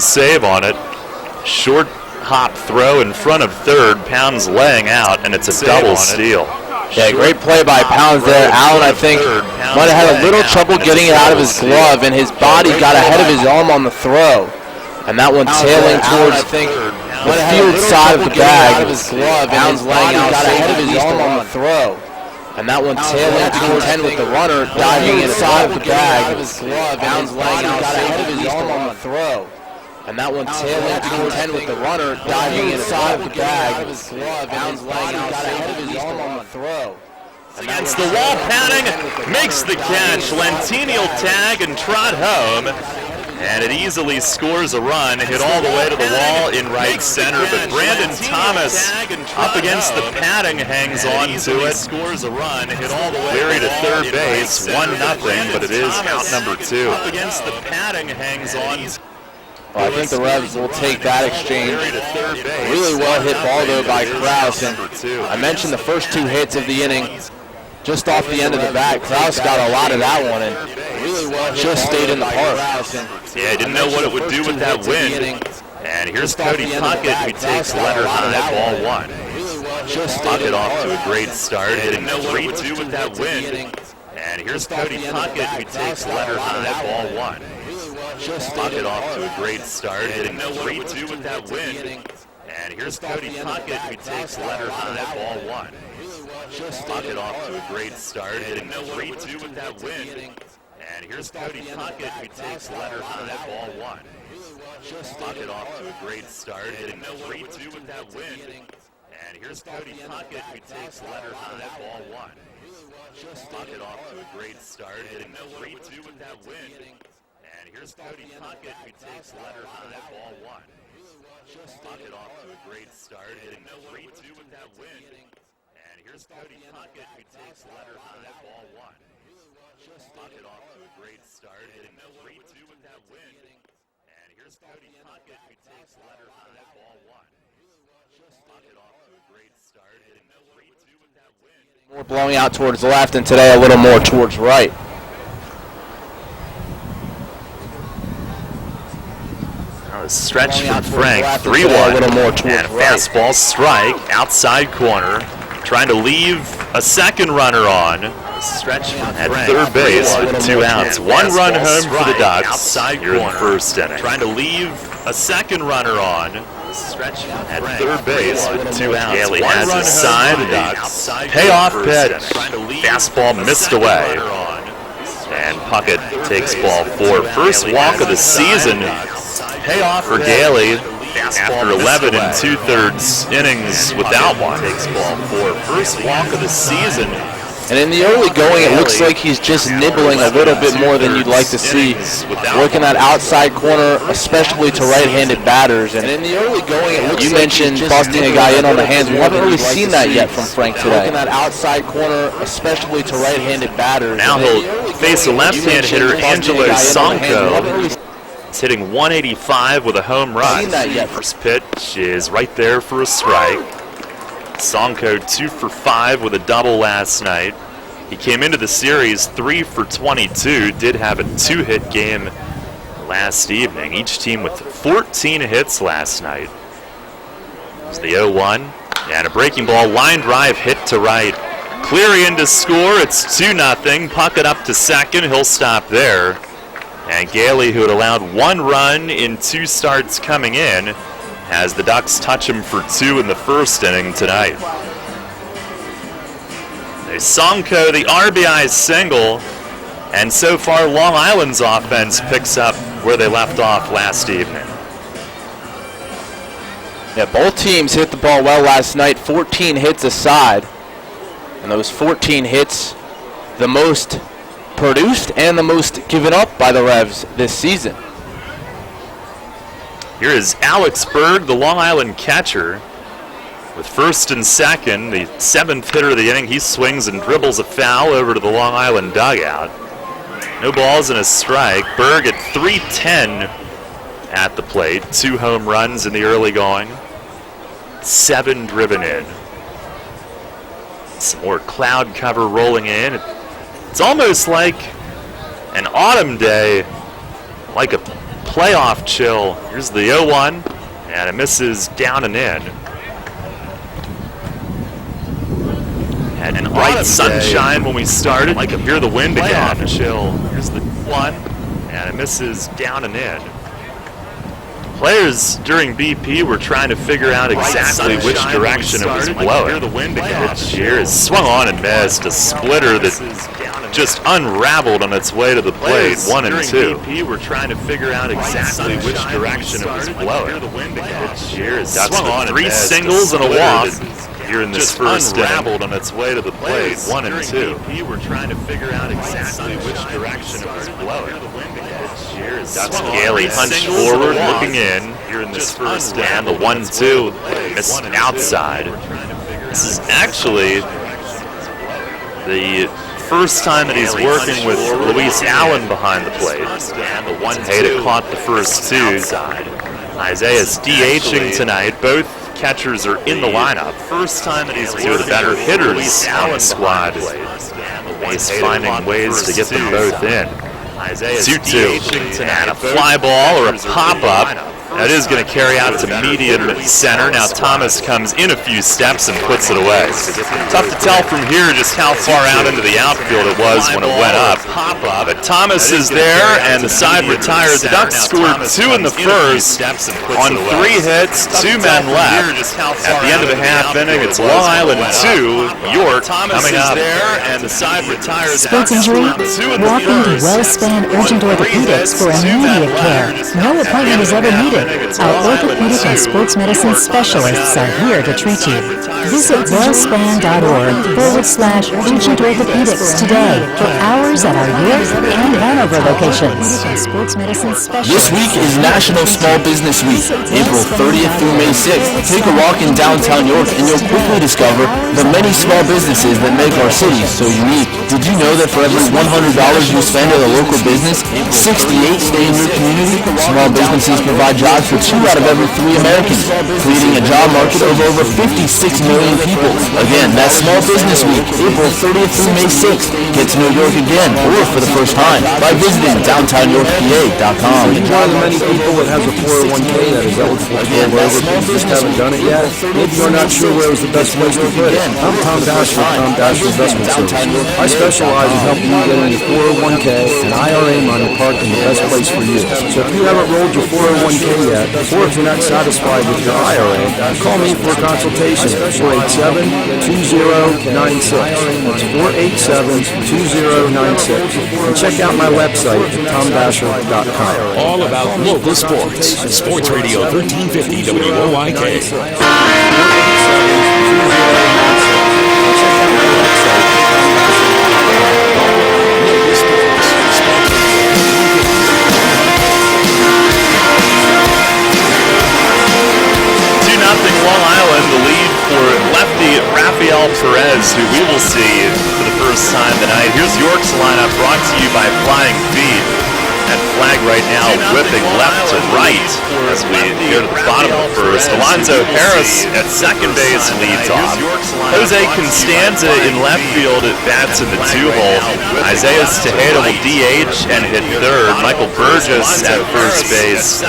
Save on it. Short hop throw in front of third. Pounds laying out, and it's a double steal. Yeah, great play by Pounds there. Allen, I think, might have had a little trouble getting it out of his glove, and his body got ahead of his arm on the throw. And that one tailing towards the field side of the bag. Pounds laying out, got ahead of his arm on the throw. And that one tailing to contend with the runner, diving inside of the bag. Pounds laying out, got ahead of his arm on the throw. And that one tailing to contend with the runner, diving inside of the bag. Pounds laying out, got ahead of his arm on the throw. Against the wall, Padding makes the catch. Lentini will tag and trot home. And it easily scores a run, hit all the way to the wall in right center. But Brandon Thomas up against the padding hangs on to it. Scores a run, hit all the way. Cleary to third base, 1-0, but it is out number 2. Up against the padding hangs on. Well, I think the Revs will take that exchange. Really well hit ball though by Kraus. And I mentioned the first 2 hits of the inning just off the end of the bat. Kraus got a lot of that one and really well just stayed in the park. Yeah, didn't know what it would do with that wind. And here's Cody Puckett, who takes letter high, ball 1. Puckett off to a great start, hitting 3-2 with that wind. And here's Cody Puckett, who takes letter high, ball 1. Puckett off to a great start, hitting 3-2 with that wind. And here's Cody Puckett, who takes letter high, ball 1. Puckett off to a great start, hitting 3-2 with that wind. And here's Cody Puckett, who takes letter high, ball 1. Puckett off to a great start, hitting 3-2 with that wind. And here's Cody Puckett, who takes letter high, ball 1. Puckett off to a great start, hitting 3-2 with that wind. And here's Cody Puckett, who takes letter high, ball 1. Puckett off to a great start, hitting 3-2 with that wind. And here's Cody Puckett, who takes letter high, ball 1. Puckett off to a great start, hitting 3-2 with that wind. And here's Cody Puckett, who takes letter high, ball 1. Puckett off to a great start, hitting 3-2 with that wind. More blowing out towards the left, and today a little more towards right. Stretch from Frank, 3-1, and a fastball strike, outside corner, trying to leave a second runner on. Stretch at third base with 2 outs. 1 run home for the Ducks here in the first inning. Trying to leave a second runner on. Stretch at third base with 2 outs. Gailey has his side, and the payoff pitch. Fastball missed away. And Puckett takes ball 4. First walk of the season. Payoff for Gailey after 11 2/3 innings without one. Takes ball 4. First walk of the season. And in the early going, it looks like he's just nibbling a little bit more than you'd like to see. Working that outside corner, especially to right-handed batters. And in the early going, it looks you mentioned busting a guy in on the hands. We haven't really seen that yet from Frank today. Working that outside corner, especially to right-handed batters. Now he'll face a left-hand hitter, Angelo Sonko. He's hitting 185 with a home run. First pitch is right there for a strike. Sonko 2 for 5 with a double last night. He came into the series 3 for 22, did have a 2-hit game last evening. Each team with 14 hits last night. It's the 0-1, and a breaking ball, line drive hit to right. Cleary in to score, it's 2-0. Puckett up to second, he'll stop there. And Gailey, who had allowed 1 run in 2 starts coming in, as the Ducks touch him for 2 in the first inning tonight. There's Sonko, the RBI single, and so far Long Island's offense picks up where they left off last evening. Yeah, both teams hit the ball well last night, 14 hits aside. And those 14 hits, the most produced and the most given up by the Revs this season. Here is Alex Berg, the Long Island catcher, with first and second, the 7th hitter of the inning. He swings and dribbles a foul over to the Long Island dugout. No balls and a strike. Berg at .310 at the plate. 2 home runs in the early going. 7 driven in. Some more cloud cover rolling in. It's almost like an autumn day, like a playoff chill. Here's the 0-1, and it misses down and in. And bright sunshine when we started. I can hear the wind again. Chill. Here's the 1, and it misses down and in. Players during BP were trying to figure out exactly which direction it was blowing. Pitch here is swung on and missed. A splitter that just unraveled on its way to the plate. 1 and 2. BP were trying to figure out exactly which direction it was blowing. Pitch here is swung on 3 singles and a walk here in this first unraveled on its way to the plate. 1 and 2. BP were trying to figure out exactly which direction it was blowing. Gailey hunched forward, looking in here in this first and the 1-2 missed outside. This is actually the first time that he's working with Luis Allen behind the plate. Tejeda caught the first 2. Isaiah's DHing tonight. Both catchers are in the lineup. First time that he's two of the better hitters on the squad. He's finding ways to get them both in. 2-2, and a fly ball or a pop-up. That is going to carry out to medium center. Now Thomas comes in a few steps and puts it away. Tough to tell from here just how far out into the outfield it was when it went up. But Thomas is there, and the side retires. The Ducks scored 2 in the first on 3 hits, 2 men left. At the end of the half inning, it's Long Island 2, York coming up. Sports injury? Walk into WellSpan Urgent Orthopedics for immediate care. No appointment is ever needed. Our orthopedic and sports medicine specialists are here to treat you. Visit wellspan.org/urgent orthopedics today for hours at our York and Hanover locations. Sports medicine This specialists. week is National Small Business Week, April 30th through May 6th. Take a walk in downtown York and you'll quickly discover the many small businesses that make our city so unique. Did you know that for every $100 you spend at a local business, 68 stay in your community? Small businesses provide jobs for 2 out of every 3 Americans, creating a job market of over 56 million people. Again, that's Small Business Week, April 30th through May 6th. Get to know York again, or for the first time, by visiting downtownyorkpa.com. You're one of the many people that has a 401k that is eligible to roll over, but you just haven't done it yet. Maybe you're not sure where was the best place to put it. I'm Tom Dasher with Tom Dasher Investment Services. I specialize in helping you get your 401k and IRA money parked in the best place for you. So if you haven't rolled your 401k yet, or if you're not satisfied with your IRA, call me for a consultation at 487-2096. That's 487-2096. And check out my website at tomdasher.com. All about local sports. Sports Radio 1350 WOYK. Long Island, the lead for lefty Rafael Perez, who we will see for the first time tonight. Here's York's lineup brought to you by Flying Feet. And Flag right now whipping left to right as we go to the bottom of the first. Alonzo Harris at second base leads off. Jose Constanza in left field bats in the 2-hole. Isaiah Tejeda will DH and hit third. Michael Burgess at first base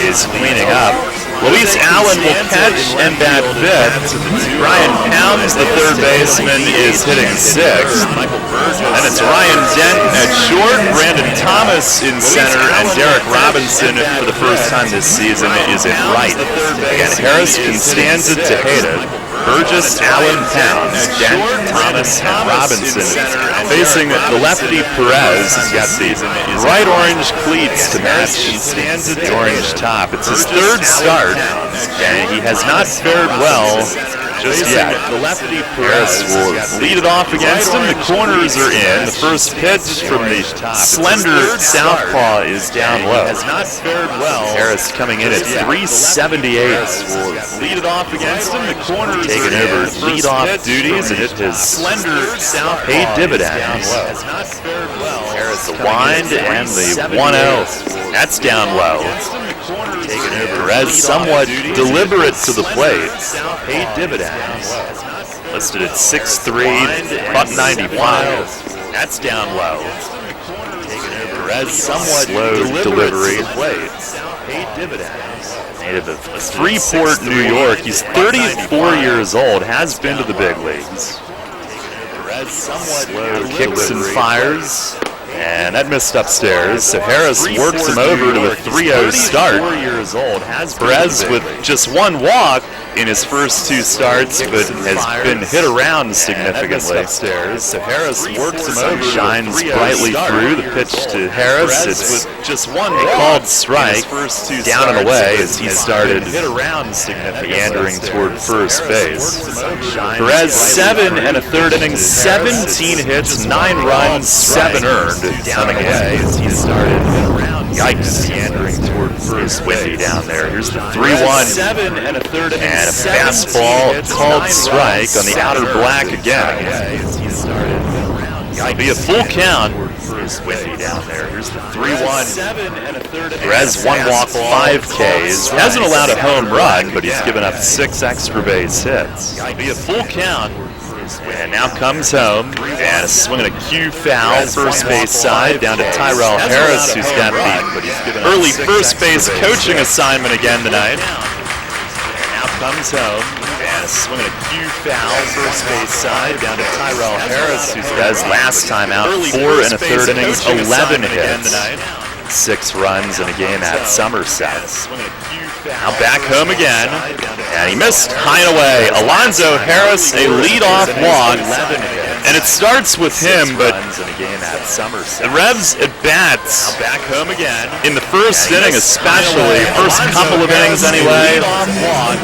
is cleaning up. Luis Allen will catch and bat fifth. Ryan Pounds, the third baseman, is hitting sixth. And it's Ryan Dent at short, Brandon Thomas in center, and Derek Robinson for the first time this season is in right. Again, Harris, Constanza, Tejeda, Burgess, Allen, Pounds, Dent, Thomas, and Robinson facing the lefty Perez. He's got the bright orange cleats to match the orange top. It's his third start, and he has not fared well just yet. The lefty Perez will lead it off against him. The corners are in. The first pitch from the slender southpaw is down low. Has not fared well. Harris coming in at 378. Will lead it off against him. The corners taking over lead-off duties, and it has slender southpaw paid dividends. Has not fared well. Harris the wind and the 1-0. That's down low. Taking over. Perez somewhat deliberate to the plate. Paid dividends. Listed at 6'3", $195. That's down low. Taking over. somewhat slow delivery. Native of Freeport, New York. He's 34 years old, has been to the big leagues. Slow kicks and fires. And that missed upstairs, so Harris works him over to a 3-0 start. Perez with just one walk in his first two starts, but has been hit around significantly. So Harris works him over, shines brightly through the pitch to Harris. It's just one called strike, down and away as he started meandering toward first base. Perez 7 1/3 innings, 17 hits, 9 runs, 7 earned. Down and away as he started yikes, meandering toward first. Windy down there. Here's the 3-1 and a fastball called strike on the outer black again. It'll be a full count. Windy down there. Here's the 3-1. Perez 1 walk, 5 Ks. Hasn't allowed a home run, but he's given up 6 extra base hits. It'll be a full count. And now comes home, and a swing and a cue foul, first base side, down to Tyrell Harris, who's got the early first base coaching assignment again tonight. And now comes home, and a swing and a cue foul, first base side, down to Tyrell Harris, who's got his last time out, 4 1/3 innings, 11 hits, 6 runs in a game at Somerset. Now back home again, and he missed high and away. Alonzo Harris, a leadoff walk, and it starts with him, but the Revs at bats back home again in the first inning, especially first couple of innings anyway,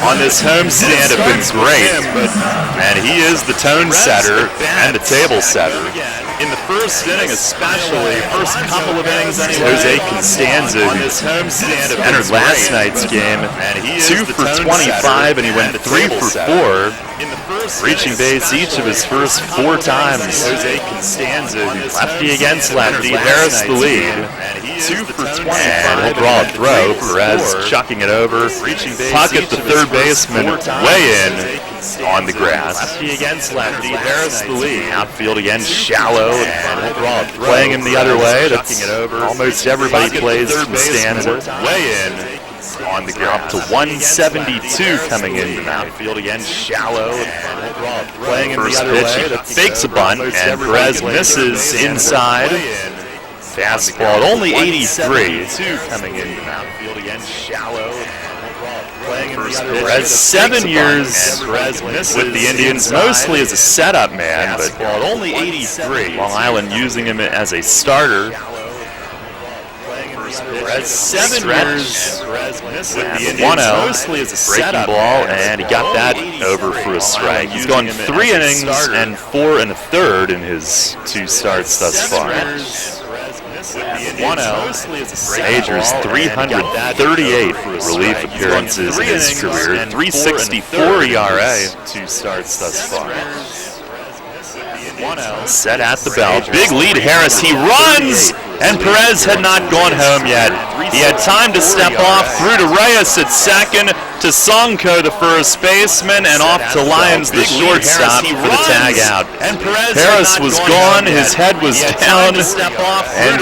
on this homestand have been great, and he is the tone setter and the table setter. In the first inning, especially first couple of innings anyway, Jose Constanza, who entered last night's game, 2 for 25, and he went 3 for 4, reaching base each of his first 4 times. Jose Constanza, lefty against lefty, Harris the lead, 2 for 25, and he'll draw a throw. Perez chucking it over, pocket the third baseman way in on the grass. Lefty against lefty, Harris the lead. Outfield again, shallow, and playing him the other way. That's almost everybody plays Constanza. Way in on the ground, up to 172 coming in the outfield again, shallow, and playing him the other way. He fakes a bunt, and Perez misses inside. Fastball at only 83. Coming in the outfield again, shallow. Perez 7 years with the Indians, mostly as a setup man, but only 83. Long Island using him as a starter. Perez 7 years with the Indians, mostly as a breaking ball, and he got that over for a strike. He's gone 3 innings and 4 1/3 in his 2 starts thus far. Majors 338 relief appearances in his career, 3.64 ERA, 2 starts thus far. Set at the belt, big lead Harris, he runs, and Perez had not gone home yet. He had time to step off, through to Reyes at second, to Sonko, the first baseman, and off to Lyons, the shortstop, for the tag out. Harris was gone, his head was down, and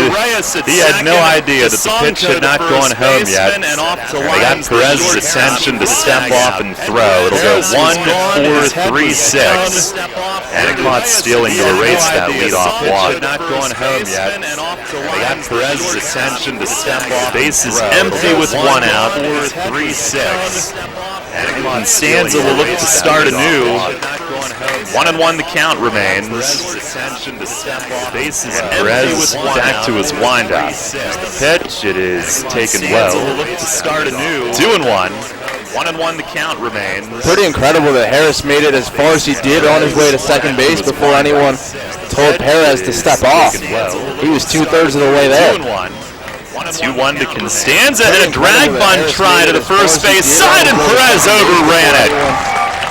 he had no idea that the pitch had not gone home yet. And they got Perez's attention to step off and throw. It'll go 1-4-3-6, and it caught Stealing to erase that leadoff walk. Not going home yet. They got Perez's attention to step off. Bases empty with 1 out. 4-3-6. And Constanza will look to start anew. 1-1 the count remains. Bases and Perez back to his windup. The pitch, it is taken well. 2-1. 1-1 the count remains. Pretty incredible that Harris made it as far as he did on his way to second base before anyone told Perez to step off. He was 2/3 of the way there. 2-1 to Constanza, and a drag bunt try to the first base side, and Perez overran it.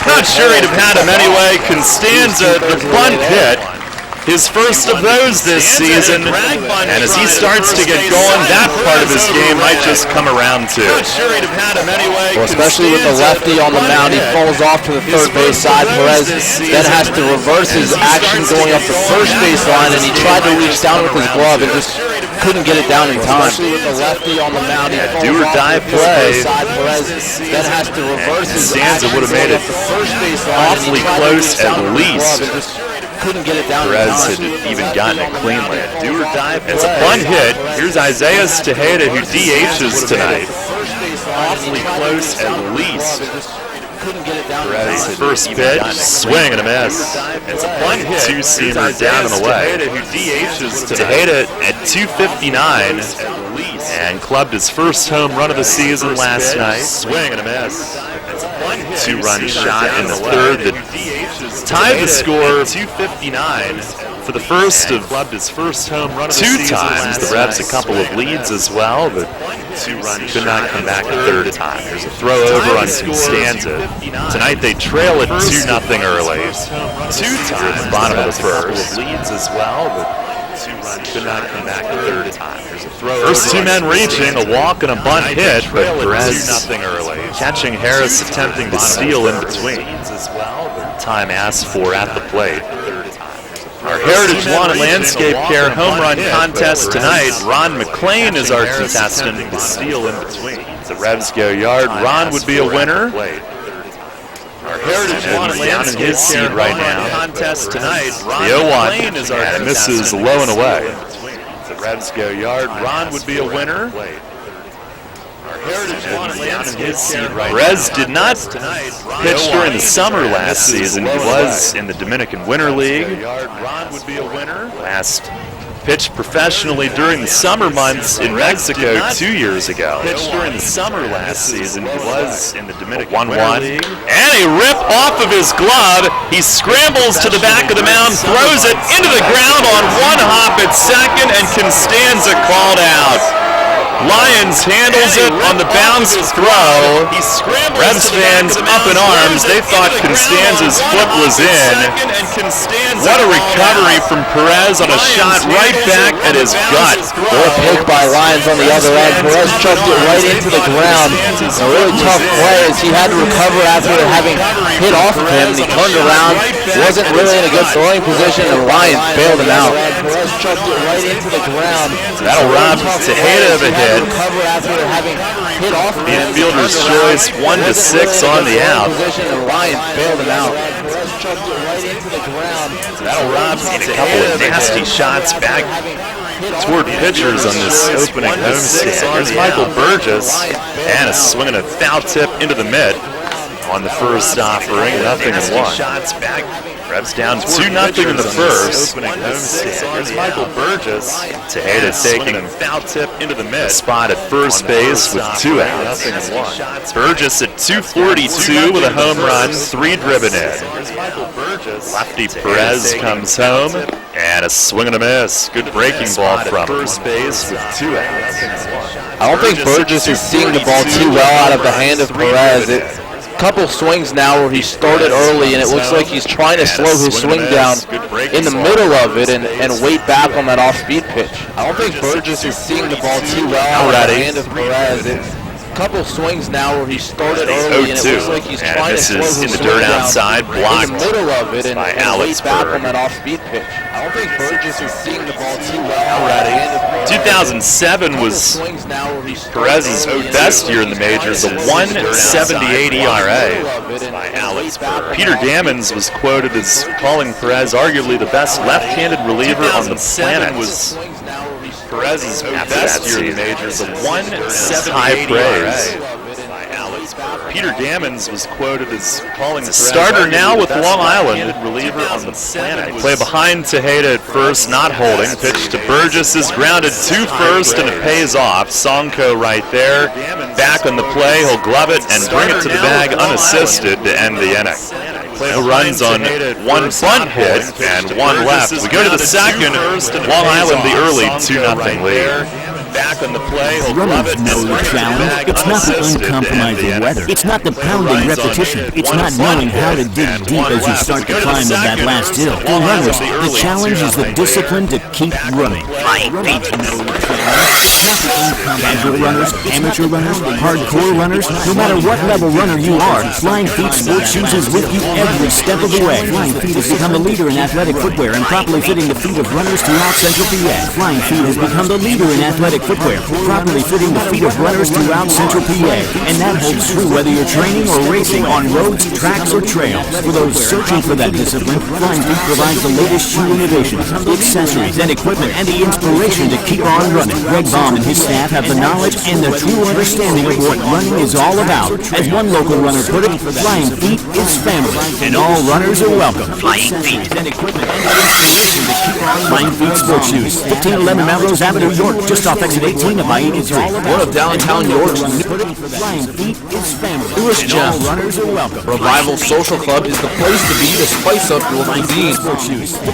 Not sure he'd have had him anyway. Constanza, the bunt hit, his first of those this season, and as he starts to get going, that part of his game might just come around too. Well, especially with the lefty on the mound, he falls off to the third base side. Perez then has to reverse his action going up the first base line, and he tried to reach down with his glove and just couldn't get it down in time. Especially with the lefty on the mound. Do or die play. Perez then has to reverse his Costanza would have made it awfully close at least. Couldn't get it down. Perez had even gotten it cleanly. Do or die. It's a bunt hit. Here's Isaiah Tejeda, who DHs tonight. Awfully close at least. Perez first pitch, swing and a miss. It's a bunt hit. Two-seamer down and away. Tejeda at 259 and clubbed his first home run of the season last night. Swing and a miss. Two-run shot in the third that tied the score 259 for the first of his first home run of two times. The Revs a couple of leads as well, but could not come back a third time. There's a throw over on Costanza. Tonight they trail at 2-0 early. Two times at the bottom of the first. Leads as well, but could not come back a third time. First two men reaching, a walk and a bunt hit, but Perez catching Harris attempting to steal in between. Time asked for at the plate. Our Heritage Lawn and Landscape Care home run contest tonight. Ron McLean is our contestant to steal in between. The Revs go yard. Ron would be a winner. Our Heritage Lawn and Landscape Care seed right now. Contest tonight. The 0-1 is our misses low and away. The Revs go yard. Ron would be a winner. Perez did not pitch during the summer last season. He was in the Dominican Winter League. Last pitched professionally during the summer months in Mexico 2 years ago. Pitched during the summer last season. He was in the Dominican 1-1. And a rip off of his glove. He scrambles to the back of the mound, throws it into the ground on one hop at second, and Costanza called out. Lyons handles it on the bounce throw. Revs fans up in arms. They thought Costanza's foot was in. What a recovery from Perez on a shot right back at his gut. Or a pick by Lyons on the other end. Perez chucked it right into the ground. A really tough play as he had to recover after having hit off of him. And he turned around, wasn't really in a good throwing position, and Lyons bailed him out. Perez chucked it right into the ground. That'll rob Tejeda of a hit. Recover after having hit off of him. Infielder's choice 1-6 on the out. And Lyons bailed him out. Perez chucked it right into the ground. That'll rob a couple of nasty shots back toward pitchers on this opening homestand. Here's Michael Burgess, and a swing and a foul tip into the mitt on the first offering, 0-1. Revs down 2-0 in the first. Here's Michael Burgess. Tejeda taking a foul tip into the mid. Spot at first base with 2 outs. Burgess at 242 with a home run, 3 driven in. Lefty Perez comes home, and a swing and a miss. Good breaking ball from first base with 2 outs. I don't think Burgess is seeing the ball too well out of the hand of Perez. Couple swings now where he started early, and it looks like he's trying to slow his swing down in the middle of it and wait back on that off-speed pitch. I don't think Burgess is seeing the ball too well out of the hand of Perez. Couple swings now where he started early, and it looks like he's trying to slow his swing down outside, blocked in the middle of it and Alex wait back Berg. on that off-speed pitch. I don't think Burgess is seeing the ball too well out of the hand of Perez. 2007 was Perez's best year in the majors, a 1.78 ERA. Peter Gammons was quoted as calling Perez arguably the best left-handed reliever on the planet. Was Perez's best year in the majors, a 1.78 high praise. Peter Gammons was quoted as calling the starter now with Long Island reliever on the planet. Play behind Tejeda at first, not holding. Pitch to Burgess is grounded to first, and it pays off. Sonko right there. Back on the play, he'll glove it and bring it to the bag unassisted to end the inning. No runs on one bunt hit and one left. We go to the second. Long Island the early 2-0 lead. back on the play. He'll glove it. Runners know the challenge. It's not the uncompromising weather. It's not the pounding repetition. It's not knowing how to dig deep as you start to climb of that last hill. For runners, the challenge is the discipline to keep running. Casual runners, amateur runners, hardcore runners, no matter what level runner you are, Flying Feet Sports Shoes is with you every step of the way. Flying Feet has become the leader in athletic footwear and properly fitting the feet of runners throughout Central PA. Flying Feet has become the leader in athletic footwear, properly fitting the feet of runners throughout Central PA. And that holds true whether you're training or racing on roads, tracks, or trails. For those searching for that discipline, Flying Feet provides the latest shoe innovations, accessories, and equipment, and the inspiration to keep on running. Greg Baum and his staff have the knowledge and the true understanding of what running is all about. As one local runner put it, Flying Feet is family, and all runners are welcome. Flying Feet and equipment and the inspiration to keep on Flying Feet Sports Shoes, 1511 Melrose Avenue, York, just off exit 18 of I-83. One of downtown York's Flying Feet is family, newest and all gems. runners are welcome. Revival Social Club is the place to be to spice up your cuisine.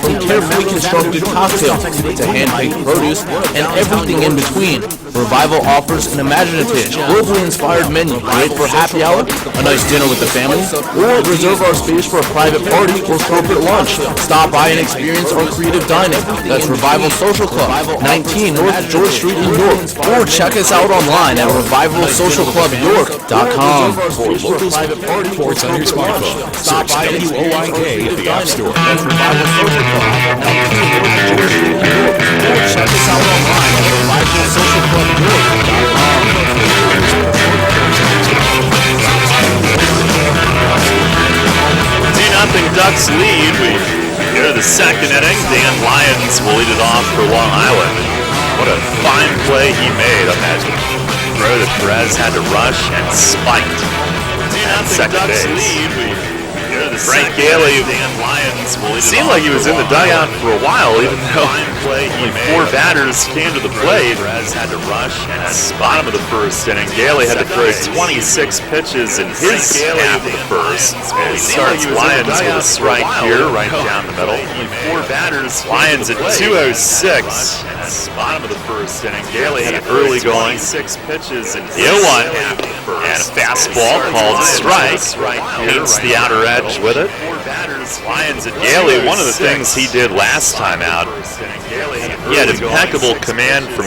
From carefully constructed cocktails to hand-picked produce and everything in between, Revival offers an imaginative, globally inspired menu great for happy hour, a nice dinner with the family, or reserve our space for a private party or corporate lunch. Stop by and experience our creative dining. That's Revival Social Club, 19 North George Street in York. Or check us out online at revivalsocialclubyork.com. For local private party reports on your smartphone. Search WOIK at the App Store. That's Revival Social Club, 19 North George Street in York. Or check us out online at revivalsocialclubyork.com. Ducks lead. We go to the second inning. Dan Lyons will lead it off for Long Island. What a fine play he made on that throw that Perez had to rush and spiked at second base. Frank Gailey seemed like he was in the dugout for a while, even though when four batters came to the plate. Bottom of the first inning, Gailey had to throw 26 pitches in his half of the first. And he starts Lyons with a strike here, right down the middle. Lyons at 206. Bottom of the first inning, Gailey had early going. 6 pitches in 0-1, and a fastball called strike. Paints the outer edge with it. Gailey, one of the things he did last time out, he had impeccable command from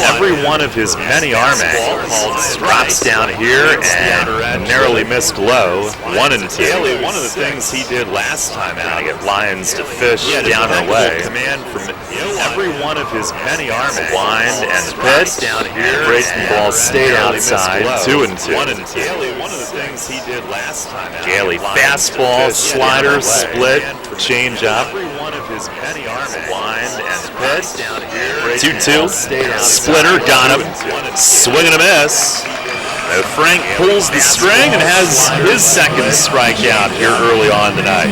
every one of his many arm angles. Drops down here and narrowly missed low. 1-2. One of the things he did last time out, get Lyons to fish down and away. Command from every one of his many arm angles. Wind and pitch down here. Breaking ball stayed outside. 2-2. One of the things he did last time out. Gailey fastball, slider, split, change up. Wind and pitch down here. 2-2. Splitter got him. Swing and a miss. Frank pulls the string and has his second strikeout here early on tonight.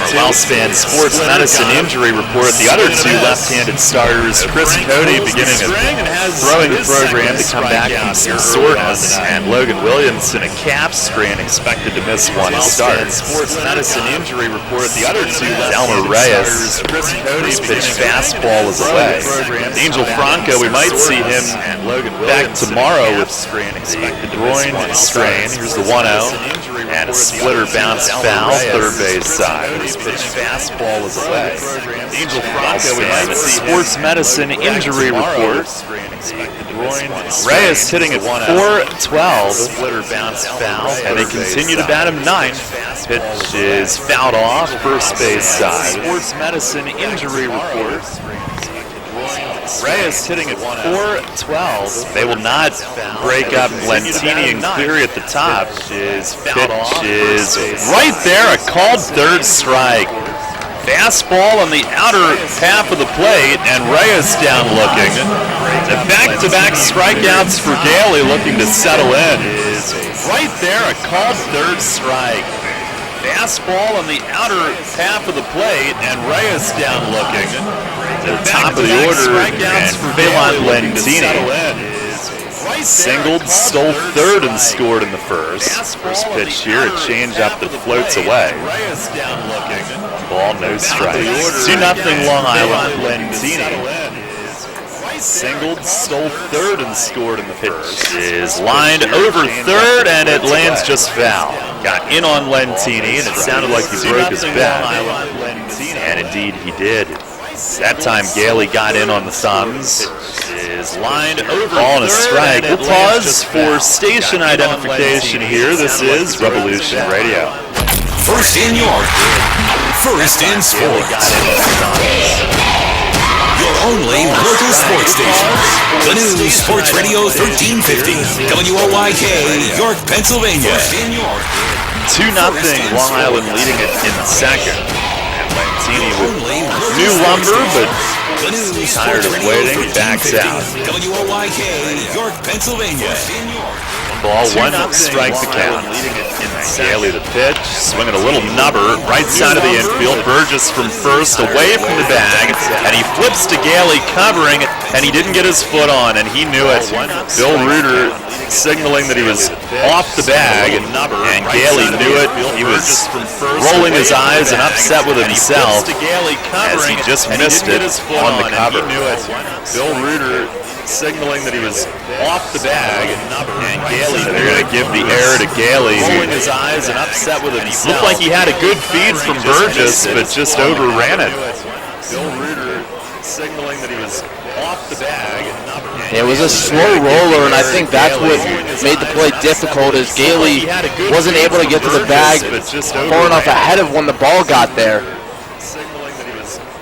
Wellspan Sports Medicine injury report. The other two left-handed starters, Chris Cody beginning a throwing program to come back from some soreness, and Logan Williamson a calf strain expected to miss one start. Sports Medicine injury report. The other two Elmer Reyes, Chris Cody's pitch fastball is away. Angel Franco, we might see him back tomorrow with groin strain. Here's the 1-0. And a splitter bounce foul, third base side. Pitch fastball is away. Angel Franco, Sports Medicine injury report. Reyes hitting at 4-12. Splitter bounce foul. And they continue to bat him ninth. Pitch is fouled off, first base side. Sports Medicine injury report. Reyes hitting at 4-12. They will not break up Lentini and Cleary at the top. Pitch is right there, a called third strike. Fastball on the outer half of the plate, and Reyes down looking. The back-to-back strikeouts for Gailey looking to settle in. Right there, a called third strike. Fastball on the outer half of the plate, and Reyes down looking. The top of the order, and Phelan Lentini singled, stole third, and scored in the first. First pitch here, a changeup that floats away. Ball, no strikes. 2-0 Long Island. Lentini Singled, stole third, and scored in the first. Is lined over third, and it lands just foul. Got in on Lentini, and it sounded like he broke his back. And indeed he did. That time Gailey got in on the thumbs. Is lined over ball and a strike. We'll pause for station identification here. This is Revolution Radio. First in York, first in sports. Your only local sports station. The new Sports Radio 1350, WOYK, York, Pennsylvania. 2-0, Long Island leading it in the second. And Lentini with new lumber, but tired of waiting, backs out. WOYK, York, Pennsylvania. Ball, 1 strike the count. Gailey the pitch, swinging a little nubber, right side of the infield. Burgess from first, away from the bag, and he flips to Gailey covering, and he didn't get his foot on, and he knew it. Bill Reuter signaling that he was off the bag, and Gailey knew it. He was rolling his eyes and upset with himself as he just missed it on the cover. Bill Reuter signaling that he was off the bag, and Gailey, they're going to give the air to Gailey, rolling his eyes and upset with himself. Looked like he had a good feed from Burgess, but just overran it. Bill Reuter signaling that he was off the bag. It was a slow roller, and I think that's what made the play difficult, is Gailey wasn't able to get to the bag far enough ahead of when the ball got there.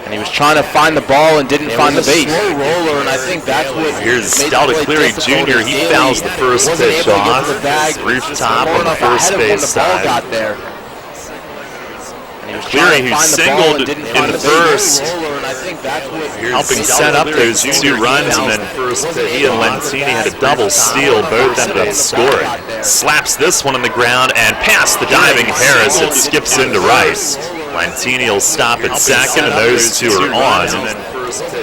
And he was trying to find the ball and didn't find the base. Slow roller, and I think that's what. Here's Stalta Cleary Jr. He fouls the first pitch off. Rooftop on the first base side. Cleary, who singled in the first, helping set up those 2 runs, and then he and Lentini had a double steal. Both ended up scoring. Slaps this one on the ground and past the diving Harris. It skips into Rice. Lentini will stop at second, and those 2 are on.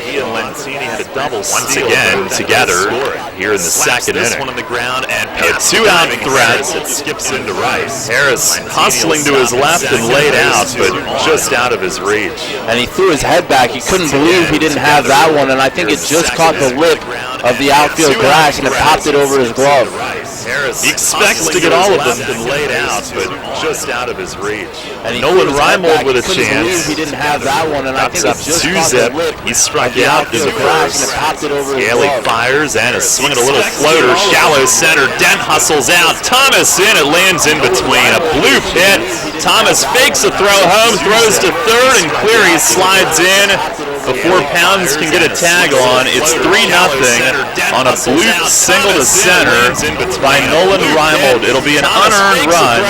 He and Lentini had a double once again together here in the second inning. One on the ground and a 2-out threat. It skips into Rice. Harris hustling to his left and laid out, but just out of his reach. And he threw his head back. He couldn't believe he didn't have that one, and I think it just caught the lip of the outfield grass and it popped it over his glove. He expects to get all of them and laid out, but just out of his reach. And Nolan Reimold with a chance. He didn't have that one, and I think it just caught the lip. He struck out in the first. Gailey fires and is swinging a little floater. Shallow center. Dent hustles out. Thomas in. It lands in between. A blue pit. Thomas fakes a throw home, throws to third, and Cleary slides in before Pounds can get a tag on. It's 3-0 on a bloop single to center by Nolan Reimold. It'll be an unearned run.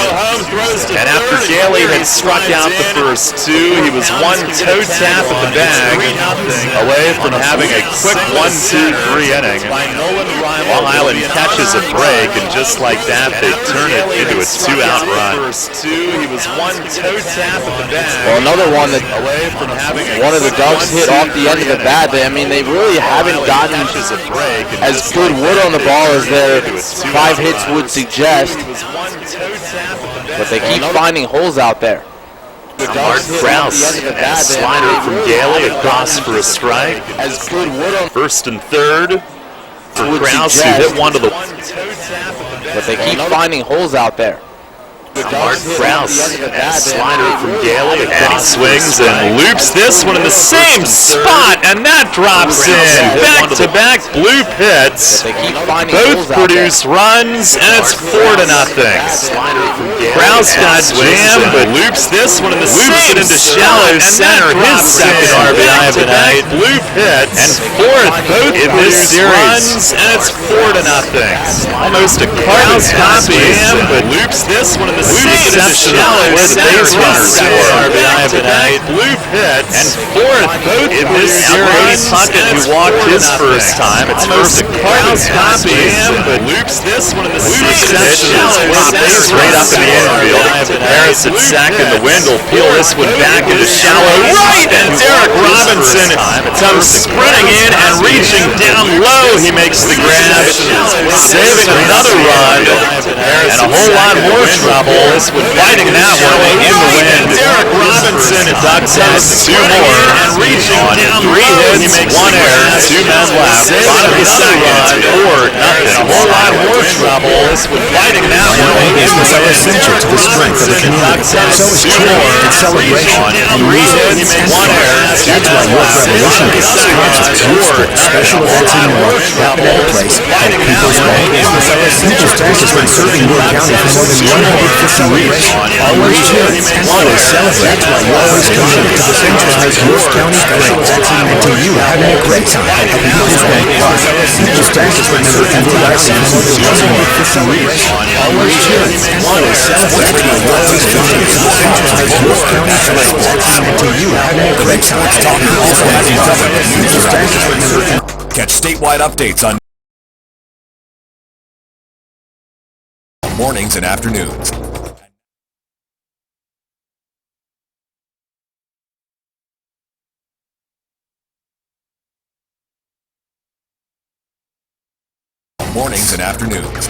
And after Gailey had struck out the first 2, he was 1 toe tap at the bag away from having a quick 1-2-3 inning. Long Island catches a break, and just like that, they turn it into a 2-out run. He was 1 toe tap at the bag. Well, another one that one of the Ducks hit off the end of the bat. I mean, they really haven't gotten as good wood on the ball as their 5 hits would suggest, but they keep finding holes out there. Mark Krause and a slider from Gailey across for a strike. As good wood on first and third for Krause, who hit one to the. But they keep finding holes out there. Mark Krause and a slider from Gailey, and he swings and loops this one in the same spot, and that drops in. Back-to-back blue pits. Both produce runs, and it's 4-0. Krause got jammed, but loops this one in the same into shallow center. His second RBI of the night. Blue pits and 4th both in this series, and it's 4-0. Almost a Krause copy, but loops this one in the exception where the base runners score. RBI of the night. Blue pits and 4th both in this series. Puckett, who walked his first time. It's first a Krause copy, but loops this one in the exception straight up in the infield. Harris at second. The wind will peel this one back into shallow right, and Derek Robinson comes sprinting in and reaching down low. He makes the grab, saving another run, and a whole lot more trouble. Fighting that one in the wind. Derek Robinson ducks out 2 more, and reaching on 3 hits, 1 error, 2 men left. Bottom of the second, 4-0. A whole lot more trouble with fighting that one. Is the essential to the strength of the community. So is cheering and celebration and 3 hits, 1 error, 2 That's why York Revolution gives us concerts, sports, special events in York, at a place called People's Bank. People's Bank has been serving York County for more than 150 years. Always cheering, always celebrate. That's why you're always committed to the centralized York County great. And to you having a great time at the People's Bank Park. People's Bank has been serving York County for more than 150 years. Always cheering, always celebrate. That's why you're always committed to the centralized York County great. And to you having a great time at the People's Bank Park. Catch statewide updates on mornings and afternoons. Mornings and afternoons.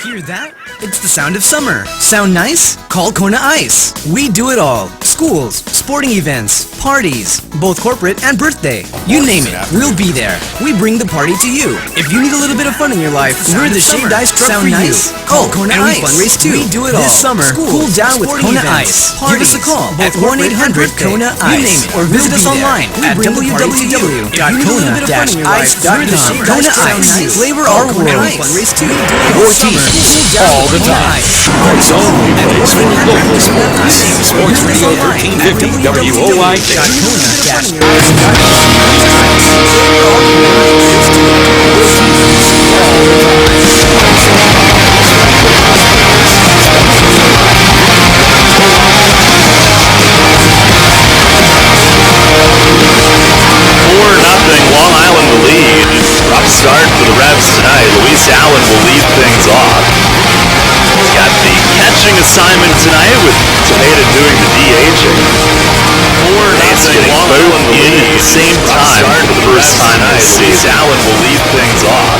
Hear that? It's the sound of summer. Sound nice? Call Kona Ice. We do it all. Schools, sporting events, parties, both corporate and birthday. You name it, we'll be there. We bring the party to you. If you need a little bit of fun in your life, we're the shaved ice truck for you. Call Kona Ice. Fundraise too. We do it all. This summer, cool down with Kona Ice. Give us a call at 1-800-KONA-ICE or visit us online at www.kona-ice.com. Kona Ice. Flavor our world. Fundraise too. Your team all the time. It's only place for local sports. Sports Radio 1350 WOYK. Long Island the lead. Rough start for the Revs tonight. Luis Allen will lead things off. He's got the catching assignment tonight with Tejeda doing the DHing. 4-0 Long Island in at the same time for the first time this season. Allen will lead things off.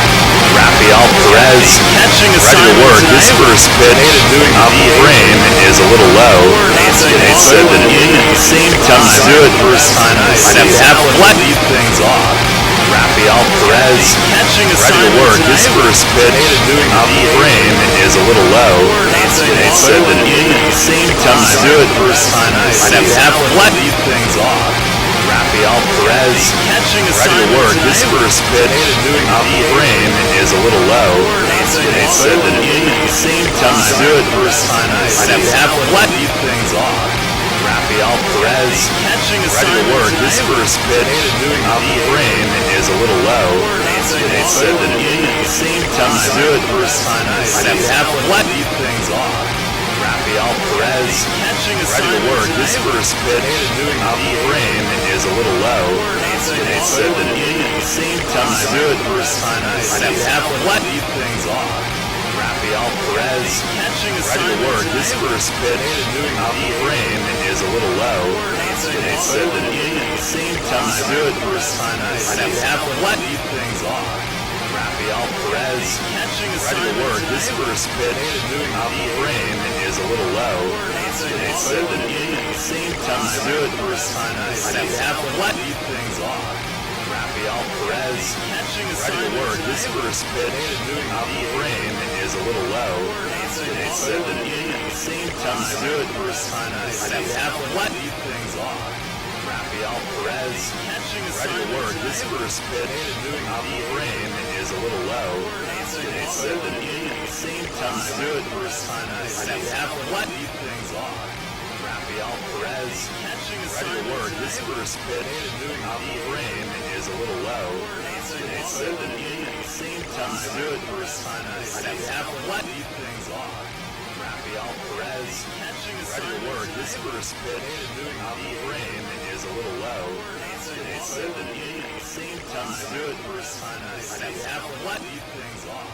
Rafael Perez catching ready to work. His first pitch off the frame is a little low. They said that in at the same time to it first time this season. Might have to flex things off. Rafael Perez catching ready to work. His first pitch off the frame is a little low. They said that in at the same time to it first time this season. Might have to flex things off. Rafael Perez catching ready to work. His first pitch off the frame is a little low. They said that in at the same time to it first time this season. Might have to flex things off. Rafael Perez catching ready to work. His first pitch off the frame is a little low. They said that in at the same time to it first time this season. Might have to flex things off. Rafael Perez catching ready to work. His first pitch off the frame is a little low. They said that in at the same time to it first time this season. Might have to flex things off. Rafael Perez catching ready to work. His first pitch off the frame is a little low. They said that in at the same time to it first time this season. Might have to flex things off. Rafael Perez catching ready to work. His first pitch off the frame is a little low. They said that in at the same time to it first time this season. Might have to flex things off. Rafael Perez catching ready to work. His first pitch off the frame is a little low. They said that in at the same time to it first time this season. Might have to flex things off. Rafael Perez catching ready to work. His first pitch off the frame is a little low. They said that in at the same time to it first time this season. Might have to flex things off. Rafael Perez catching ready to work. His first pitch off the frame is a little low. They said that in at the same time to it first time this season. Might have to flex things off. Rafael Perez catching ready to work. His first pitch off the frame is a little low. They said that in at the same time to it first time this season. Might have to flex things off.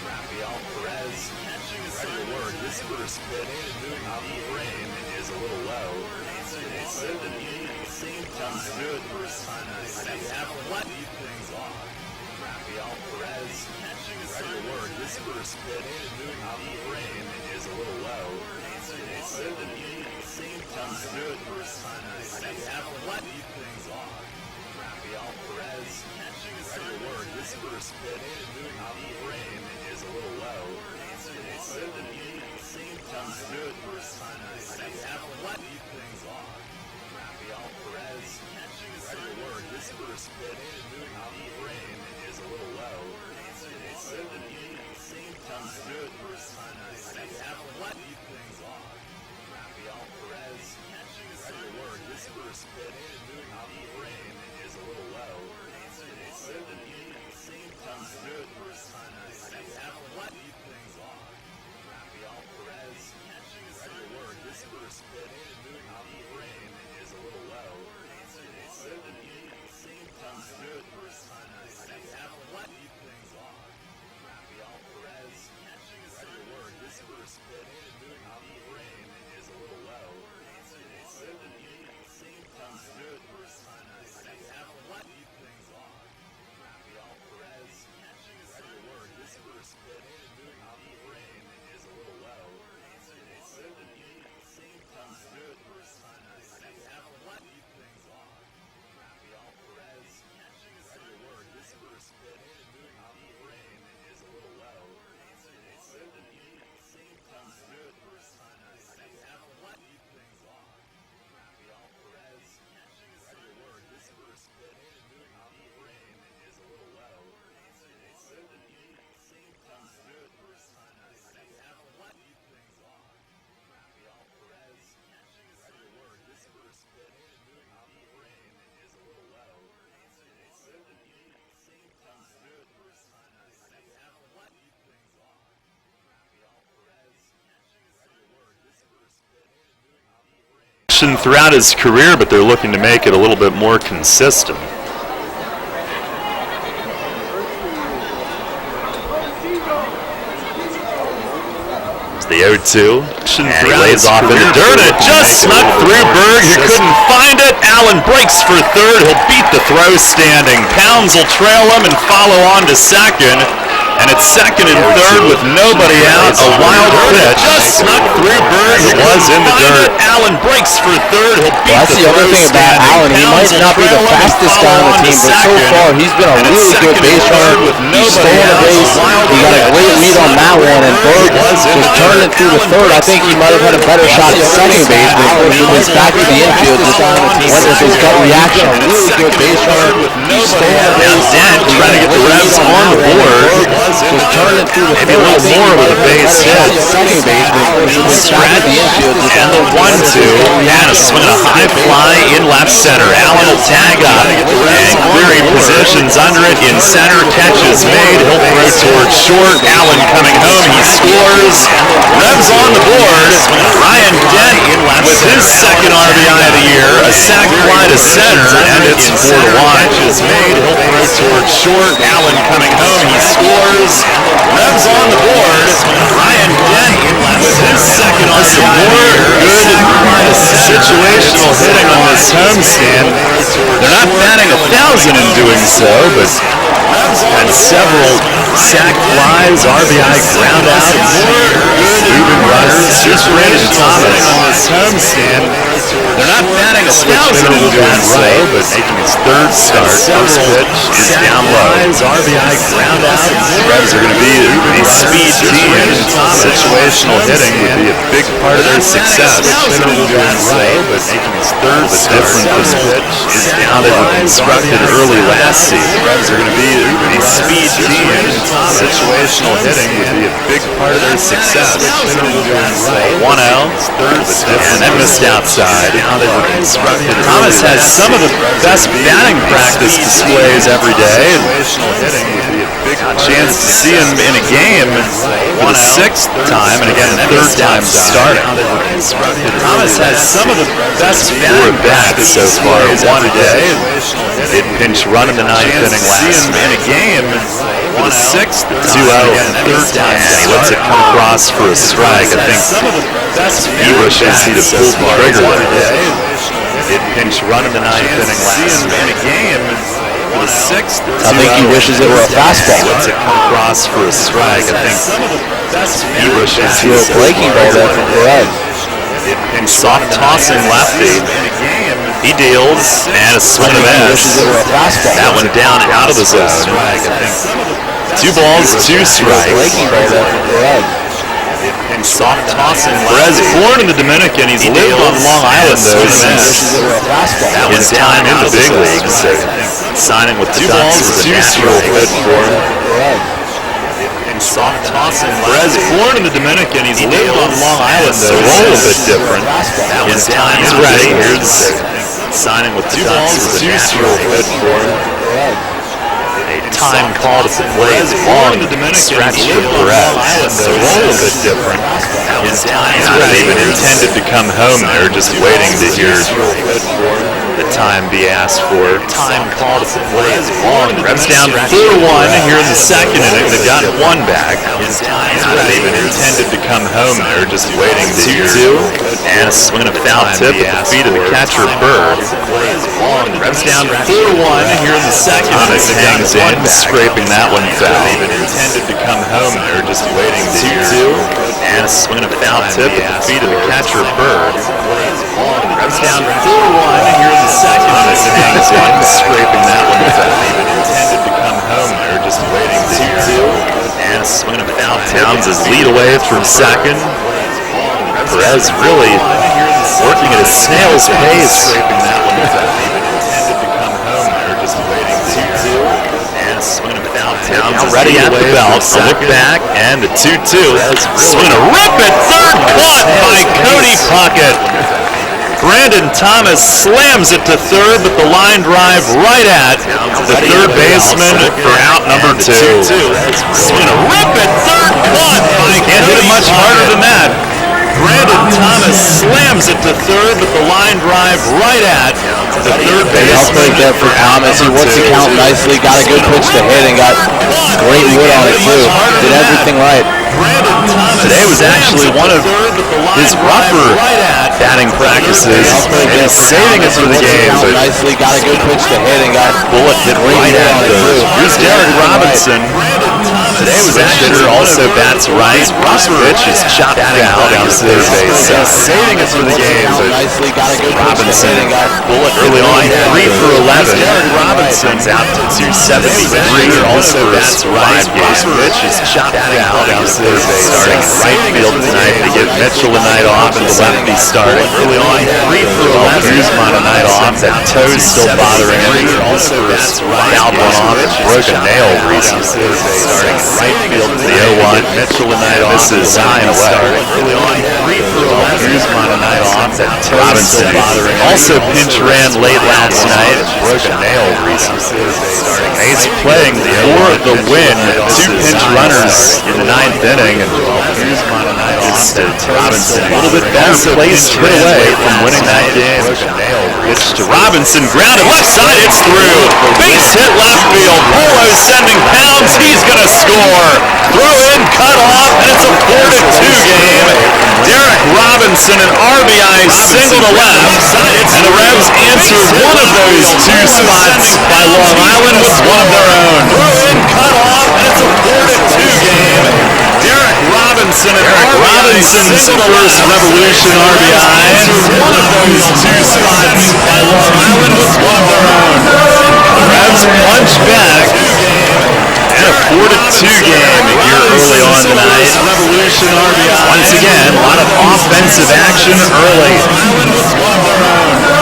Rafael Perez catching ready to work. His first pitch off the frame is a little low. They said that in at the same time to it first time this season. Might have to flex things off. Rafael Perez catching ready to work. His first pitch off the frame is a little low. They said that in at the Throughout his career, but they're looking to make it a little bit more consistent. It's the 0-2, and he lays off in the dirt. It just snuck through Berg, who couldn't find it. Allen breaks for third. He'll beat the throw standing. Pounds will trail him and follow on to second. And it's second and third with nobody out. A wild pitch just snuck through Berg. It was in the dirt. Allen breaks for third. He'll beat That's the other thing about Allen. He might not be the fastest guy on the team, but so far he's been a really good base runner. He's stolen a base. He got a great lead on that one, and Berg just turned it through the third. I think he might have had a better shot at second base, but of course he was back to the infield. Just went with his gut reaction. A really good base runner. He's stolen a base. He's trying to get the Revs on the board. Just turned it through the maybe a little more with a base hit. Second base, but he was back to the infield. And the 1-2, and a swing and a high fly in left center. Allen will tag up, and Cleary positions under it in center. Catch is made. He'll throw towards short. Allen coming home. He scores. Revs on the board. Ryan Dent with his second RBI of the year. A sac fly to center, and it's 4-1. Catch is made. He'll throw towards short. Allen coming home. He scores. Revs on the board. Ryan Dent with his second RBI. Good situational hitting on this homestand. They're not batting 1,000 in doing so, but had several sac flies, RBI ground out, moving runners. Here's Brandon Thomas on this homestand. They're not batting 1,000 in doing so, but making his third start. First pitch is down low. RBI ground out. The Revs are going to be a speed team, and situational hitting would be a big part of their success. Doing so, but making his third start. This pitch is down. They were constructed early last season. The Revs are going to be a speed team, and situational hitting would be a big part of their success. 1-0, and then missed outside. Thomas has some of the best batting practice displays every day. A chance to see him in a game for the 6th time, and again the 3rd time starting. Thomas has some of the best batting practice so far. One a day. Did pinch run in the 9th inning last in a game. For the 6th, 2-0, and 3rd time, and he lets it come across for a strike. I think he wishes he'd have pulled the trigger there. Did pinch run in the 9th inning last in a game. For the 6th, I think he wishes it were a fastball. Lets it come across for a strike. I think he wishes he was breaking ball there from Perez. Soft tossing lefty. He deals, and a swing and a miss. That one down out of the zone. 2 balls, 2 strikes. Soft tossing. Perez born in the Dominican. He's lived on Long Island though since his time in the big leagues. So signing with 2 balls, 2 strikes for him. Soft tossing. Perez born in the Dominican. He's lived on Long Island though. A little bit different. His time is ready. Here's signing with 2 balls, 2 strikes for him. Time called at the plate. Long stretch for Perez. So a little bit different. His time is not even intended to come home there, just waiting to hear the time be asked for. Time called at the plate. Long reps down 4-1 here in the second inning. They've got 1 back. His time is not even intended to come home there, just waiting to hear 2-2. And a swing and a foul tip at the feet of the catcher Bird. Reps down 4-1 here in the second inning. Hangs in, scraping that one foul. Even intended to come home there, just waiting to hear 2-2. And a swing and a foul tip at the feet of the catcher Bird. Reps down 4-1 here in the second inning. Hangs in, scraping that one foul. Even intended to come home there, just waiting to hear 2-2. And a swing and a foul tip. Towns his lead away from second. Perez really working at a snail's pace. Scraping that one foul. Even intended to come home there, just waiting to hear 2-2. And a swing and a foul tip. Towns ready at the belt. A look back and the 2-2. Swing a rip at third, caught by Cody Puckett. Brandon Thomas slams it to third, but the line drive right at the third baseman for out number 2. Swing a rip at third, caught by can't hit it much harder than that. Brandon Thomas slams it to third, but the line drive right at the third baseman. Right there for Thomas. He worked the count nicely, got a good pitch to hit, and got great wood on it too. Did everything right. Today was actually one of his rougher batting practices, and he's saving it for the game. But Nicely, got a good pitch to hit, and got bullet hit right at those. Here's Derek Robinson. Today was actually also bats right. Rough pitch is chopped down to third base. Saving it for the game. But nicely, got a good Robinson bullet early on, 3 for 11. Derek Robinson's out to 273. Also bats right. Rough pitch is chopped down to third base. Starting right field tonight to give Mitchell a night off and the lefty starting early on, 3 for 11. Guzman a night off. That toe's still bothering him. Also bats right. Fouled one off and broke a nail recently. Starting right field to the 0-1. Mitchell a night off. This is high and away. Early on, 3 for 11. Guzman a night off. That toe's still bothering him. Also pinch ran late last night. Broke a nail recently. He's playing for the win. 2 pinch runners in the 9th inning. And it's Robinson a little bit better placed right away from winning that game. Pitch to Robinson, grounded left side, it's through. Base hit left field. Polo sending pounds. He's going to score. Throw in, cut off, and it's a 4-2 game. Derek Robinson, an RBI single to left, and the Revs answer one of those 2 spots by Long Island with one of their own. Throw in, cut off, and it's a 4-2 game. Derek Robinson and Robinson's first Revolution RBI. One of those 2 spots by Long Island with one of their own. The Revs punch back. And a 4-2 game here early on tonight. Once again, a lot of offensive action early.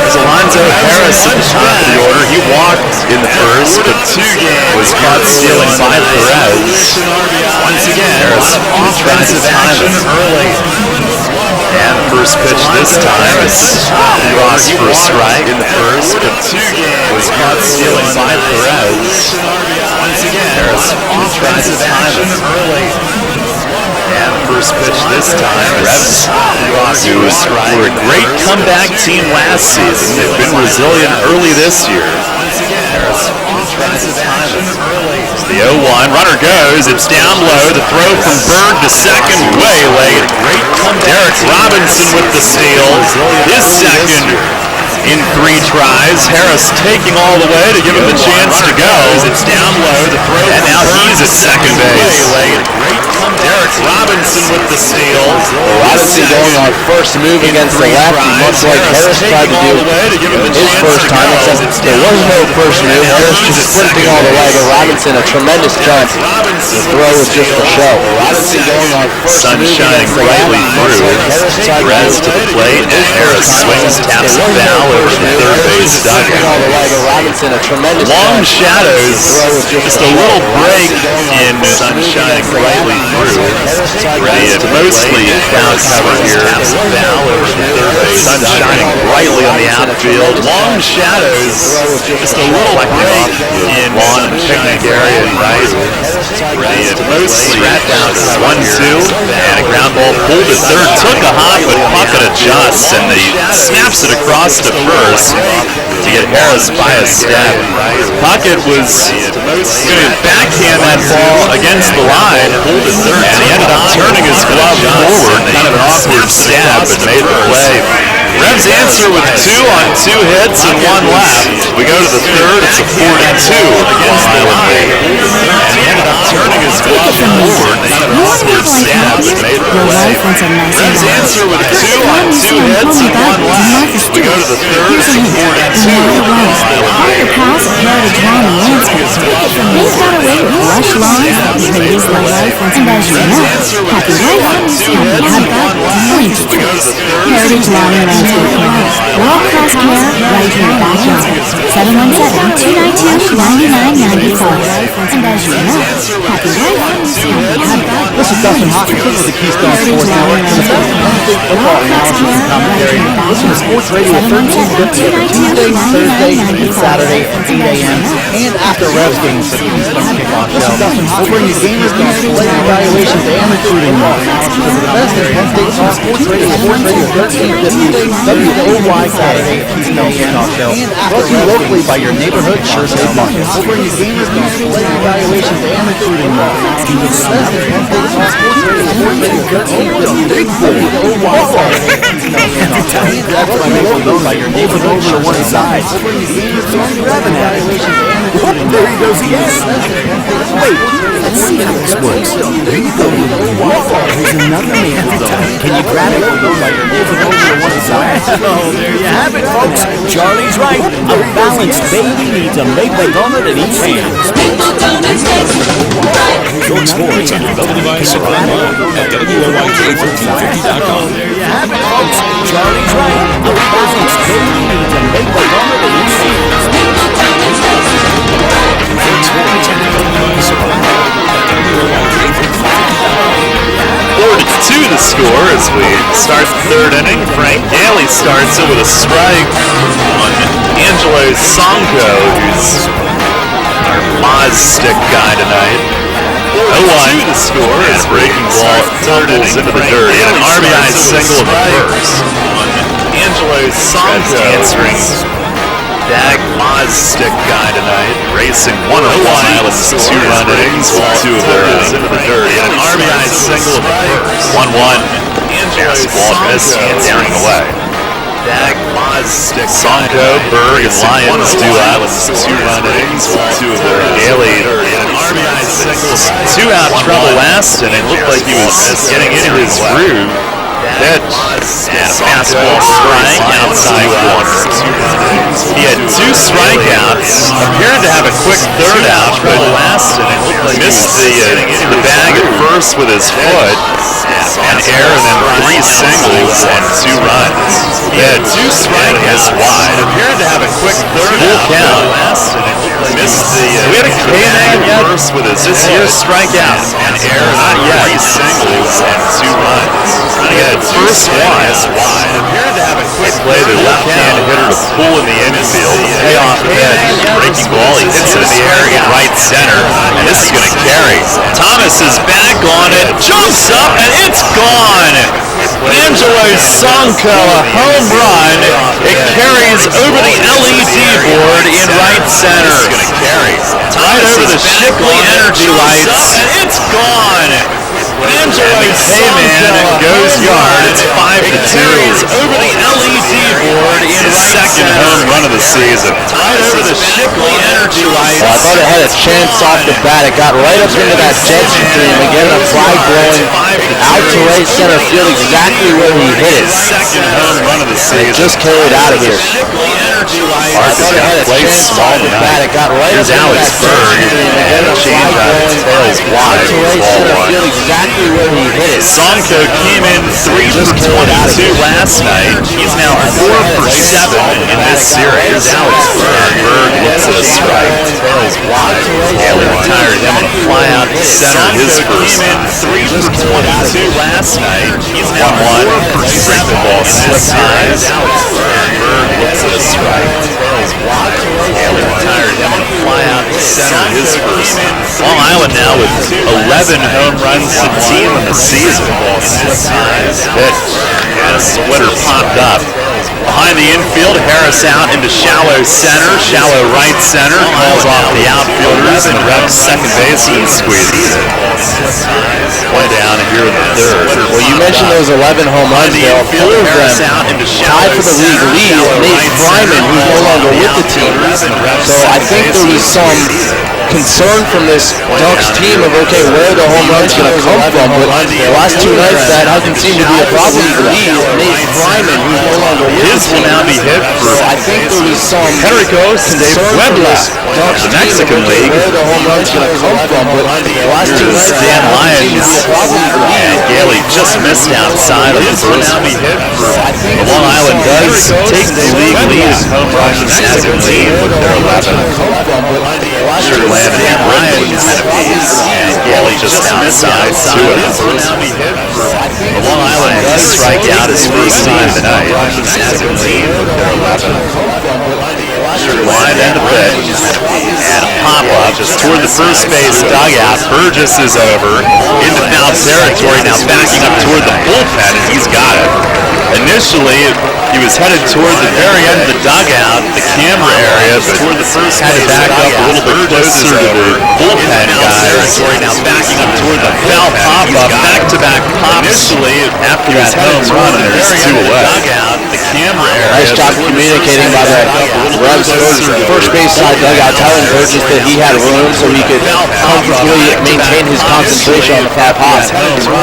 There's Alonzo Harris at the top of the order. He walked in the first, but was caught stealing by Perez. Once again, a lot of offensive action early. And the first pitch this time is Ross for a strike in the first, but was caught stealing by Perez. Once again, a lot of offensive action early. And the first pitch this time, Revs, who were a great comeback team last season. They've been resilient early this year. The 0-1, runner goes, it's down low, the throw from Berg to second, way late. Derek Robinson with the steal, his second in 3 tries. Harris taking all the way to give him the chance to go. It's down low. The throw, and now he's at second base. Derek Robinson with the steal. Robinson going on first move against the lefty, much like Harris tried to do his first time, except there was no first move. Harris just sprinting all the way, but Robinson a tremendous jump. The throw was just for show. Robinson going on first sun move shining against the brightly lefty, through. Perez to the plate, and Harris swings, taps the foul over the third base dugout. all the way, but Robinson a tremendous Long jump. shadows, just a little break in sun shining brightly through. It's mostly cloud cover here. Sun shining brightly on the outfield. Long shadows, just a little break in lawn and picnic area and right. It's mostly down to 1-2, and a ground ball pulled to third. Took a hop, but Puckett adjusts, and he snaps it across to first to get Harris by a step. Puckett was going to backhand that ball against the line, pulled to third, and he ended up turning his glove forward, kind of an awkward stab, but made the play. Revs answer with 2 on 2 hits and 1 left. We go to the third, it's a 4-2 against the line. And he ended up turning his glove forward, kind of an awkward stab, but made the play. Revs answer with 2 on 2 hits and 1 left. We go to the third, it's a 4-2. All your pals at Heritage Lawn and Landscape. They've got a way to lush lawns that raise the life, and as you know, happy wife, happy husband, orange trees. Heritage Lawn and Landscape Care. World-class care right in your backyard. 717-292-9994. And as you know, happy wife, happy husband. This is Dustin Hopkins with the Keystone Sports Network. For the best Wednesday football analysis and commentary, listen to Sports Radio 1350 every Tuesday, Thursday, and Saturday at 8 a.m. and after Revs games for the Keystone Kickoff Show. We'll bring you gamers news, player evaluations, and recruiting analysis. For the best in Penn State talk, Sports Radio 1350, WOY Saturday at Keystone Kickoff Show. Brought to you locally by your neighborhood Sure Save Markets. We'll bring you gamers news, player evaluations, and recruiting analysis. For the best in Penn State talk, Sports Radio 1350, WOY Saturday at Keystone Kickoff Show. That's why I make those by your neighborhood over to one side. We'll bring you gamers news, grabbing evaluations, and recruiting. There he goes again. Wait, let's see how this works. There you go. Here's another man. Can you grab it? By your neighborhood over to one side. Oh, there you have it, folks. Charlie's right. A balanced baby needs a maple donut in each hand. York Sports on your mobile device or online at WOYK1350.com. There you have it, folks. Charlie's right. A balanced baby needs a maple donut in each hand. York Sports on your mobile device or online at WOYK1350.com. 4-2 the score as we start the third inning. Frank Daly starts it with a strike on Angelo Sonko, who's our Moz stick guy tonight. 0-1 the score as breaking ball tumbles into the dirt and an RBI single in the first on Angelo Sonko, answering Dag Moz stick guy tonight, racing 101 with 2-run innings with 2 of their into the dirt and an RBI single in the first. 1-1. Fastball missed and down and away. Dag Moz stick Sonko, Berg, and Lyons do that with 2-run innings with 2 of their Daly and an RBI single. 2-out trouble last inning. Looked like he was getting into his groove. Pitch and a fastball strike outside corner. He had 2 strikeouts, appeared to have a quick third out, but missed the bag at first with his foot, and error, and then 3 singles and 2 runs. He had 2 strikeouts wide, appeared to have a quick third out, missed we had a K-name at first with his year's strikeout, and error, not yet, 3 singles and 2 runs. He had first one wide, appeared to have a quick play the left-hand hitter to pull in the infield, payoff pitch, breaking ball, he hits it in the air in right center, and this is going to carry. Thomas is back on it, jumps up, and it's gone! Angelo Sonko, a home run. It carries over the LED board in right center. Right over the Shipley Energy lights, and it's gone! Angelo Sonko goes yard. It's 5-2. Over the LED board in right second the season. Right over the Shipley Energy lights. I thought it had a chance off the bat. It got right up into that Jensen team. Again, a flag blowing out to right center field, exactly where he hit it. Second home run of the season. Just carried out of here. Park is going to play small tonight. Here's Alex Berg, and a change out of tails wide for ball one. Exactly where he hit it. Sonko came in 3 for 22 last night. He's now 4 for 7 in this series. Alex Berg looks at a strike. Tails wide. Haley retired him on a fly out to center his first time. 3 for 22 last night. He's now 4 for 7 ball slipped eyes. Alex Berg looks at a strike. Tails wide. Haley retired him on a fly out to center his first time. Long Island now with 11 home runs to team in the season. Pitch, and a splitter popped up. Behind the infield, Harris out into shallow center, shallow right center, calls off the outfielders and reps second base and squeezes it. Play down here in the third. Well, you mentioned those 11 home runs, Dale. 4 of them tied for the league lead. Nate Fryman, who's no longer with the team. So I think there was some concern from this Ducks team of, okay, where the home run's going to come from. But the last 2 nights, that hasn't seemed to be a problem for them. Nate Fryman, who's no longer with the His will now be hit for I think there was some Henrico Puebla, the Mexican League. where the home run's going to come from. But the last 2 nights, Dan Lyons and Gailey just missed outside of the first. The Long Island does take the league lead in home runs as a team with their 11. Sugarland and Lyons had a piece, and Gailey just outside 2 of the first. The Long Island does strike out his first time tonight as a team with their 11. Sugarland and the pitch, and a pop-up just toward the first base dugout. Burgess is over into foul territory, now backing up toward the bullpen, and he's got it. Initially, he was headed toward the very end of the dugout, the camera area, but had to back up a little bit closer to the bullpen guys. Now backing up toward the foul pop-up, back-to-back pops. Initially, after that home run, and there's 2 away. The camera area. Nice job communicating by the Revs first base side dugout, telling Burgess that he had room so he could comfortably maintain his concentration on the foul pop.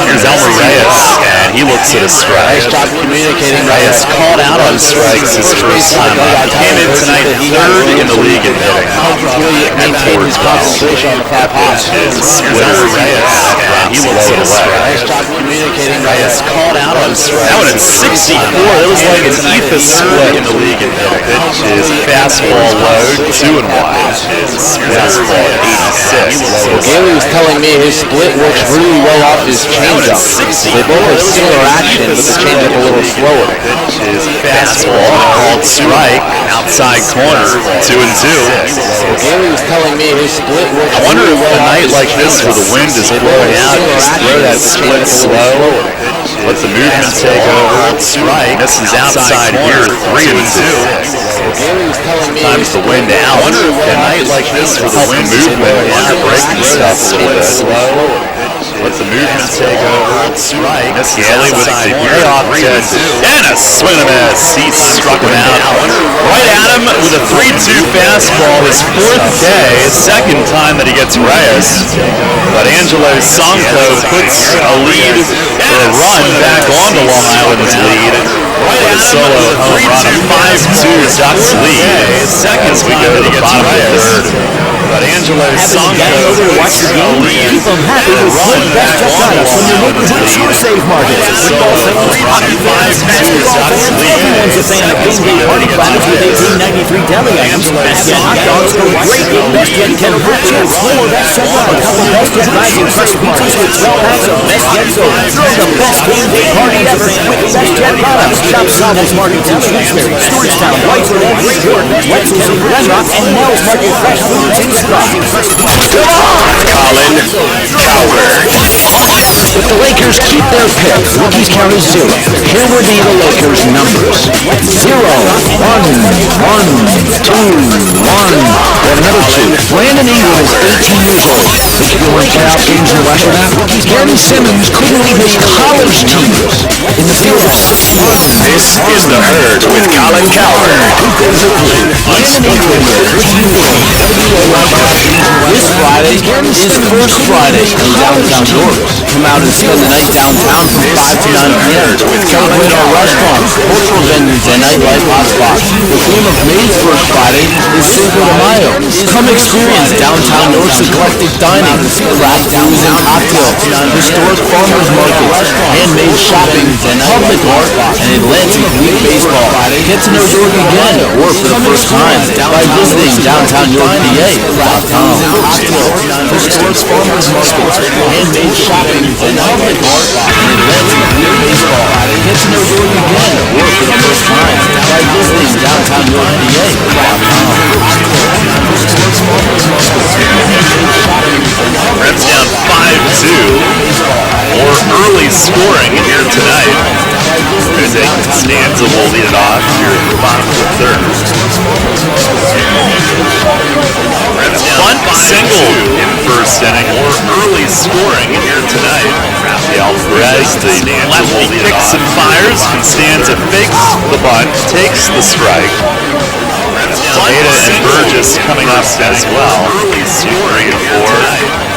Here's Elmer Reyes, and he looks at a strike. Nice job communicating by Reyes called out on strikes his first time up. He came in tonight 3rd in the league in hitting. comfortably maintain his concentration on the foul pop. Here's Elmer Reyes, and he looks at a strike. Nice job communicating by Reyes called out on strikes. That one at 64. It was like an Etha split in the league in hitting. Pitch is fastball low, 2 and wide. Fastball 86. Gailey was telling me his split works really well off his changeup. They both have similar action, but the changeup a little slower. Pitch is fastball called strike, outside corner, 2 and 2. Gailey was telling me his split works I wonder really if well a off night his like this where the wind is blowing out, just throw that split slow, let the movement take over, strike, misses outside here, 3 and 2. Sometimes the wind out. I wonder if a night like this where the wind movement is breaking stuff a little bit slow, let the movement take over, strike, misses Gailey with the payoff catch, and a swing and a miss. He struck him out. Right at him with a 3-2 fastball, his 4th day, 2nd time that he gets Reyes. But Angelo Sonko puts a lead, or a run, back on the Long Island's lead. With a solo home run, a 5-2 Ducks lead. As we go to the bottom of the 3rd. But Angelo Sonko puts a lead, Keep them happy and a with run one back best on the products from Long your Island's neighborhood lead. Save Market. Football fans, hockey fans, basketball fans, everyone's a fan of Game Day Party Products with 1893 deli items. Best Yet hot dogs go great with Best Yet kettle cooked chips. 4 Best Yet a couple Best Yet rising crust pizzas with 12 packs of Best Yet soda. Throw the best Game Day Party ever with Best Yet products. Shop Salvage Markets in Shrewsbury, Stewartstown, Whitewood, and Bridgewater, Wetzel's in Glen Rock, and Nell's Market Fresh Foods in Scranton. Colin Cowherd. If the Lakers keep their pick, rookies carry 0. Here would be the Lakers' numbers. 0, 1, 1, 2, 1, then another 2. Brandon Ingram is 18 years old. Think you can win playoff games in the West with that? Gary Simmons couldn't leave his college team in the field. 6, 1, This is The Herd with Colin Cowherd. Who goes to play on Sports Radio 1350. This Friday is First Friday in downtown York. Come out and spend the night downtown from 5 to 9 p.m. Celebrate our restaurants, cultural venues, and nightlife hotspots. The theme of May's First Friday is Cinco de Mayo. Come experience downtown York's eclectic dining, craft brews and cocktails, historic farmers markets, handmade shopping, public art, and Atlantic League baseball. Get to know York again, or for the first time, by visiting downtownyorkpa.com. Historic farmers markets, handmade shopping, public art, and Atlantic League baseball. Get to know York again, or for the first time, by visiting downtownyorkpa.com. Reds down 5-2. More early scoring here tonight. Jose Costanza will lead it off here at the bottom of the third. Reds down single in first inning. More early scoring here tonight. Rafael Perez, the lefty, kicks and fires. Costanza fakes the bunt, takes the strike. Tejeda and Burgess coming up as well. 3 and 4.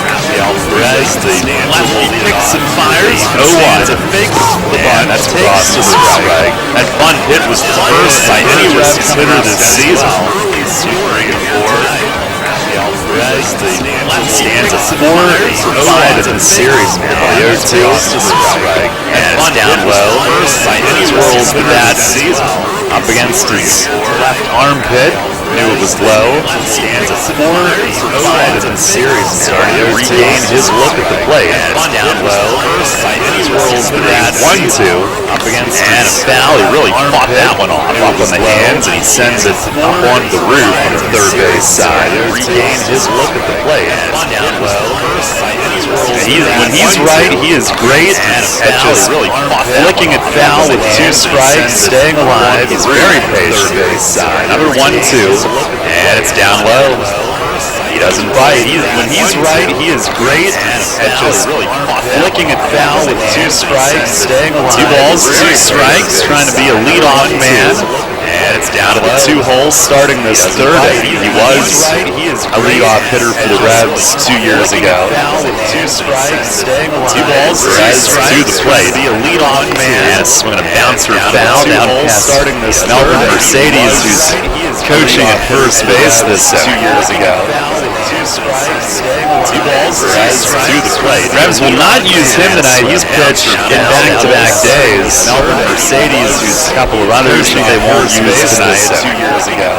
Rafael Perez, the lefty, kicks and fires. 0-1. Fakes the bunt, takes the strike. That bunt hit was the first by any ref considered this season. 3 and 4. Rafael Perez, the lefty, stands at 4 for 5 in the series now. The 0-2 to strike. And it's down low. First by any world with that season. Up against his left armpit. Knew it was low. Stands at 4 for 5 in the series. Starting to regain his look at the plate. Down low. First by any world with that 1-2. Up against and a foul. He really fought that one off up on the hands, and he sends it up onto the roof on the third base side. Regain his look at the plate. Down low. First by any world. When he's right, he is great at just really flicking it foul with 2 strikes, staying alive. He's very patient. Another 1-2, and it's down low. He doesn't bite. When he's right, he is great at just really flicking it foul with 2 strikes, staying alive. 2 balls, 2 strikes, trying to be a leadoff man. And it's down to the 2 holes starting this third inning. He was a leadoff hitter for the Reds 2 years ago. 2 strikes, 2 balls, Perez to the plate. Be a leadoff man. And a swing and a bouncer foul down past Melvin Mercedes, who's coaching at first base this 2 years ago. 2 strikes, 2 balls, Perez to the plate. Reds will not use him tonight. He's pitched in back-to-back days. Melvin Mercedes, who's a couple of others who they won't use tonight 2 years ago.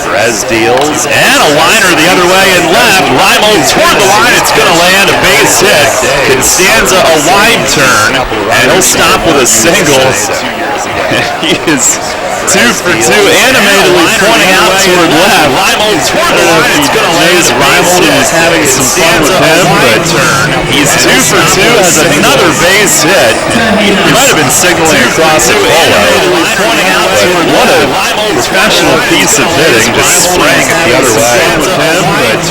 Perez deals, and a liner the other way and left. Reimold toward the line. It's going to land a base hit. Costanza a wide turn, and he'll stop with a single. He is 2 for 2, animatedly pointing out toward left. Reimold toward the line. It's going to land. Reimold is having some fun with him, but he's 2 for 2, has another base hit. He might have been signaling across the polo. But what a professional piece of hitting, just spraying it the other way with him. But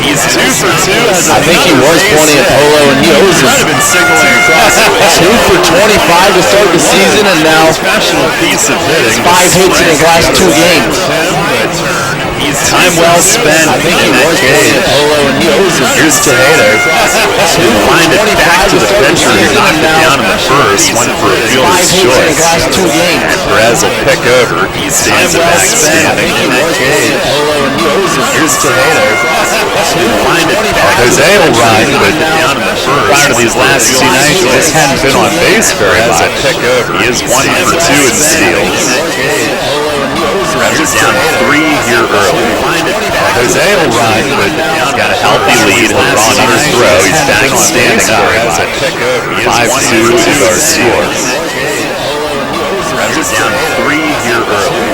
he's 2 for 2, has I think he was pointing at Polo, and he owes might have him. been signaling across the 2 for 25 to start the season, and now professional piece of hitting. 5 hits in his last 2 games. He's time well spent. I think he was pointing at Polo, and he owes him. Here's Tejeda. Wind it back to the pitcher. He knocked it down in the first. Went for a 5 fielder's hits in his choice. last 2 games. And Perez will pick over. He stands it back standing in that cage. Here's Tejeda. Wind it back. Jose will ride, but down in the first. Prior to these last 2 nights, he just hadn't been on base very much. Pick over. He is 1 for 2 in steals. Reds are down 3 here early. Jose will ride, but he's got a healthy lead. He'll draw another throw. He's back standing up. 5-2 is our score. Reds are down 3 here early.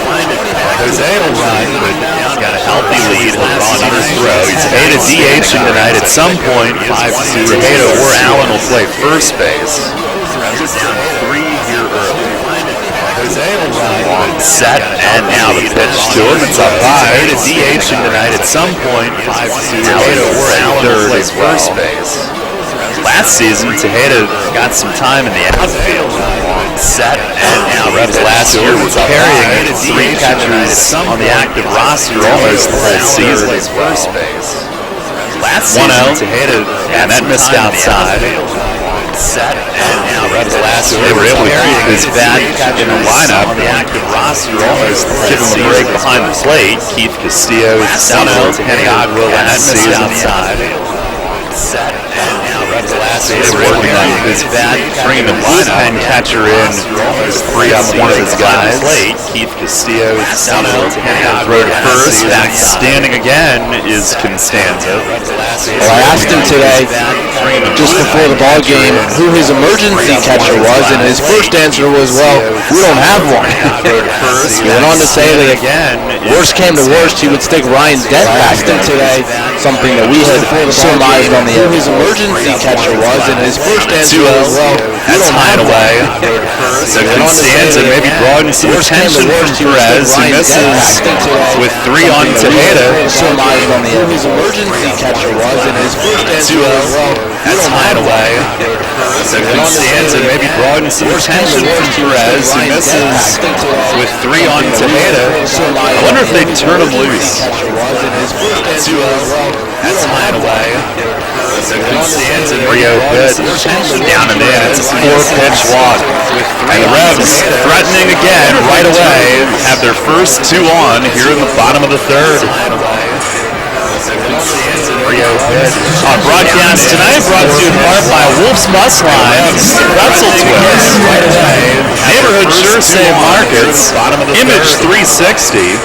Jose will ride, but he's got a healthy lead. He'll draw another throw. He's paid a DH tonight. At some point, 5-2. Tejeda or Allen will play first base. Reds are down 3 here early. Long set, and now the pitch to him. It's up high. To DH tonight at some point. Tejeda or Allen will play first base. Last season, Tejeda got some time in the outfield. Long set, and now Revs last year was carrying 3 catchers on the active roster almost the whole season as well. Last season, Tejeda, and that missed outside. Set, and now Revs last year they were able to keep his bat in the lineup. The active roster almost give him a break behind the plate. Keith Castillo, Samuel Henniagua last season outside. Set, and now Revs last year they were able to keep his bat, bringing the bullpen catcher in, free up one of his guys. Keith Castillo, Samuel Henniagua throw to first. Back standing again is Constanza. Well, I asked him today, just before the ball game, who his emergency catcher was, and his first answer was, well, we don't have one. He went on to say that if worst came to worst, he would stick Ryan Dent back there today, something that we had surmised on the air. Who his emergency catcher was, and his first answer was, well, we don't have one. So Constanza maybe brought in some attention from Perez, who misses with 3 on Tejeda. Surmised on the air. Who his emergency catcher was, and his first answer was, well, that's Hideaway. So Constanza maybe brought in some attention from Perez, who misses with 3 on Tejeda. I wonder if they'd turn him loose. That's Hideaway. So Constanza Rio pitch down and in. It's a 4-pitch walk. And the Revs threatening again right away. Have their first 2 on here in the bottom of the 3rd. Our broadcast tonight brought to you in part by Wolf's Bus Lines, Pretzel Twist, Neighborhood Sure Save Markets, Image 360,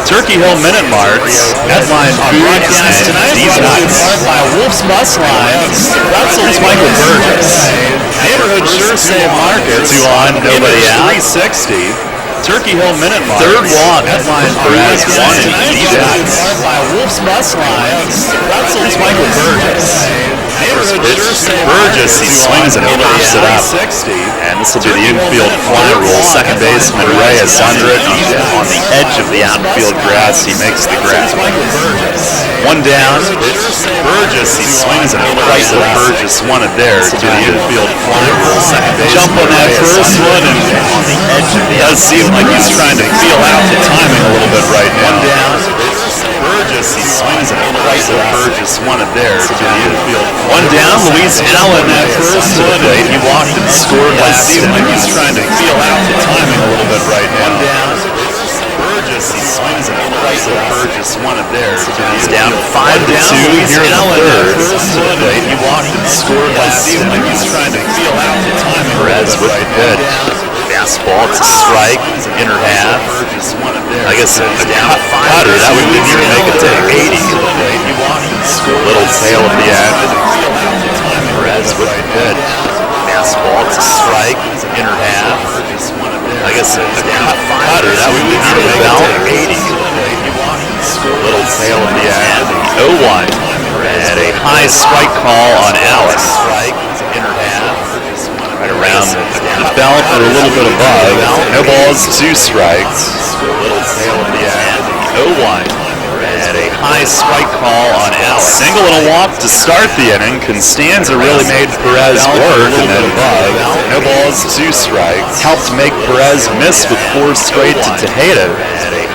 Turkey Hill Minute Marts, Headline Foods, and D-Nuts. By Wolf's Bus Lines, Pretzel's Michael Burgess, Neighborhood Sure Save Markets, 2 on, nobody out, 360. Turkey Hill Minute Marks. 3rd walk. Headline Perez 1 and D-Nuts. By Wolf's Bus Lines, Pretzel's Michael Burgess. Burgess, he swings and pops it up. And this will be the infield fly rule. Second baseman Reyes under it. On the edge of the outfield grass, he makes the grab. 1 down. Burgess, he swings and impressive. Burgess wanted there to the infield fly rule. Second baseman jump on that first one, and on the edge of the does seem like he's trying to feel out the timing a little bit right now. 1 down. Burgess, he swings and impressive. Burgess wanted there to the infield. 1 down. Luis Allen that first one. He walked and scored. Does seem like he's trying to feel out the timing a little bit right now. 1 down. Burgess, he swings and impressive. Burgess wanted there. He's down 5-2 here in the 3rd. He walked and scored. Does seem like he's trying to feel out the timing. Perez with the pitch. Fastball to strike, inner half. I guess a cutter, that would didn't even make it to 80. Little tail at the end. Perez with the pitch. Fastball to strike, inner half. I guess a cutter, that would didn't even make it to 80. Little tail at the end. 0-1. And a high strike call on Alice. Inner half. Right around the belt or a little bit above. No balls, 2 strikes. Little tail at the end. 0-1. And a high strike call on Alice. Single and a walk to start the inning. Constanza really made Perez work, and then above. No balls, 2 strikes. Helped make Perez miss with 4 straight to Tejeda.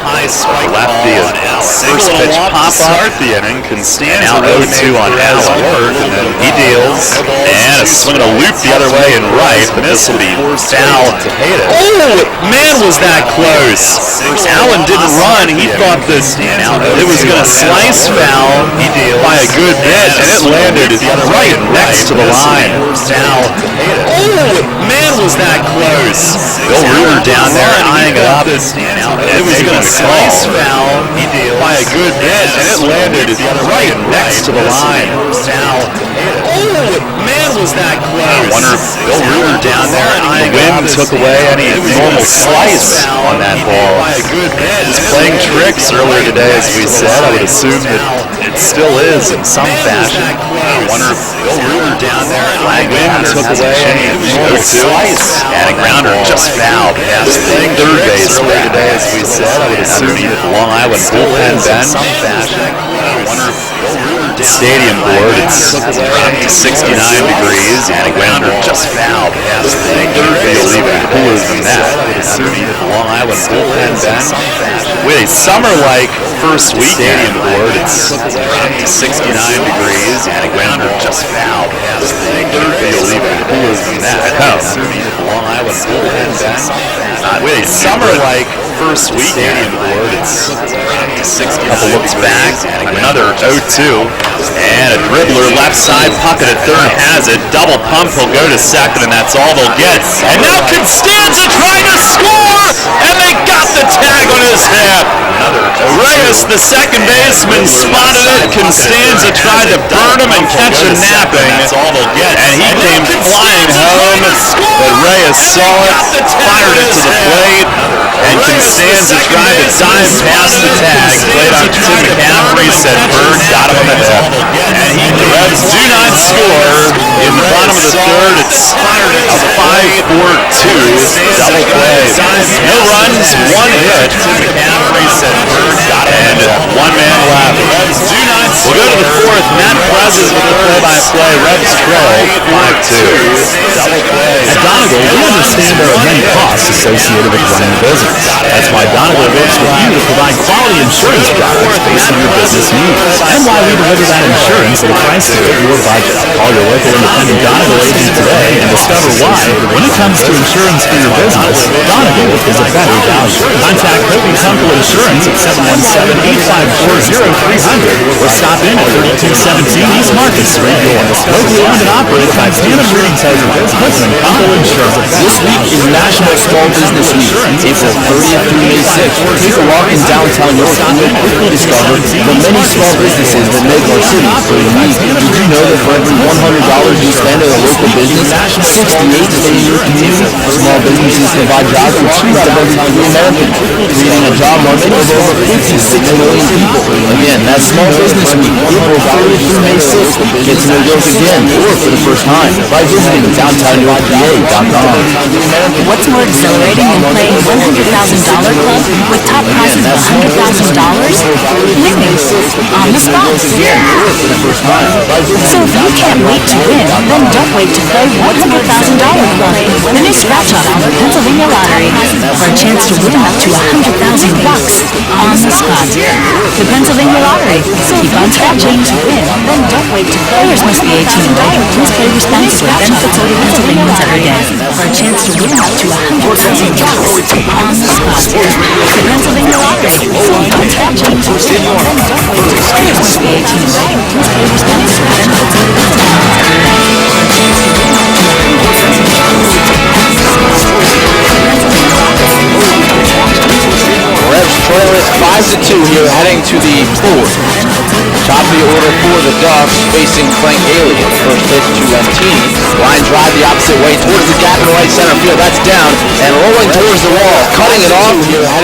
High strike lefty on Alice. First pitch pop start the inning. Constanza really 0-2 on Alice work, and then he deals. And a swing and a loop the other way and right. But this will be foul to Tejeda. Oh, man, was that close. Allen didn't run. He thought that it was going to slice foul by a good bit, and it landed right next to the line. Oh, man, was that close. Bill Ruder down there eyeing it up. It was going to slice foul by a good bit, and it landed right next to the line. Oh, man, was that close. I wonder if Bill Ruder down there eyeing the wind took away any normal slice on that ball. He was playing tricks earlier today, as we said. I would assume that it still is in some fashion. I wonder if Bill Ruder down there eyeing the wind took away any normal slice. And a grounder just fouled past the 3rd base earlier today, as we said. I would assume that the Long Island bullpen bench. I wonder if the stadium board, it's dropped to 69 degrees, and a grounder just fouled past the 3rd base, even cooler than bullpen bench. With a summer-like first week stadium board, it's dropped to 69 degrees, and Winder just fouled past the third field, even cooler than that. Long Island bullpen bench. With a summer-like first week stadium board, it's dropped to 69. Couple looks back, another 0-2, and a dribbler left side, pocket at third has it. Double pump, he'll go to second, and that's all they'll get. And now Constanza trying to score, and they got the tag on his head. Reyes, the second baseman, spotted it. Constanza tried to burn him and catch him napping, and he came flying home. But Reyes saw it, fired it to the plate, and Constanza tried to dive past the tag. Played on Tim McCaffrey, said Bird got him on the head. And the Reds do not score in the bottom of the third. It's a 5-4-2 double play. No runs, one hit. McCaffrey said Bird got him, and one man left. We'll go to the fourth. Matt Prezes with the play-by-play. Reds trail 5-2. Double play. At Donegal, we understand there are many costs associated with running a business. That's why Donegal works with you to provide quality insurance products based on your business needs, and why we deliver that insurance at a price to fit your budget. Call your local independent Donegal agent today and discover why, when it comes to insurance for your business, Donegal is a better value. Contact Hogan Temple Insurance at 717-854-0300 or stop in at 3217 East Market Street, York. Locally owned and operated by Tandem Reading Tiger Business and Temple Insurance. This week is National Small Business Week, April 30th through May 6th. Take a walk in downtown York and you'll quickly discover the many small businesses that make our city so unique. Did you know that for every $100 you spend at a local business, 68 stay in your community? Small businesses provide jobs for 2 out of every 3 Americans, creating a job market of over 56 million people. Again, that's Small Business Week, April 30th through May 6th. Get to know York again, or for the first time, by visiting downtownyorkpa.com. What's more exhilarating than playing $100,000 club with top prizes of $100,000? Winning on the spot. So if you can't wait to win, then don't wait to play $100,000 club, the new scratch-off of the Pennsylvania Lottery, for a chance to win up to $100,000 on the spot. The Pennsylvania Lottery. Keep on scratching to win, then don't wait to play. Players must be 18 and older. Please play responsibly. Benefits only Pennsylvania every day. For a chance to win up to $100,000 on the spot. The Pennsylvania Lottery. Keep on scratching to win, then don't wait to play. Players must be 18 and older. Please play responsibly. Benefits only Pennsylvania Reds trail it 5-2 here, heading to the fourth. Top of the order for the Ducks, facing Frank Haley. First pitch to Lentini. Line drive the opposite way towards the gap in right center field. That's down and rolling towards the wall. Cutting it off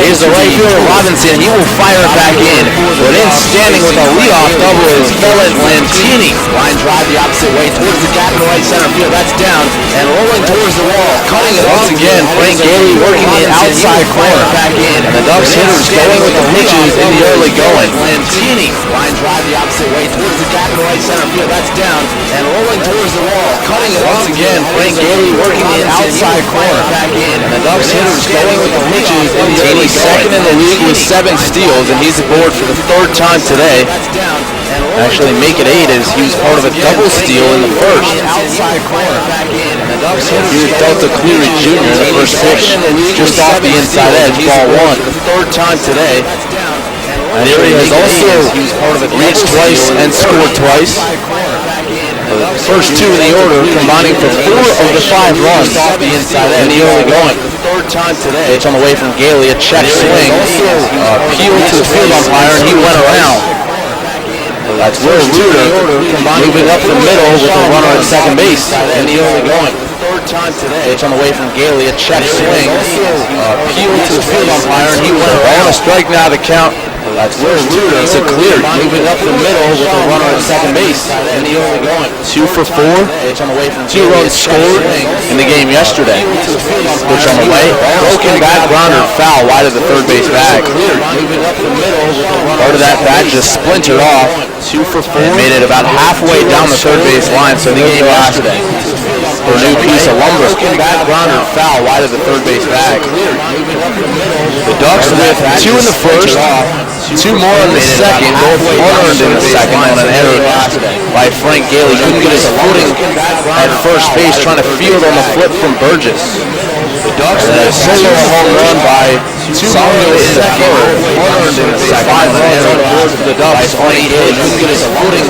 is the right fielder Robinson. He will fire it back in. But in standing with a leadoff double is Felon Lentini. Line drive the opposite way towards the gap in right center field. That's down and rolling towards the wall. Cutting it off again. Frank Haley working the outside corner back in. And the Ducks hitters going with the pitches in the early going. Lentini. Line drive the opposite way towards the gap in right center field. That's down and rolling towards the wall. Cutting it off again. Frank Haley working the outside corner back in. And the Ducks hitters going with the pitches in the early going. Second in the league with 7 steals, and he's aboard for the 3rd time today. Actually make it 8 as he was part of a double steal in the first. Here's Delta Cleary Jr. The first pitch just off the inside edge, ball 1. The 3rd time today. And here he has also reached twice and scored twice. The first 2 in the order, combining for 4 of the 5 runs in the early going. Pitch on the way from Gailey, a check swing. Peeled to the field umpire, and he went around. That's Will Reuter moving up the middle with a runner at second base in the early going. Pitch on the way from Gailey, a check swing. Peeled to the field umpire, and he went around. A strike now to count. That's Will Reuter. It's a clear. Moving up the middle with a runner at second base in the early going. 2 for 4. 2 runs scored in the game yesterday. Pitch on the way. Broken back, grounder, foul wide of the third base bag. Part of that bat just splintered off. 2 for 4. And made it about halfway down the third base line, so the game yesterday. for a new piece of lumber. Back grounder foul wide of the third base bag. The Ducks with 2 in the first, 2 more in the second, both unearned in the second on an error by Frank Gailey. Couldn't get his footing at first base, trying to field on the flip from Burgess. The Ducks and a solo home run by Samuel in the third, unearned in the second. 5 runs on board for the Ducks on 8 hits. Couldn't get his footing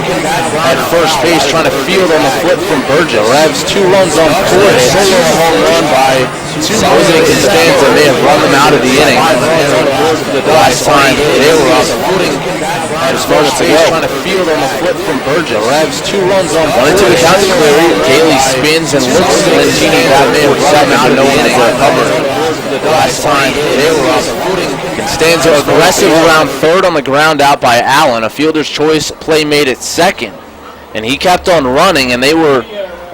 at first base, trying to field on the flip from Burgess. Revs 2 runs on 4 hits. Solo home run by Jose Costanza may have run them out of the inning. Last time they were up, at first base, trying to field on the flip from Burgess. Revs 2 runs on 1 and 2 to count to Cleary. Gailey spins and looks to Lentini. That may have run them out of the inning. Last time they were up, Costanza aggressive around third on the ground out by Allen. A fielder's choice play made at second, and he kept on running, and they were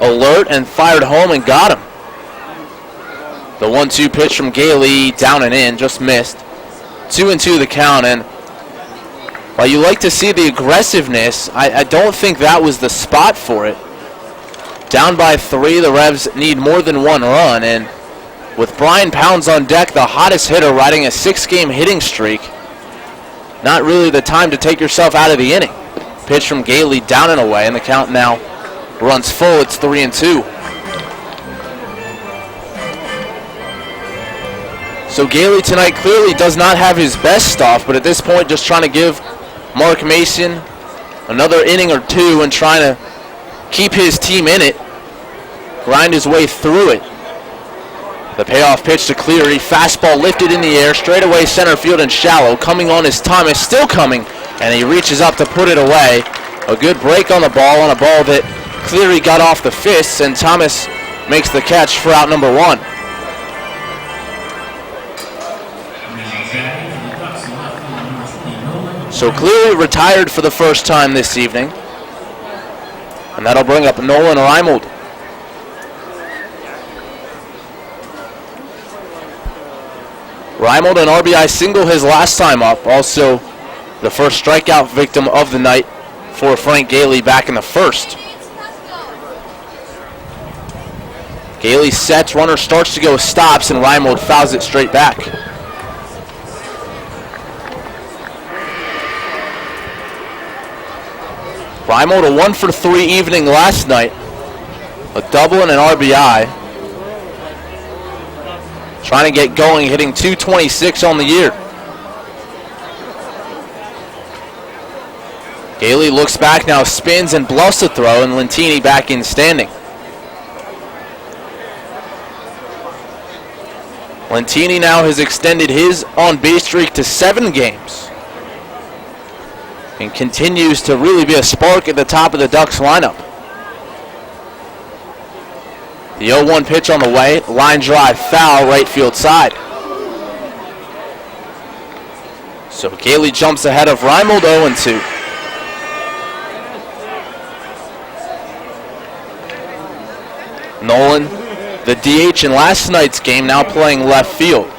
alert and fired home and got him. The 1-2 pitch from Gailey, down and in, just missed. 2-2 the count, and while you like to see the aggressiveness, I don't think that was the spot for it. Down by 3, the Revs need more than 1 run, and with Brian Pounds on deck, the hottest hitter riding a 6-game hitting streak, not really the time to take yourself out of the inning. Pitch from Gailey, down and away, and the count now runs full. It's 3-2. So Gailey tonight clearly does not have his best stuff, but at this point just trying to give Mark Mason another inning or 2 and trying to keep his team in it, grind his way through it. The payoff pitch to Cleary, fastball lifted in the air, straight away center field and shallow. Coming on is Thomas, still coming, and he reaches up to put it away. A good break on the ball, on a ball that Cleary got off the fists, and Thomas makes the catch for out number 1. So Cleary retired for the first time this evening, and that'll bring up Nolan Reimold. Reimold, an RBI single his last time up, also the first strikeout victim of the night for Frank Gailey back in the first. Gailey sets, runner starts to go, stops, and Reimold fouls it straight back. Reimold a 1-for-3 evening last night, a double and an RBI. Trying to get going, hitting .226 on the year. Gailey looks back now, spins and bluffs the throw, and Lentini back in standing. Lentini now has extended his on-base streak to 7 games and continues to really be a spark at the top of the Ducks lineup. The 0-1 pitch on the way, line drive foul, right field side. So Gailey jumps ahead of Reimold, 0-2. Nolan, the DH in last night's game, now playing left field.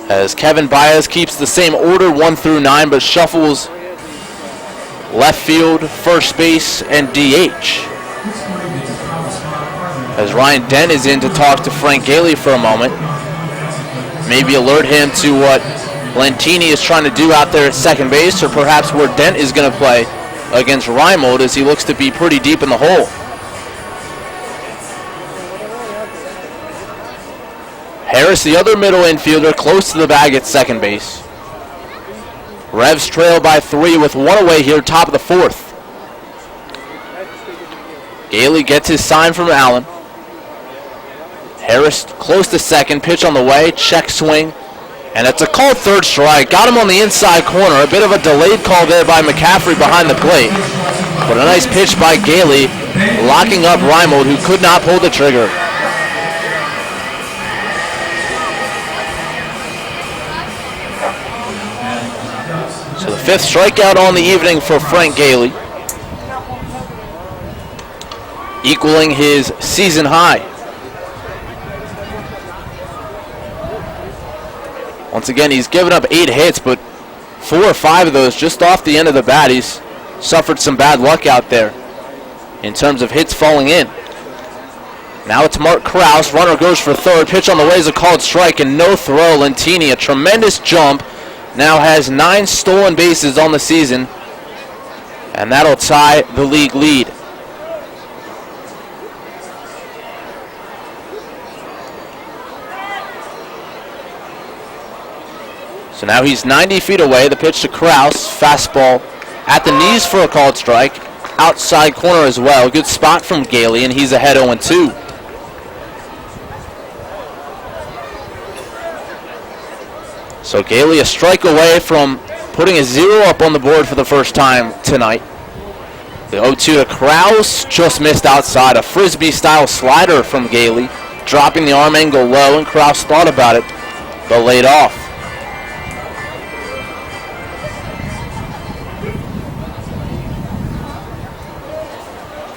As Kevin Baez keeps the same order 1 through 9, but shuffles left field, first base, and DH. As Ryan Dent is in to talk to Frank Gailey for a moment. Maybe alert him to what Lentini is trying to do out there at second base, or perhaps where Dent is going to play against Reimold, as he looks to be pretty deep in the hole. Harris, the other middle infielder, close to the bag at second base. Revs trail by 3 with 1 away here, top of the 4th. Gailey gets his sign from Allen. Harris close to second, pitch on the way, check swing, and it's a called third strike. Got him on the inside corner, a bit of a delayed call there by McCaffrey behind the plate. But a nice pitch by Gailey, locking up Reimold, who could not pull the trigger. So the 5th strikeout on the evening for Frank Gailey, equaling his season high. Once again, he's given up 8 hits, but 4 or 5 of those just off the end of the bat. He's suffered some bad luck out there in terms of hits falling in. Now it's Mark Kraus. Runner goes for third. Pitch on the way is a called strike and no throw. Lentini, a tremendous jump. Now has 9 stolen bases on the season. And that'll tie the league lead. So now he's 90 feet away. The pitch to Kraus. Fastball at the knees for a called strike. Outside corner as well. Good spot from Gailey, and he's ahead 0-2. So Gailey a strike away from putting a 0 up on the board for the first time tonight. The 0-2 to Kraus, just missed outside. A frisbee-style slider from Gailey, dropping the arm angle low, and Kraus thought about it, but laid off.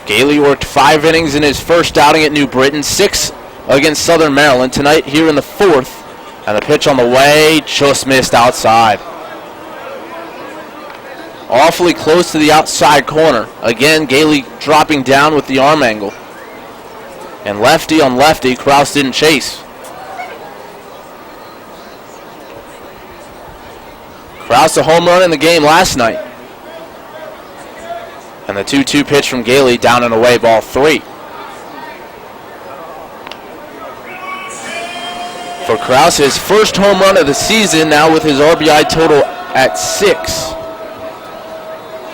Gailey worked 5 innings in his first outing at New Britain, 6 against Southern Maryland. Tonight here in the 4th, and the pitch on the way just missed outside. Awfully close to the outside corner. Again, Gailey dropping down with the arm angle. And lefty on lefty, Kraus didn't chase. Kraus a home run in the game last night. And the 2-2 pitch from Gailey, down and away, ball 3. For Kraus, his first home run of the season, now with his RBI total at 6.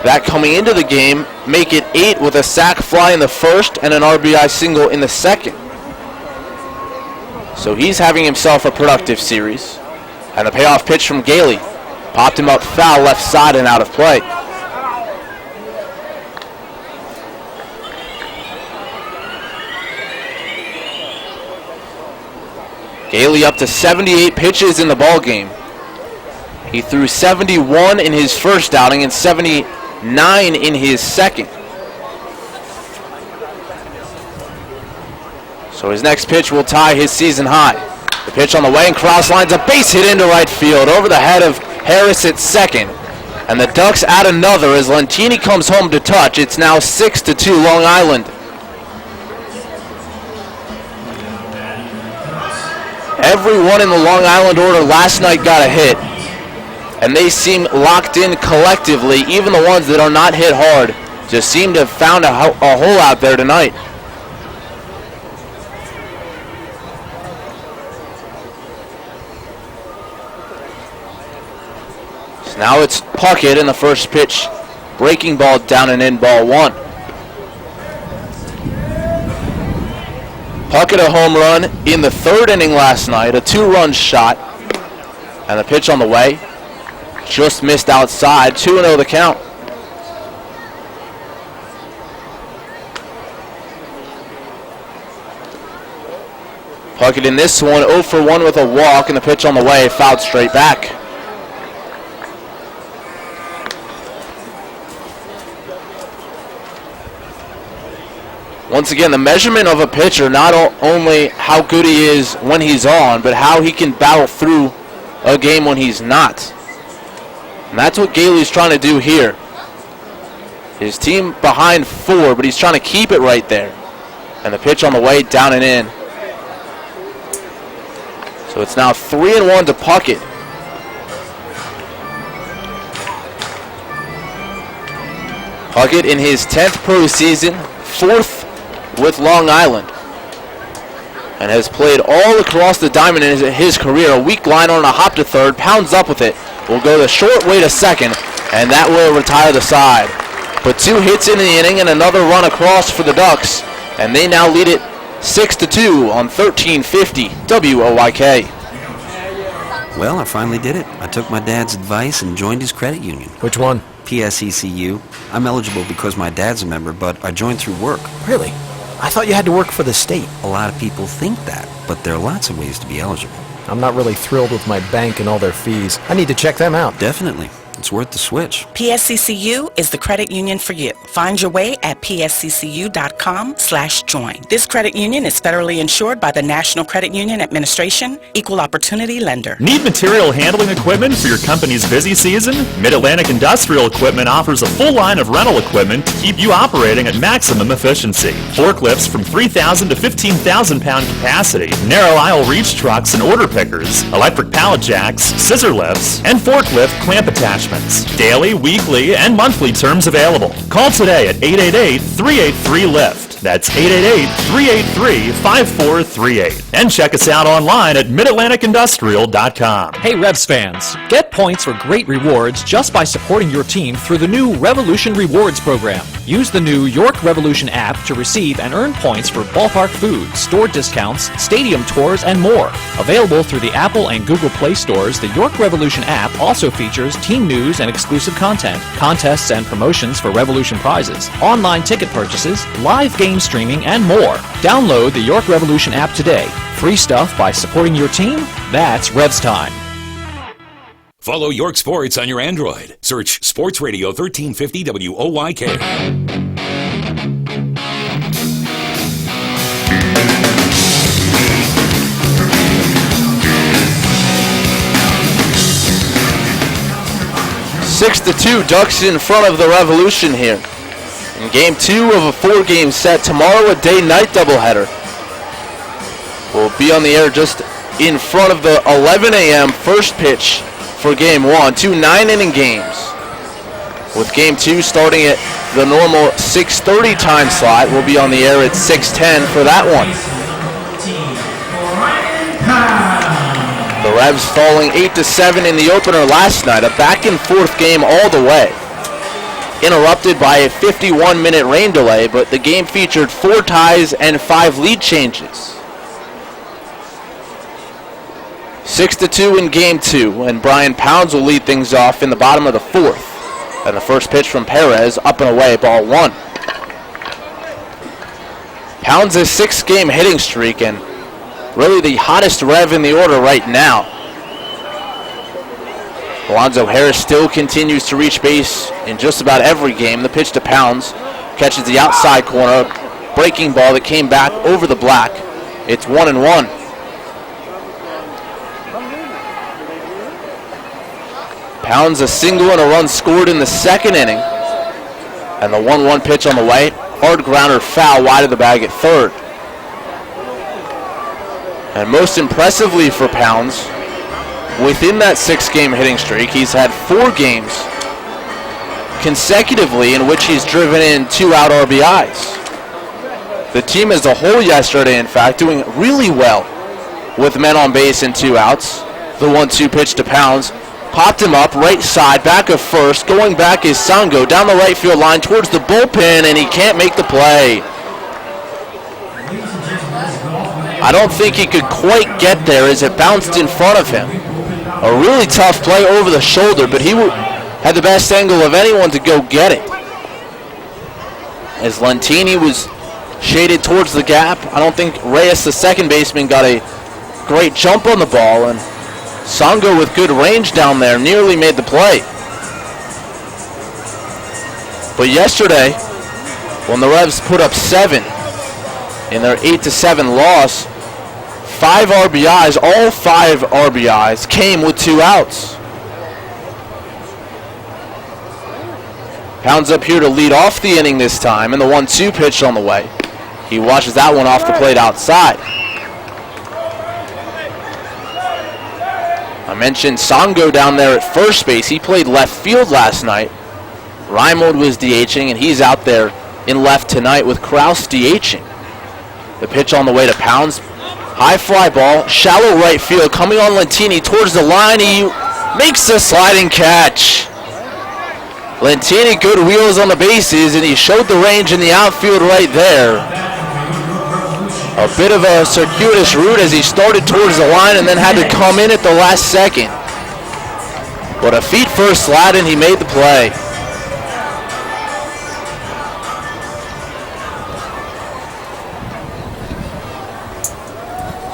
That coming into the game, make it 8 with a sac fly in the first and an RBI single in the second. So he's having himself a productive series. And the payoff pitch from Gailey popped him up foul left side and out of play. Gailey up to 78 pitches in the ballgame. He threw 71 in his first outing and 79 in his second. So his next pitch will tie his season high. The pitch on the way, and Kraus lines a base hit into right field over the head of Harris at second. And the Ducks add another as Lentini comes home to touch. It's now 6-2 Long Island. Everyone in the Long Island order last night got a hit, and they seem locked in collectively. Even the ones that are not hit hard just seem to have found a hole out there tonight. So now it's Puckett in the first pitch, breaking ball down and in, ball 1. Puckett a home run in the 3rd inning last night, a 2-run shot. And the pitch on the way, just missed outside, 2-0 the count. Puckett in this one, 0 for 1 with a walk, and the pitch on the way, fouled straight back. Once again, the measurement of a pitcher, not only how good he is when he's on, but how he can battle through a game when he's not. And that's what Gailey's trying to do here. His team behind 4, but he's trying to keep it right there. And the pitch on the way, down and in. So it's now 3-1 to Puckett. Puckett in his 10th pro season, 4th with Long Island, and has played all across the diamond in his career. A weak line on a hop to third, pounds up with it, will go the short way to second, and that will retire the side. But 2 hits in the inning and another run across for the Ducks, and they now lead it 6-2 on 1350 WOYK. Well, I finally did it. I took my dad's advice and joined his credit union. Which one? PSECU. I'm eligible because my dad's a member, but I joined through work. Really? I thought you had to work for the state. A lot of people think that, but there are lots of ways to be eligible. I'm not really thrilled with my bank and all their fees. I need to check them out. Definitely. It's worth the switch. PSCCU is the credit union for you. Find your way at psccu.com/join. This credit union is federally insured by the National Credit Union Administration, Equal Opportunity Lender. Need material handling equipment for your company's busy season? Mid-Atlantic Industrial Equipment offers a full line of rental equipment to keep you operating at maximum efficiency. Forklifts from 3,000 to 15,000 pound capacity, narrow aisle reach trucks and order pickers, electric pallet jacks, scissor lifts, and forklift clamp attachments. Daily, weekly, and monthly terms available. Call today at 888-383-LIFT. That's 888-383-5438. And check us out online at midatlanticindustrial.com. Hey Revs fans, get points for great rewards just by supporting your team through the new Revolution Rewards program. Use the new York Revolution app to receive and earn points for ballpark food, store discounts, stadium tours, and more. Available through the Apple and Google Play stores, the York Revolution app also features team news and exclusive content, contests and promotions for Revolution prizes, online ticket purchases, live game streaming, and more. Download the York Revolution app today. Free stuff by supporting your team? That's Revs time. Follow York Sports on your Android. Search Sports Radio 1350 WOYK. Six to 2, Ducks in front of the Revolution here. In game 2 of a 4-game set, tomorrow a day-night doubleheader. We'll be on the air just in front of the 11 a.m. first pitch for game 1. 2 9-inning games. With game 2 starting at the normal 6:30 time slot, we'll be on the air at 6:10 for that one. The Revs falling 8-7 in the opener last night. A back-and-forth game all the way. Interrupted by a 51-minute rain delay, but the game featured 4 ties and 5 lead changes. 6-2 in game 2, and Brian Pounds will lead things off in the bottom of the 4th. And the first pitch from Perez, up and away, ball 1. Pounds' 6-game hitting streak, and really the hottest Rev in the order right now. Alonzo Harris still continues to reach base in just about every game. The pitch to Pounds, catches the outside corner, breaking ball that came back over the black. It's 1-1. Pounds a single and a run scored in the second inning. And the 1-1 pitch on the way. Hard grounder foul wide of the bag at third. And most impressively for Pounds, within that 6-game hitting streak, he's had 4 games consecutively in which he's driven in 2-out RBIs. The team as a whole yesterday, in fact, doing really well with men on base and 2 outs. The 1-2 pitch to Pounds. Popped him up, right side, back of first. Going back is Sango down the right field line towards the bullpen, and he can't make the play. I don't think he could quite get there as it bounced in front of him. A really tough play over the shoulder, but he had the best angle of anyone to go get it. As Lentini was shaded towards the gap, I don't think Reyes, the second baseman, got a great jump on the ball, and Sango with good range down there nearly made the play. But yesterday, when the Revs put up 7 in their 8-7 loss, 5 RBIs, all 5 RBIs came with 2 outs. Pounds up here to lead off the inning this time, and the 1-2 pitch on the way. He washes that one off the plate outside. I mentioned Sango down there at first base. He played left field last night. Reimold was DHing, and he's out there in left tonight with Kraus DHing. The pitch on the way to Pounds. High fly ball, shallow right field, coming on Lentini towards the line. He makes a sliding catch. Lentini, good wheels on the bases, and he showed the range in the outfield right there. A bit of a circuitous route as he started towards the line and then had to come in at the last second. But a feet first slide, and he made the play.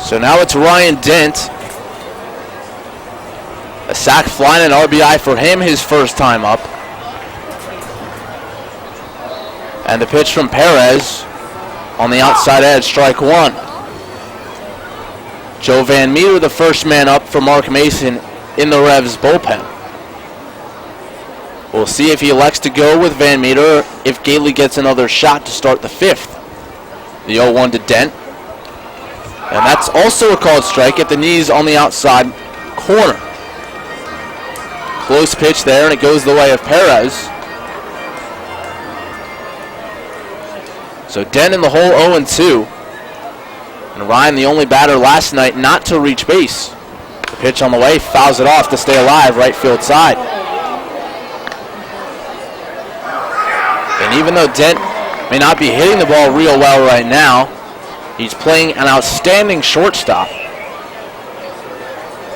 So now it's Ryan Dent. A sac fly and an RBI for him, his first time up. And the pitch from Perez on the outside edge, strike one. Joe Van Meter, the first man up for Mark Mason in the Revs bullpen. We'll see if he elects to go with Van Meter, if Gailey gets another shot to start the fifth. The 0-1 to Dent. And that's also a called strike at the knees on the outside corner. Close pitch there, and it goes the way of Perez. So Dent in the hole 0-2. And Ryan, the only batter last night not to reach base. The pitch on the way, fouls it off to stay alive, right field side. And even though Dent may not be hitting the ball real well right now, he's playing an outstanding shortstop.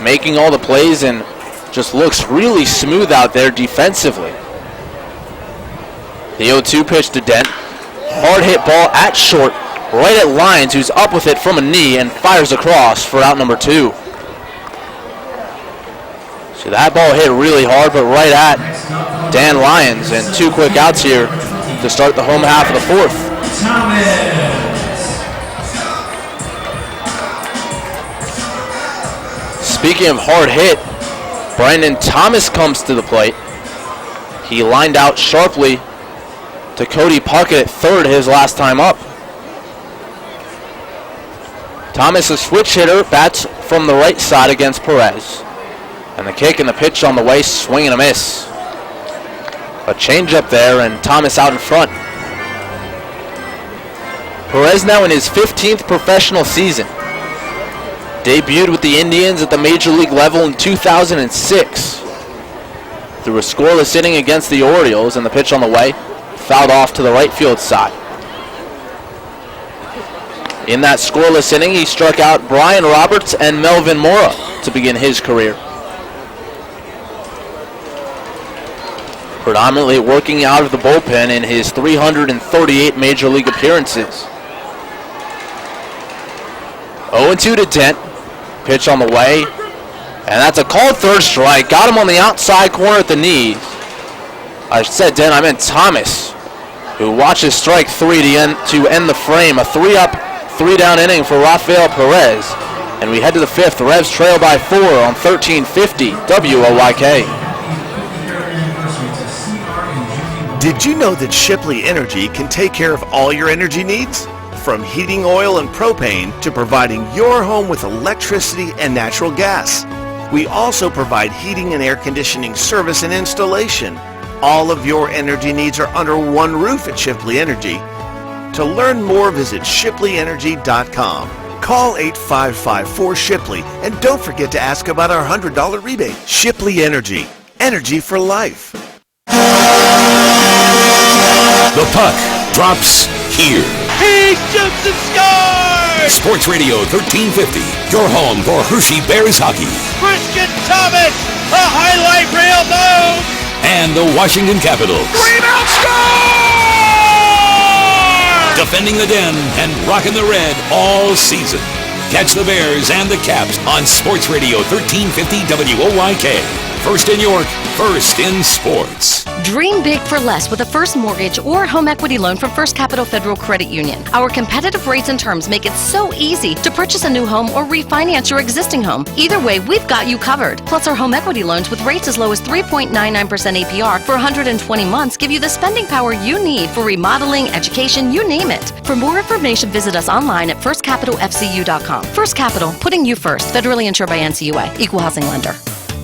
Making all the plays and just looks really smooth out there defensively. The 0-2 pitch to Dent. Hard hit ball at short, right at Lyons, who's up with it from a knee and fires across for out number 2. So that ball hit really hard, but right at Dan Lyons, and 2 quick outs here to start the home half of the fourth. Speaking of hard hit, Brandon Thomas comes to the plate. He lined out sharply to Cody Puckett at third his last time up. Thomas, a switch hitter, bats from the right side against Perez. And the kick and the pitch on the way, swing and a miss. A change up there, and Thomas out in front. Perez now in his 15th professional season. Debuted with the Indians at the Major League level in 2006. Through a scoreless inning against the Orioles, and the pitch on the way, fouled off to the right field side. In that scoreless inning, he struck out Brian Roberts and Melvin Mora to begin his career. Predominantly working out of the bullpen in his 338 Major League appearances. 0-2 to Dent. Pitch on the way. And that's a called third strike. Got him on the outside corner at the knees. I said Dent, I meant Thomas, who watches strike 3 to end the frame. A 3-up, 3-down inning for Rafael Perez. And we head to the fifth. The Revs trail by 4 on 1350 WOYK. Did you know that Shipley Energy can take care of all your energy needs? From heating oil and propane to providing your home with electricity and natural gas. We also provide heating and air conditioning service and installation. All of your energy needs are under one roof at Shipley Energy. To learn more, visit ShipleyEnergy.com. Call 855-4SHIPLEY and don't forget to ask about our $100 rebate. Shipley Energy. Energy for life. The puck drops here. He shoots and scores! Sports Radio 1350, your home for Hershey Bears hockey. Christian Thomas, a highlight reel move! And the Washington Capitals. Rebound score! Defending the Den and rocking the red all season. Catch the Bears and the Caps on Sports Radio 1350 WOYK. First in York, first in sports. Dream big for less with a first mortgage or home equity loan from First Capital Federal Credit Union. Our competitive rates and terms make it so easy to purchase a new home or refinance your existing home. Either way, we've got you covered. Plus, our home equity loans with rates as low as 3.99% APR for 120 months give you the spending power you need for remodeling, education, you name it. For more information, visit us online at firstcapitalfcu.com. First Capital, putting you first. Federally insured by NCUA. Equal housing lender.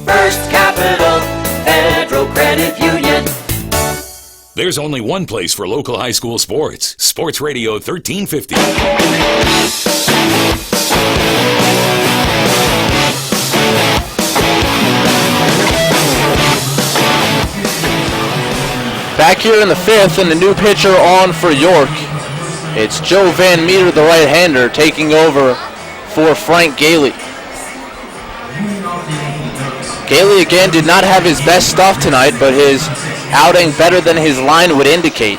First Capital Federal Credit Union. There's only one place for local high school sports. Sports Radio 1350. Back here in the fifth, and the new pitcher on for York. It's Joe Van Meter, the right-hander, taking over for Frank Gailey. Gailey again did not have his best stuff tonight, but his outing better than his line would indicate.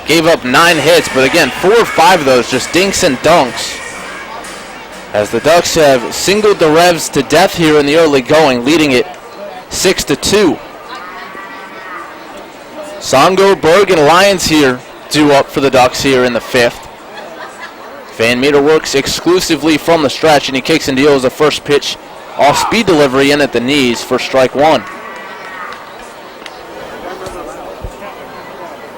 Gave up 9 hits, but again, 4 or 5 of those just dinks and dunks. As the Ducks have singled the Revs to death here in the early going, leading it 6-2. Songo, Berg, and Lyons here due up for the Ducks here in the 5th. Van Meter works exclusively from the stretch, and he kicks and deals the first pitch off speed delivery in at the knees for strike one.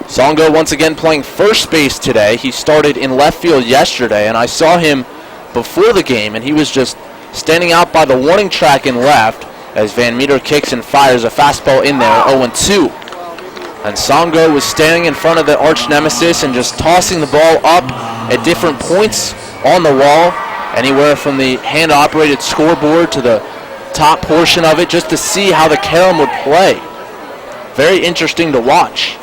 Songo once again playing first base today. He started in left field yesterday, and I saw him before the game, and he was just standing out by the warning track in left as Van Meter kicks and fires a fastball in there, 0-2. And Songo was standing in front of the arch nemesis and just tossing the ball up at different points on the wall, anywhere from the hand-operated scoreboard to the top portion of it, just to see how the carom would play. Very interesting to watch.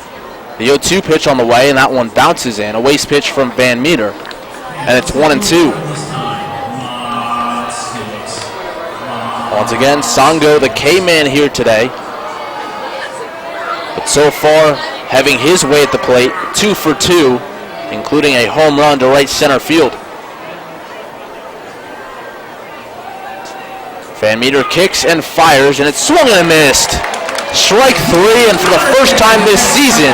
The 0-2 pitch on the way, and that one bounces in. A waste pitch from Van Meter, and it's 1-2. Once again, Songo, the K-man here today. But so far, having his way at the plate, 2 for 2, including a home run to right center field. Van Meter kicks and fires, and it's swung and a missed. Strike 3, and for the first time this season,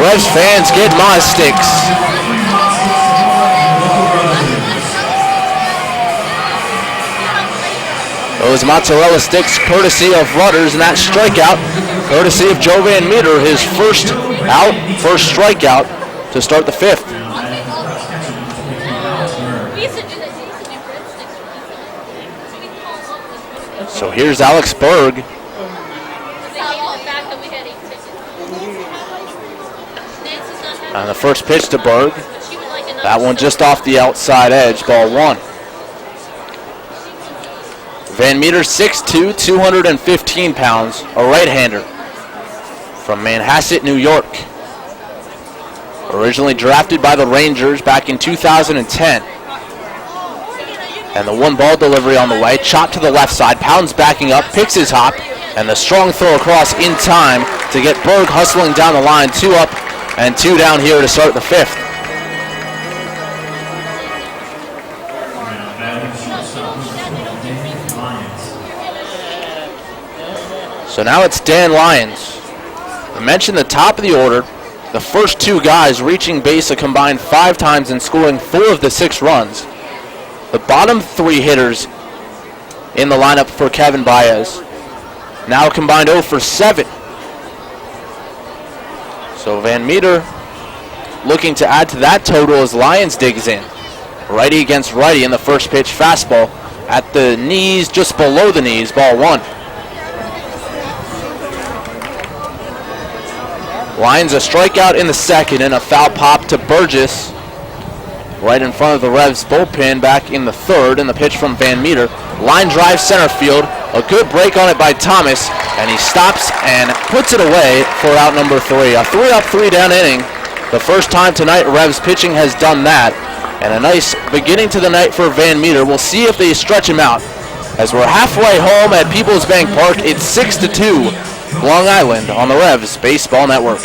Revs fans get Moz sticks. Those mozzarella sticks courtesy of Rudders, and that strikeout courtesy of Joe Van Meter, his first out, first strikeout to start the 5th. So here's Alex Berg. And the first pitch to Berg. That one just off the outside edge, ball 1. Van Meter, 6'2", 215 pounds, a right-hander from Manhasset, New York. Originally drafted by the Rangers back in 2010. And the 1-ball delivery on the way, chopped to the left side, Pounds backing up, picks his hop, and the strong throw across in time to get Berg hustling down the line, 2 up and 2 down here to start the 5th. So now it's Dan Lyons. I mentioned the top of the order, the first 2 guys reaching base a combined 5 times and scoring 4 of the 6 runs. The bottom 3 hitters in the lineup for Kevin Baez now combined 0 for 7. So Van Meter looking to add to that total as Lyons digs in. Righty against righty in the first pitch fastball at the knees, just below the knees, ball 1. Lyons a strikeout in the second and a foul pop to Burgess right in front of the Revs bullpen back in the third, and the pitch from Van Meter. Line drive center field, a good break on it by Thomas, and he stops and puts it away for out number 3. A 3-up, 3-down inning. The first time tonight Revs pitching has done that, and a nice beginning to the night for Van Meter. We'll see if they stretch him out. As we're halfway home at Peoples Bank Park, it's 6-2, Long Island on the Revs Baseball Network.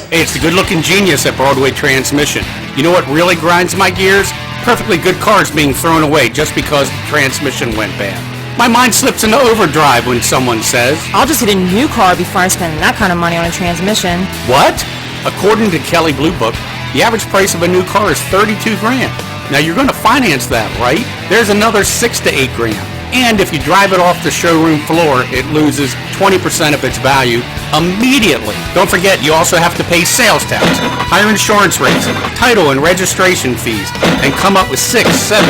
Hey, it's the good-looking genius at Broadway Transmission. You know what really grinds my gears? Perfectly good cars being thrown away just because the transmission went bad. My mind slips into overdrive when someone says, I'll just get a new car before I spend that kind of money on a transmission. What? According to Kelley Blue Book, the average price of a new car is $32 grand. Now you're going to finance that, right? There's another $6 to $8 grand. And if you drive it off the showroom floor, it loses 20% of its value immediately. Don't forget, you also have to pay sales tax, higher insurance rates, title and registration fees, and come up with $600, $700,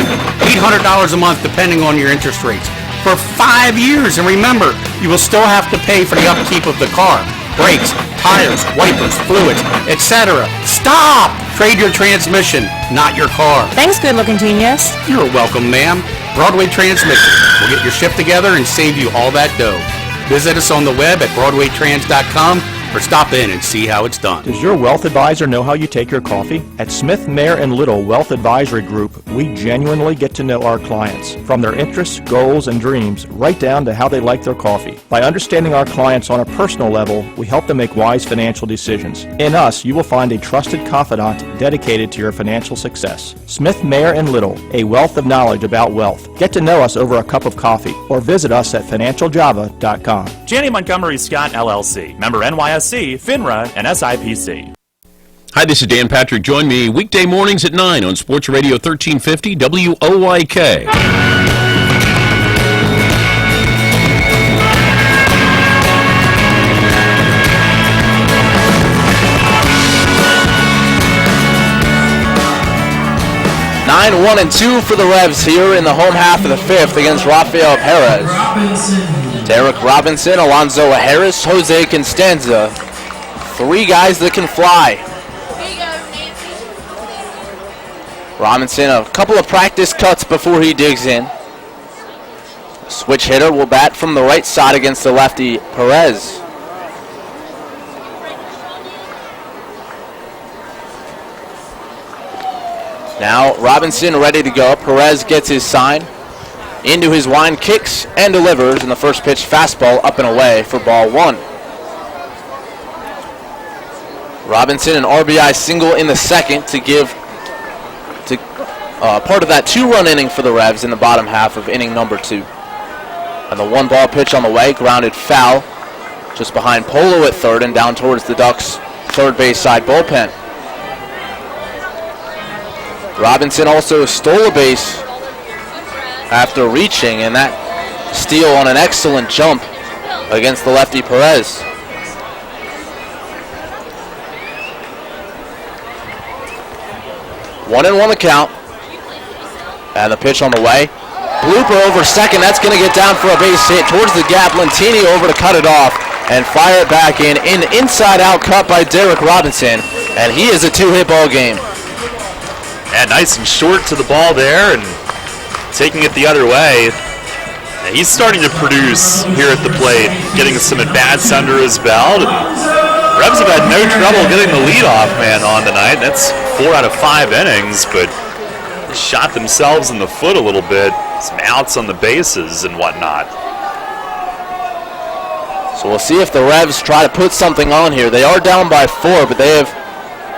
$800 a month depending on your interest rates for 5 years. And remember, you will still have to pay for the upkeep of the car, brakes, tires, wipers, fluids, etc. Stop! Trade your transmission, not your car. Thanks, good-looking genius. You're welcome, ma'am. Broadway Transmission. We'll get your shift together and save you all that dough. Visit us on the web at BroadwayTrans.com or stop in and see how it's done. Does your wealth advisor know how you take your coffee? At Smith, Mayer & Little Wealth Advisory Group, we genuinely get to know our clients, from their interests, goals, and dreams, right down to how they like their coffee. By understanding our clients on a personal level, we help them make wise financial decisions. In us, you will find a trusted confidant dedicated to your financial success. Smith, Mayer & Little, a wealth of knowledge about wealth. Get to know us over a cup of coffee or visit us at financialjava.com. Janney Montgomery Scott LLC, member NYSE, FINRA, and SIPC. Hi, this is Dan Patrick. Join me weekday mornings at 9 on Sports Radio 1350 WOYK. Nine, 1-2 for the Revs here in the home half of the fifth against Rafael Perez. Derek Robinson, Alonzo Harris, Jose Constanza. Three guys that can fly. Robinson, a couple of practice cuts before he digs in. Switch hitter will bat from the right side against the lefty Perez. Now Robinson ready to go. Perez gets his sign. Into his wind, kicks and delivers, and the first pitch fastball up and away for ball one. Robinson an RBI single in the second to give part of that two-run inning for the Revs in the bottom half of inning number 2. And the one-ball pitch on the way, grounded foul, just behind Polo at third and down towards the Ducks' third base side bullpen. Robinson also stole a base after reaching, and that steal on an excellent jump against the lefty Perez. One and one the count. And the pitch on the way. Blooper over second. That's going to get down for a base hit towards the gap. Lentini over to cut it off and fire it back in. An inside-out cut by Derek Robinson. And he is a two-hit ball game. And nice and short to the ball there, and taking it the other way. And he's starting to produce here at the plate, getting some at-bats under his belt. And Revs have had no trouble getting the leadoff man on tonight. That's 4 out of 5 innings, but shot themselves in the foot a little bit. Some outs on the bases and whatnot. So we'll see if the Revs try to put something on here. They are down by 4, but they have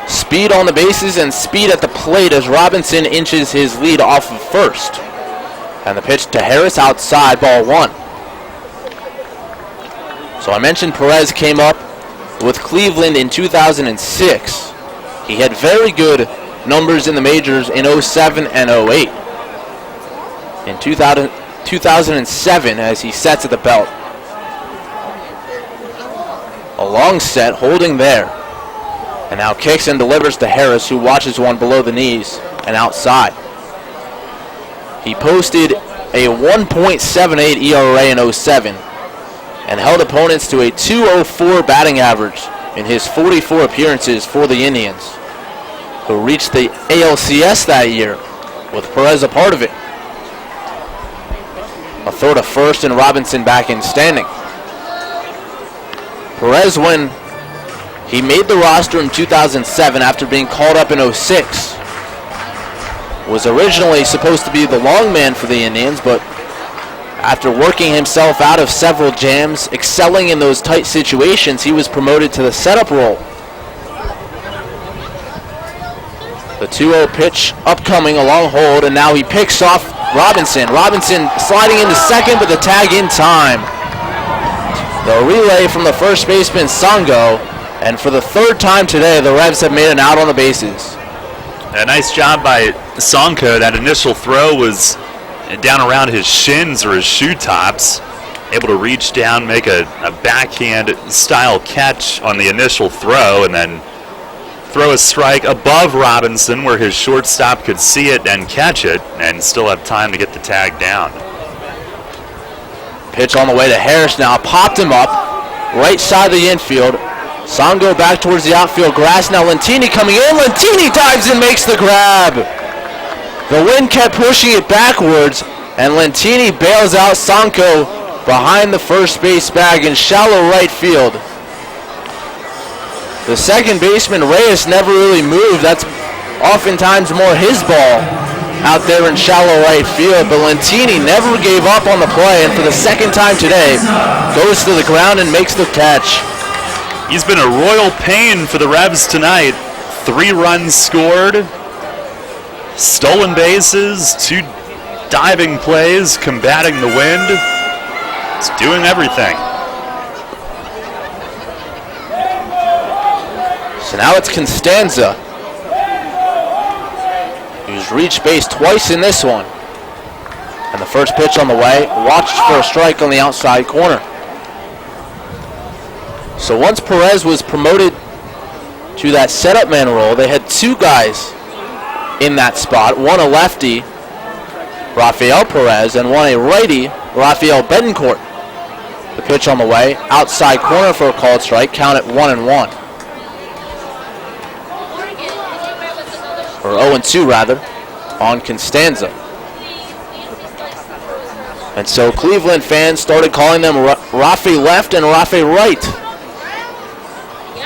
speed on the bases and speed at the plate as Robinson inches his lead off of first. And the pitch to Harris outside, ball one. So I mentioned Perez came up with Cleveland in 2006. He had very good numbers in the majors in 07 and 08. In 2007 as he sets at the belt. A long set, holding there. And now kicks and delivers to Harris, who watches one below the knees and outside. He posted a 1.78 ERA in 07 and held opponents to a 2.04 batting average in his 44 appearances for the Indians, who reached the ALCS that year with Perez a part of it. A throw to first and Robinson back in standing. Perez, when he made the roster in 2007 after being called up in 06, was originally supposed to be the long man for the Indians, but after working himself out of several jams, excelling in those tight situations, he was promoted to the setup role. The 2-0 pitch upcoming, a long hold, and now he picks off Robinson. Robinson sliding into second, but the tag in time. The relay from the first baseman, Songo, and for the third time today, the Revs have made an out on the bases. A nice job by Sonko. That initial throw was down around his shins or his shoe tops. Able to reach down, make a backhand style catch on the initial throw, and then throw a strike above Robinson where his shortstop could see it and catch it and still have time to get the tag down. Pitch on the way to Harris now. Popped him up. Right side of the infield. Songo back towards the outfield grass. Now Lentini coming in. Lentini dives and makes the grab. The wind kept pushing it backwards, and Lentini bails out Sonko behind the first base bag in shallow right field. The second baseman, Reyes, never really moved. That's oftentimes more his ball out there in shallow right field. But Lentini never gave up on the play, and for the second time today, goes to the ground and makes the catch. He's been a royal pain for the Revs tonight. 3 runs scored, stolen bases, 2 diving plays, combating the wind. He's doing everything. So now it's Constanza, who's reached base twice in this one. And the first pitch on the way, watched for a strike on the outside corner. So once Perez was promoted to that setup man role, they had 2 guys in that spot. One a lefty, Rafael Perez, and one a righty, Rafael Betancourt. The pitch on the way, outside corner for a called strike, count at 1-1. Or 0-2 rather, on Constanza. And so Cleveland fans started calling them Rafi left and Rafi right.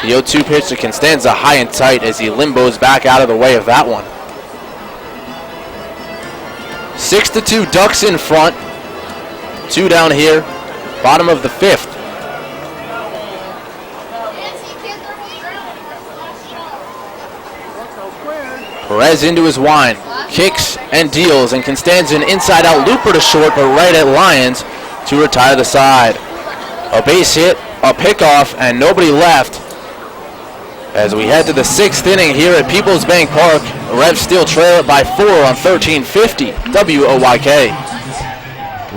The 0-2 pitch to Constanza, high and tight as he limbos back out of the way of that one. 6-2 Ducks in front. 2 down here, bottom of the 5th. Perez into his wind, kicks and deals, and Constanza an inside-out looper to short, but right at Lyons to retire the side. A base hit, a pickoff, and nobody left. As we head to the 6th inning here at Peoples Bank Park, the Revs still trail it by 4 on 1350 WOYK.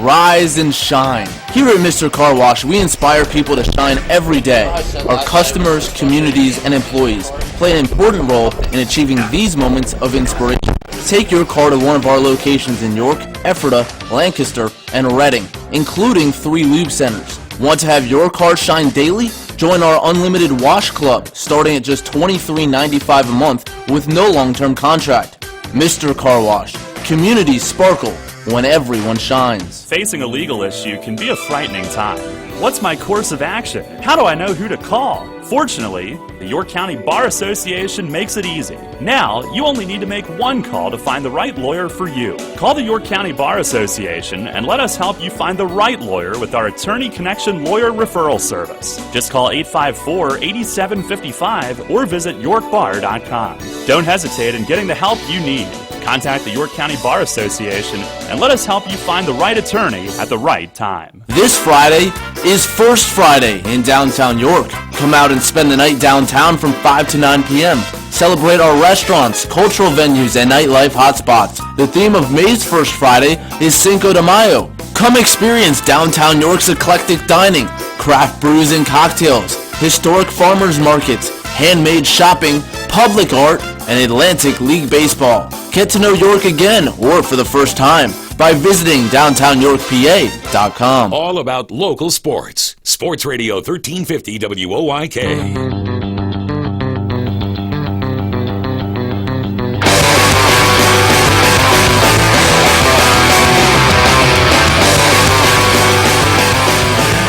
Rise and shine. Here at Mr. Car Wash, we inspire people to shine every day. Our customers, communities, and employees play an important role in achieving these moments of inspiration. Take your car to one of our locations in York, Ephrata, Lancaster, and Reading, including 3 lube centers. Want to have your car shine daily? Join our Unlimited Wash Club, starting at just $23.95 a month with no long-term contract. Mr. Car Wash. Communities sparkle when everyone shines. Facing a legal issue can be a frightening time. What's my course of action? How do I know who to call? Fortunately, the York County Bar Association makes it easy. Now, you only need to make one call to find the right lawyer for you. Call the York County Bar Association and let us help you find the right lawyer with our Attorney Connection Lawyer Referral Service. Just call 854-8755 or visit yorkbar.com. Don't hesitate in getting the help you need. Contact the York County Bar Association and let us help you find the right attorney at the right time. This Friday is First Friday in downtown York. Come out and spend the night downtown from 5 to 9 p.m. Celebrate our restaurants, cultural venues, and nightlife hotspots. The theme of May's First Friday is Cinco de Mayo. Come experience downtown York's eclectic dining, craft brews and cocktails, historic farmers markets, handmade shopping, public art, and Atlantic League Baseball. Get to know York again or for the first time by visiting downtownyorkpa.com. All about local sports. Sports Radio 1350 WOYK.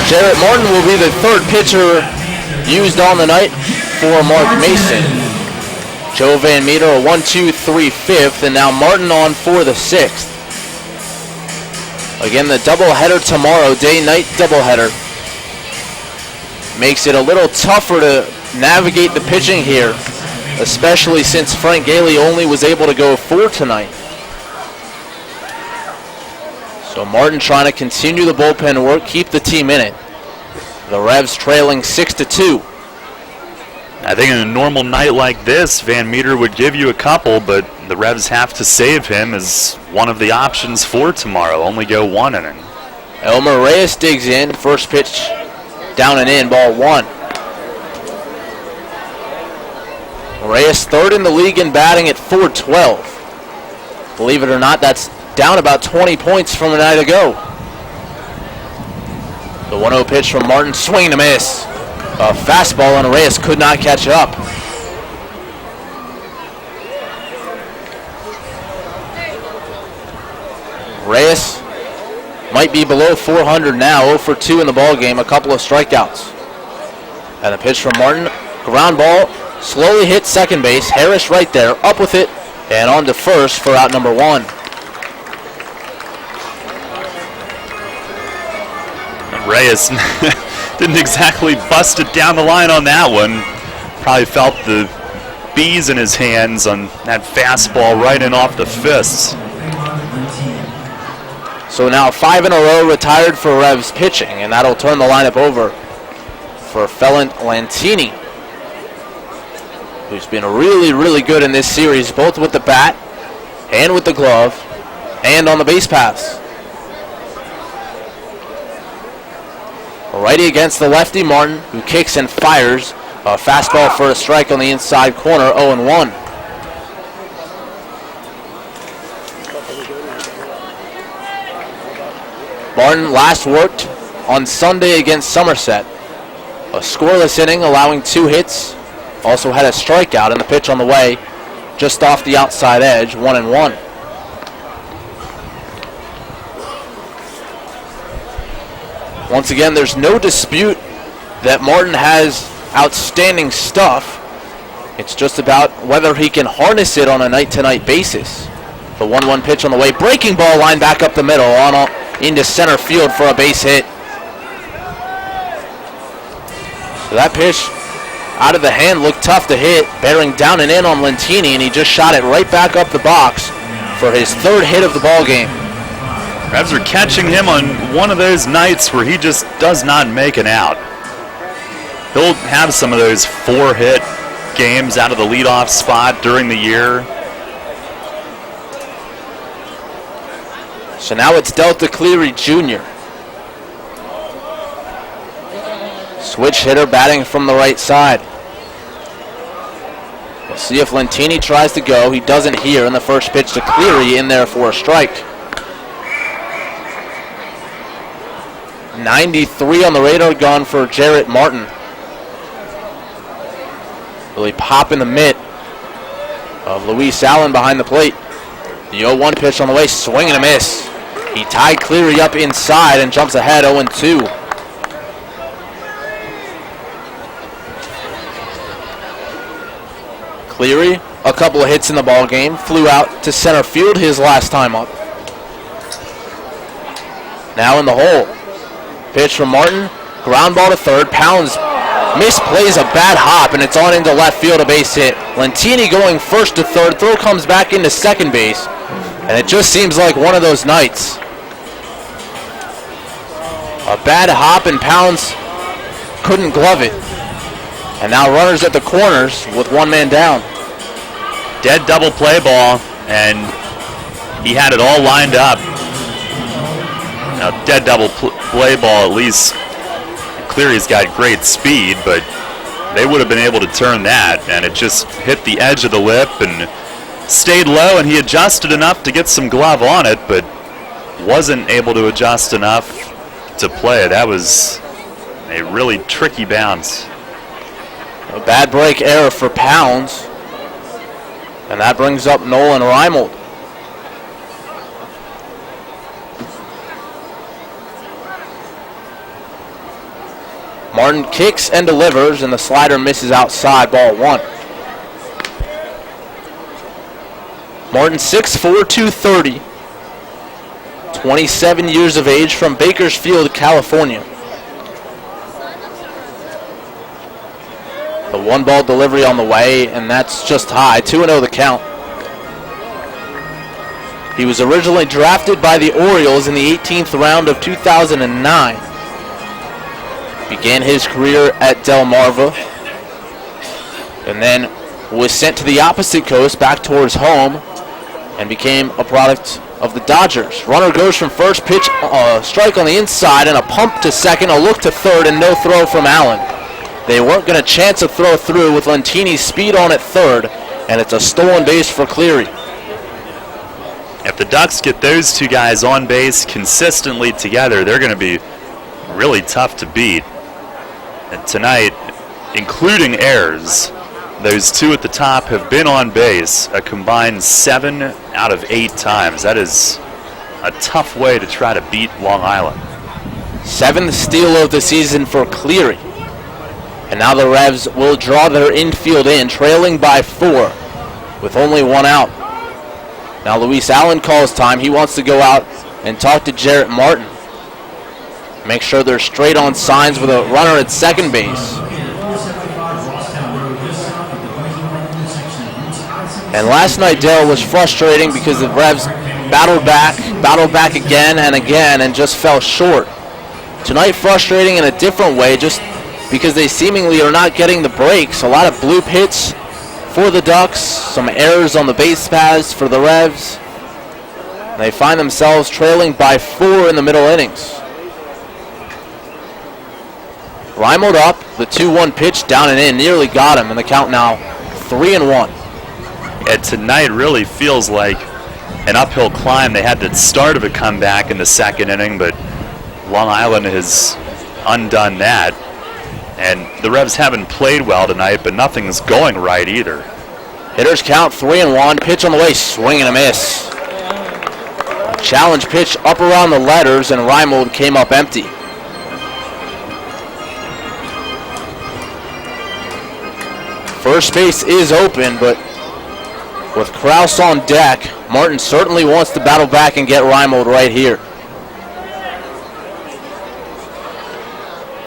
Jarrett Martin will be the 3rd pitcher used on the night for Mark Mason. Joe Van Meter a 1-2-3 5th, and now Martin on for the 6th. Again, the doubleheader tomorrow, day-night doubleheader. Makes it a little tougher to navigate the pitching here, especially since Frank Gailey only was able to go 4 tonight. So Martin trying to continue the bullpen work, keep the team in it. The Revs trailing 6-2. I think in a normal night like this, Van Meter would give you a couple, but the Revs have to save him as one of the options for tomorrow. Only go 1 inning. Elmer Reyes digs in. First pitch down and in, ball 1. Reyes 3rd in the league in batting at .412. Believe it or not, that's down about 20 points from a night ago. The 1-0 pitch from Martin, swing and a miss. A fastball on Reyes could not catch up. Reyes might be below 400 now, 0 for 2 in the ball game, a couple of strikeouts. And the pitch from Martin Ground ball, slowly hit second base. Harris right there, up with it, and on to first for out number 1. Reyes didn't exactly bust it down the line on that one. Probably felt the bees in his hands on that fastball right in off the fists. So now 5 in a row retired for Revs pitching, and that'll turn the lineup over for Fellant Lantini, who's been really, really good in this series, both with the bat and with the glove and on the base paths. Righty against the lefty, Martin, who kicks and fires a fastball for a strike on the inside corner, 0-1. Martin last worked on Sunday against Somerset. A scoreless inning, allowing 2 hits. Also had a strikeout, and the pitch on the way just off the outside edge, 1-1. Once again, there's no dispute that Martin has outstanding stuff. It's just about whether he can harness it on a night-to-night basis. The 1-1 pitch on the way. Breaking ball line back up the middle into center field for a base hit. So that pitch out of the hand looked tough to hit, bearing down and in on Lantini, and he just shot it right back up the box for his 3rd hit of the ball game. Revs are catching him on one of those nights where he just does not make an out. He'll have some of those 4-hit games out of the leadoff spot during the year. So now it's Delta Cleary Jr. Switch hitter batting from the right side. We'll see if Lantini tries to go. He doesn't here, and the first pitch to Cleary in there for a strike. 93 on the radar gun for Jarrett Martin. Really popping the mitt of Luis Allen behind the plate. The 0-1 pitch on the way, swing and a miss. He tied Cleary up inside and jumps ahead 0-2. Cleary, a couple of hits in the ball game, flew out to center field his last time up. Now in the hole. Pitch from Martin, ground ball to third. Pounds misplays a bad hop, and it's on into left field, a base hit. Lantini going first to third. Throw comes back into second base, and it just seems like one of those nights. A bad hop, and Pounds couldn't glove it. And now runners at the corners with 1 man down. Dead double play ball, and he had it all lined up. Now, dead double play ball, at least Cleary's got great speed, but they would have been able to turn that, and it just hit the edge of the lip and stayed low, and he adjusted enough to get some glove on it, but wasn't able to adjust enough to play. That was a really tricky bounce. A bad break error for Pounds, and that brings up Nolan Reimold. Martin kicks and delivers, and the slider misses outside, ball 1. Martin 6'4", 230. 27 years of age, from Bakersfield, California. The 1-ball delivery on the way, and that's just high. 2-0 the count. He was originally drafted by the Orioles in the 18th round of 2009. Began his career at Delmarva, and then was sent to the opposite coast back towards home and became a product of the Dodgers. Runner goes from first, pitch, strike on the inside, and a pump to second, a look to third, and no throw from Allen. They weren't going to chance a throw through with Lantini's speed on at third, and it's a stolen base for Cleary. If the Ducks get those 2 guys on base consistently together, they're going to be really tough to beat. And tonight, including errors, those 2 at the top have been on base a combined 7 out of 8 times. That is a tough way to try to beat Long Island. 7th steal of the season for Cleary. And now the Revs will draw their infield in, trailing by 4 with only 1 out. Now Luis Allen calls time. He wants to go out and talk to Jarrett Martin. Make sure they're straight on signs with a runner at second base. And last night, Dale, was frustrating because the Revs battled back again and again, and just fell short. Tonight, frustrating in a different way, just because they seemingly are not getting the breaks. A lot of bloop hits for the Ducks, some errors on the base paths for the Revs. They find themselves trailing by 4 in the middle innings. Reimold up, the 2-1 pitch down and in, nearly got him, and the count now 3-1. And tonight really feels like an uphill climb. They had the start of a comeback in the second inning, but Long Island has undone that. And the Revs haven't played well tonight, but nothing's going right either. Hitters count 3-1, pitch on the way, swing and a miss. A challenge pitch up around the letters, and Reimold came up empty. First base is open, but with Kraus on deck, Martin certainly wants to battle back and get Reimold right here.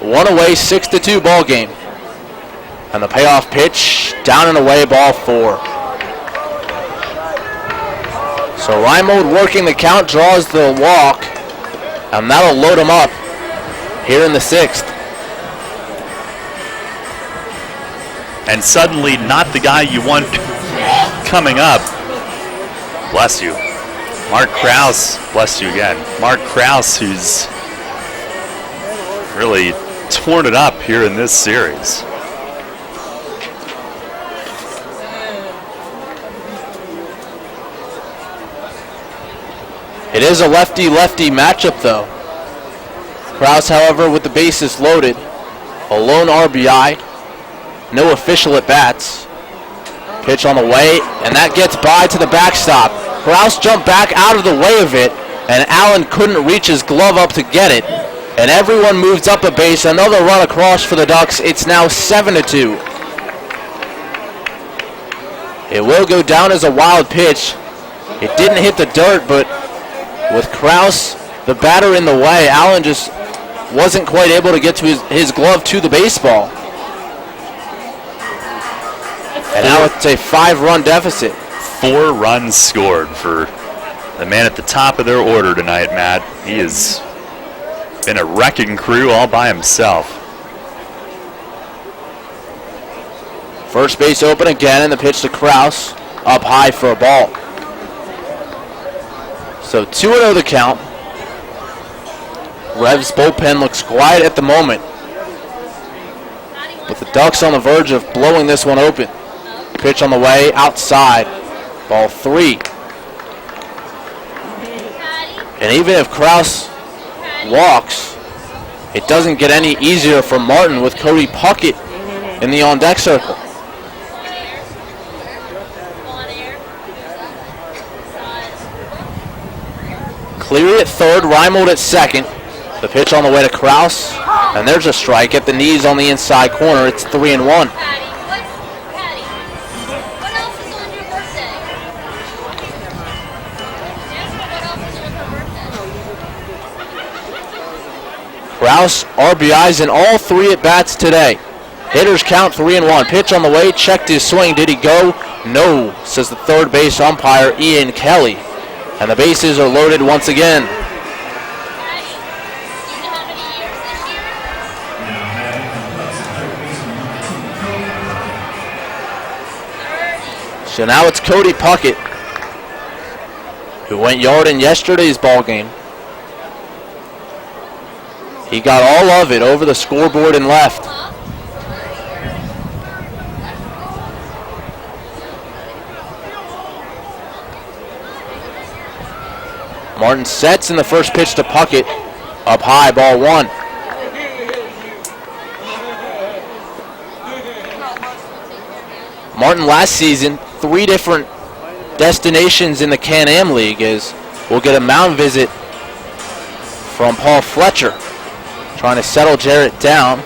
1 away, 6-2 ball game. And the payoff pitch, down and away, ball 4. So Reimold working the count, draws the walk, and that'll load him up here in the 6th. And suddenly not the guy you want coming up. Bless you. Mark Kraus, bless you again. Mark Kraus, who's really torn it up here in this series. It is a lefty-lefty matchup, though. Kraus, however, with the bases loaded, a lone RBI, no official at-bats. Pitch on the way, and that gets by to the backstop. Kraus jumped back out of the way of it, and Allen couldn't reach his glove up to get it. And everyone moves up a base. Another run across for the Ducks. It's now 7-2. It will go down as a wild pitch. It didn't hit the dirt, but with Kraus, the batter in the way, Allen just wasn't quite able to get to his glove to the baseball. And now it's a 5-run deficit. 4 runs scored for the man at the top of their order tonight, Matt. He has been a wrecking crew all by himself. First base open again, and the pitch to Kraus, up high for a ball. So 2-0 the count. Revs bullpen looks quiet at the moment, but the Ducks on the verge of blowing this one open. Pitch on the way, outside, ball 3. And even if Kraus walks, it doesn't get any easier for Martin with Cody Puckett in the on-deck circle. Cleary at third, Reimold at second. The pitch on the way to Kraus, and there's a strike at the knees on the inside corner. It's 3-1. Kraus, RBIs in all 3 at-bats today. Hitters count 3-1. Pitch on the way, checked his swing. Did he go? No, says the third base umpire, Ian Kelly. And the bases are loaded once again. So now it's Cody Puckett, who went yard in yesterday's ball game. He got all of it over the scoreboard and left. Martin sets in the first pitch to Puckett. Up high, ball 1. Martin last season, 3 different destinations in the Can-Am League, as we'll get a mound visit from Paul Fletcher, trying to settle Jarrett down.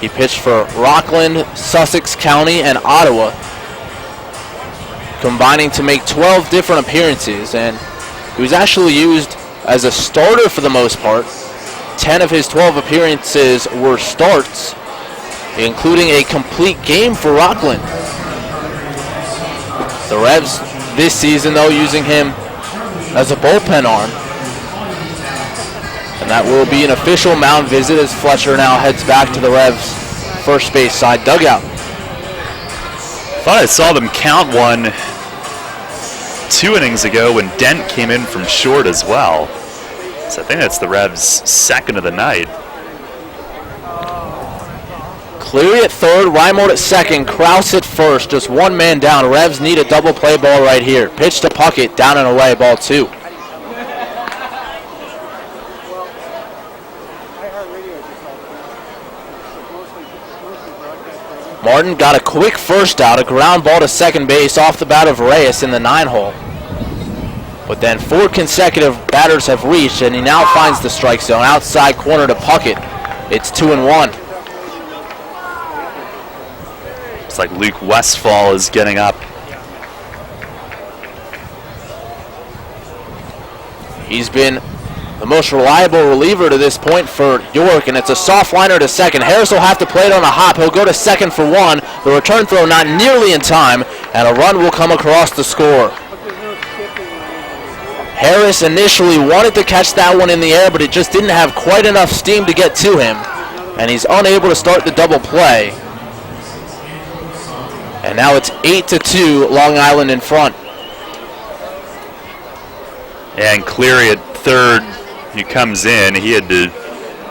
He pitched for Rockland, Sussex County, and Ottawa, combining to make 12 different appearances, and he was actually used as a starter for the most part. 10 of his 12 appearances were starts, including a complete game for Rockland. The Revs this season, though, using him as a bullpen arm. And that will be an official mound visit as Fletcher now heads back to the Revs' first base side dugout. Thought I saw them count one 2 innings ago when Dent came in from short as well. So I think that's the Revs' second of the night. Cleary at third, Reimold at second, Kraus at first, just one man down. Revs need a double play ball right here. Pitch to Puckett, down and away, ball 2. Martin got a quick first out, a ground ball to second base off the bat of Reyes in the 9-hole. But then 4 consecutive batters have reached, and he now finds the strike zone. Outside corner to Puckett. It's 2-1. It's like Luke Westfall is getting up. He's been the most reliable reliever to this point for York, and it's a soft liner to second. Harris will have to play it on a hop. He'll go to second for 1. The return throw not nearly in time, and a run will come across the score. Harris initially wanted to catch that one in the air, but it just didn't have quite enough steam to get to him, and he's unable to start the double play. And now it's 8-2, Long Island in front. And Cleary at third, he comes in. He had to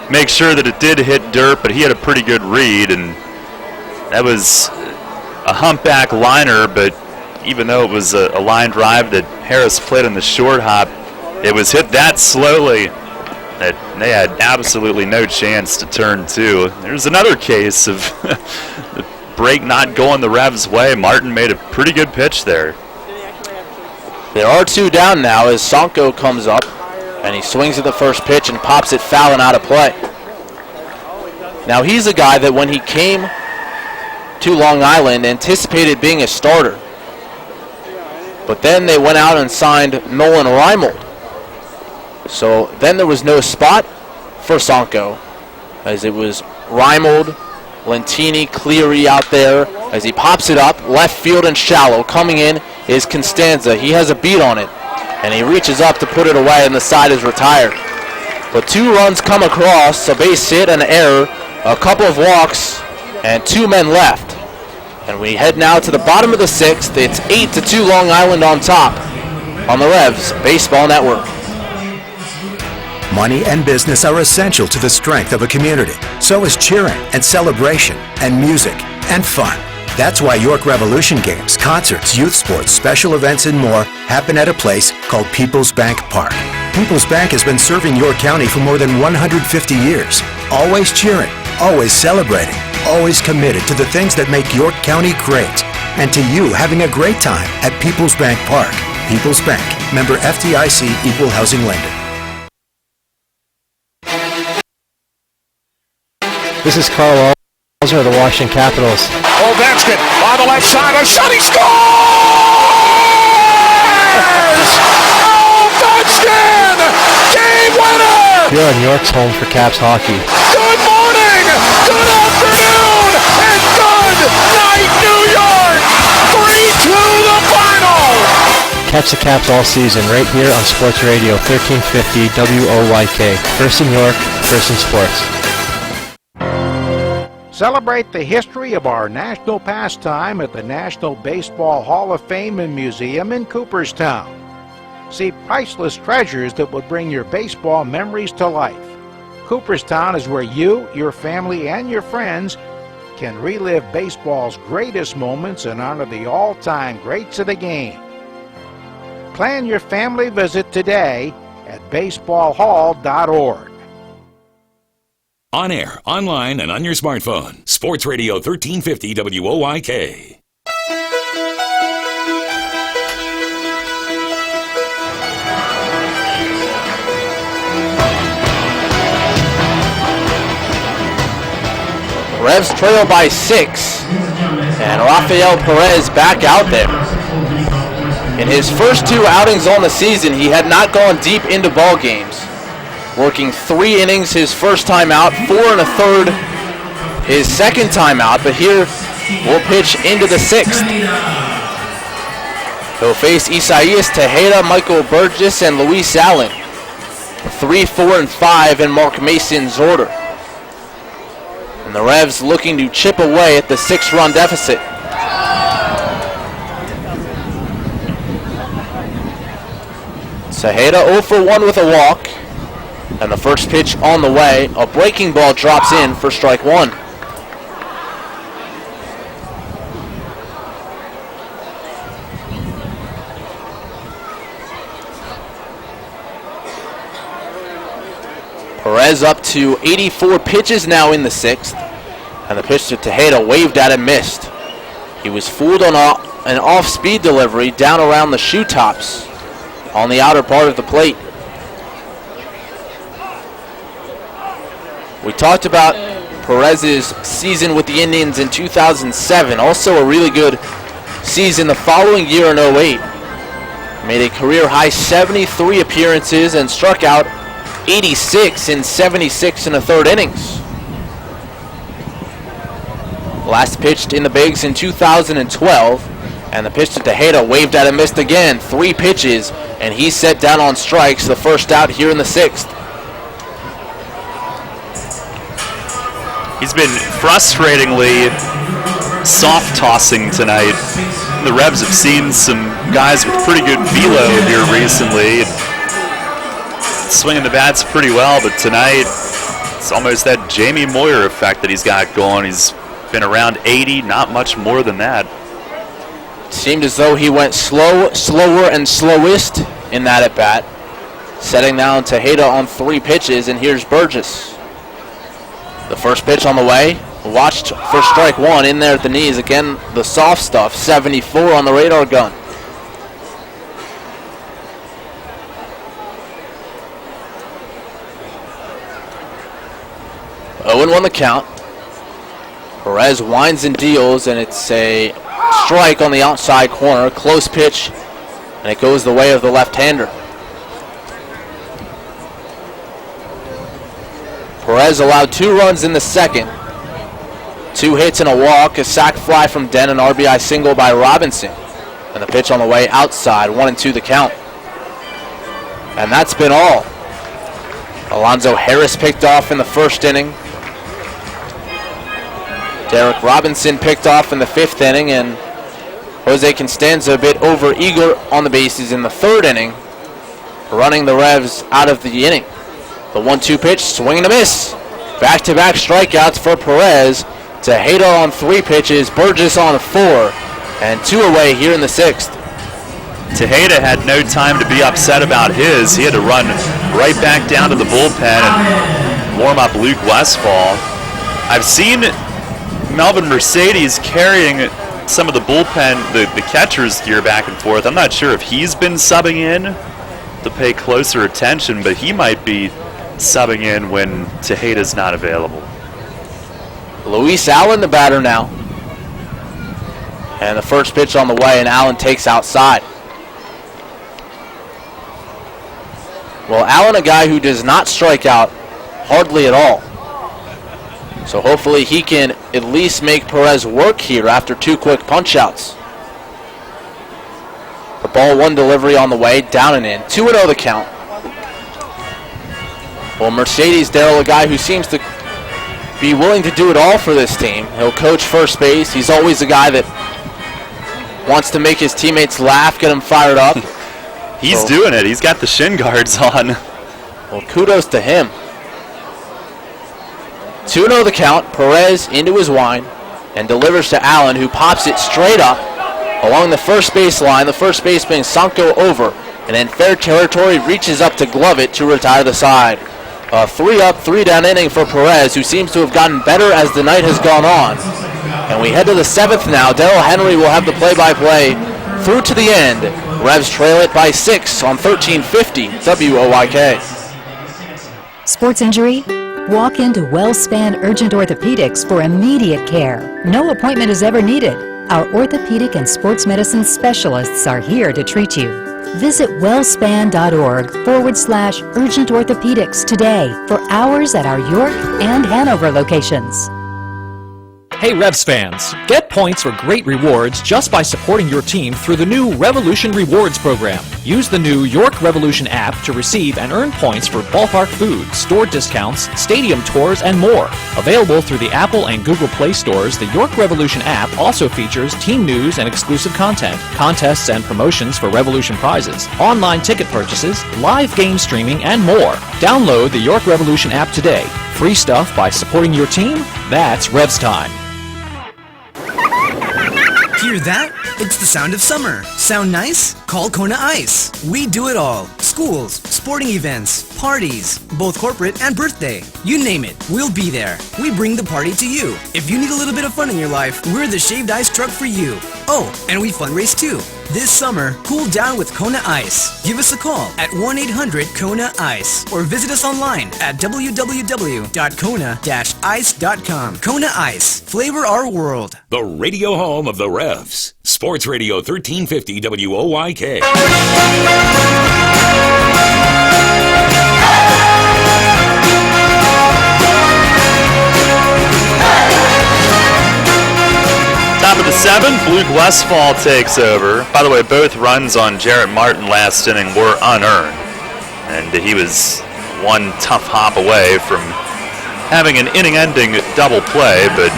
make sure that it did hit dirt, but he had a pretty good read, and that was a humpback liner, but even though it was a line drive that Harris played on the short hop, it was hit that slowly that they had absolutely no chance to turn 2. There's another case of the break not going the Revs' way. Martin made a pretty good pitch there. There are 2 down now as Sonko comes up, and he swings at the first pitch and pops it foul and out of play. Now he's a guy that when he came to Long Island anticipated being a starter. But then they went out and signed Nolan Reimold. So then there was no spot for Sonko, as it was Reimold, Lentini, Cleary out there as he pops it up, left field and shallow. Coming in is Constanza. He has a beat on it, and he reaches up to put it away, and the side is retired. But 2 runs come across, a base hit, an error, a couple of walks, and 2 men left. And we head now to the bottom of the 6th. It's 8-2 Long Island on top on the Revs Baseball Network. Money and business are essential to the strength of a community. So is cheering and celebration and music and fun. That's why York Revolution games, concerts, youth sports, special events, and more happen at a place called People's Bank Park. People's Bank has been serving York County for more than 150 years. Always cheering, always celebrating, always committed to the things that make York County great. And to you having a great time at People's Bank Park. People's Bank, member FDIC, equal housing lender. This is Carl Alzer of the Washington Capitals. Ovechkin on the left side, a shot, he scores! Ovechkin! Game winner! Here on York's home for Caps hockey. Good morning, good afternoon, and good night, New York! 3-2 the final! Catch the Caps all season right here on Sports Radio 1350 WOYK. First in York, first in sports. Celebrate the history of our national pastime at the National Baseball Hall of Fame and Museum in Cooperstown. See priceless treasures that will bring your baseball memories to life. Cooperstown is where you, your family, and your friends can relive baseball's greatest moments and honor the all-time greats of the game. Plan your family visit today at baseballhall.org. On air, online, and on your smartphone. Sports Radio 1350 WOYK. Revs trail by 6, and Rafael Perez back out there. In his first 2 outings on the season, he had not gone deep into ball games, working 3 innings his first time out, 4 1/3 his second time out, but here we'll pitch into the 6th. He'll face Isaias Tejeda, Michael Burgess, and Luis Allen. 3, 4, and 5 in Mark Mason's order. And the Revs looking to chip away at the 6-run deficit. Tejeda 0 for 1 with a walk. And the first pitch on the way. A breaking ball drops in for strike 1. Perez up to 84 pitches now in the 6th. And the pitch to Tejeda waved at and missed. He was fooled on an off-speed delivery down around the shoe tops on the outer part of the plate. We talked about Perez's season with the Indians in 2007. Also a really good season the following year in 08. Made a career-high 73 appearances and struck out 86 in 76 1/3 innings. Last pitched in the bigs in 2012, and the pitch to Tejeda waved at and missed again. 3 pitches, and he's set down on strikes, the first out here in the 6th. He's been frustratingly soft-tossing tonight. The Revs have seen some guys with pretty good velo here recently. Swinging the bats pretty well, but tonight it's almost that Jamie Moyer effect that he's got going. He's been around 80, not much more than that. Seemed as though he went slower and slowest in that at bat. Setting down Tejeda on 3 pitches, and here's Burgess. The first pitch on the way, watched for strike 1 in there at the knees. Again, the soft stuff, 74 on the radar gun. Owen won the count. Perez winds and deals, and it's a strike on the outside corner. Close pitch, and it goes the way of the left-hander. Perez allowed 2 runs in the 2nd. 2 hits and a walk, a sac fly from Den, an RBI single by Robinson. And the pitch on the way outside, 1-2 the count. And that's been all. Alonzo Harris picked off in the 1st inning. Derek Robinson picked off in the 5th inning, and Jose Constanza a bit over-eager on the bases in the 3rd inning, running the Revs out of the inning. The 1-2 pitch, swing and a miss. Back-to-back strikeouts for Perez. Tejeda on 3 pitches, Burgess on 4, and 2 away here in the 6th. Tejeda had no time to be upset about his. He had to run right back down to the bullpen and warm up Luke Westfall. I've seen Melvin Mercedes carrying some of the bullpen, the catcher's gear back and forth. I'm not sure if he's been subbing in to pay closer attention, but he might be subbing in when Tejeda's not available. Luis Allen, the batter now. And the first pitch on the way, and Allen takes outside. Well, Allen, a guy who does not strike out hardly at all. So hopefully he can at least make Perez work here after 2 quick punch-outs. The ball 1 delivery on the way, down and in. 2-0 the count. Well, Mercedes Darrell, a guy who seems to be willing to do it all for this team. He'll coach first base. He's always a guy that wants to make his teammates laugh, get them fired up. He's doing it. He's got the shin guards on. Well, kudos to him. 2-0 the count. Perez into his wind and delivers to Allen, who pops it straight up along the first base line. The first baseman Sanko over, and in fair territory reaches up to glove it to retire the side. A 3-up, 3-down inning for Perez, who seems to have gotten better as the night has gone on. And we head to the 7th now. Darrell Henry will have the play-by-play through to the end. Revs trail it by 6 on 1350 WOYK. Sports injury? Walk into WellSpan Urgent Orthopedics for immediate care. No appointment is ever needed. Our orthopedic and sports medicine specialists are here to treat you. Visit wellspan.org/urgent orthopedics today for hours at our York and Hanover locations. Hey Revs fans, get points for great rewards just by supporting your team through the new Revolution Rewards program. Use the new York Revolution app to receive and earn points for ballpark food, store discounts, stadium tours, and more. Available through the Apple and Google Play stores, the York Revolution app also features team news and exclusive content, contests and promotions for Revolution prizes, online ticket purchases, live game streaming, and more. Download the York Revolution app today. Free stuff by supporting your team? That's Revs time. Hear that? It's the sound of summer. Sound nice? Call Kona Ice. We do it all. Schools, sporting events, parties, both corporate and birthday. You name it, we'll be there. We bring the party to you. If you need a little bit of fun in your life, we're the shaved ice truck for you. Oh, and we fundraise too. This summer, cool down with Kona Ice. Give us a call at 1-800-KONA-ICE or visit us online at www.kona-ice.com. Kona Ice. Flavor our world. The radio home of the Revs. Sports Radio 1350 WOYK. Top of the 7th, Luke Westfall takes over. By the way, both runs on Jarrett Martin last inning were unearned. And he was one tough hop away from having an inning-ending double play, but it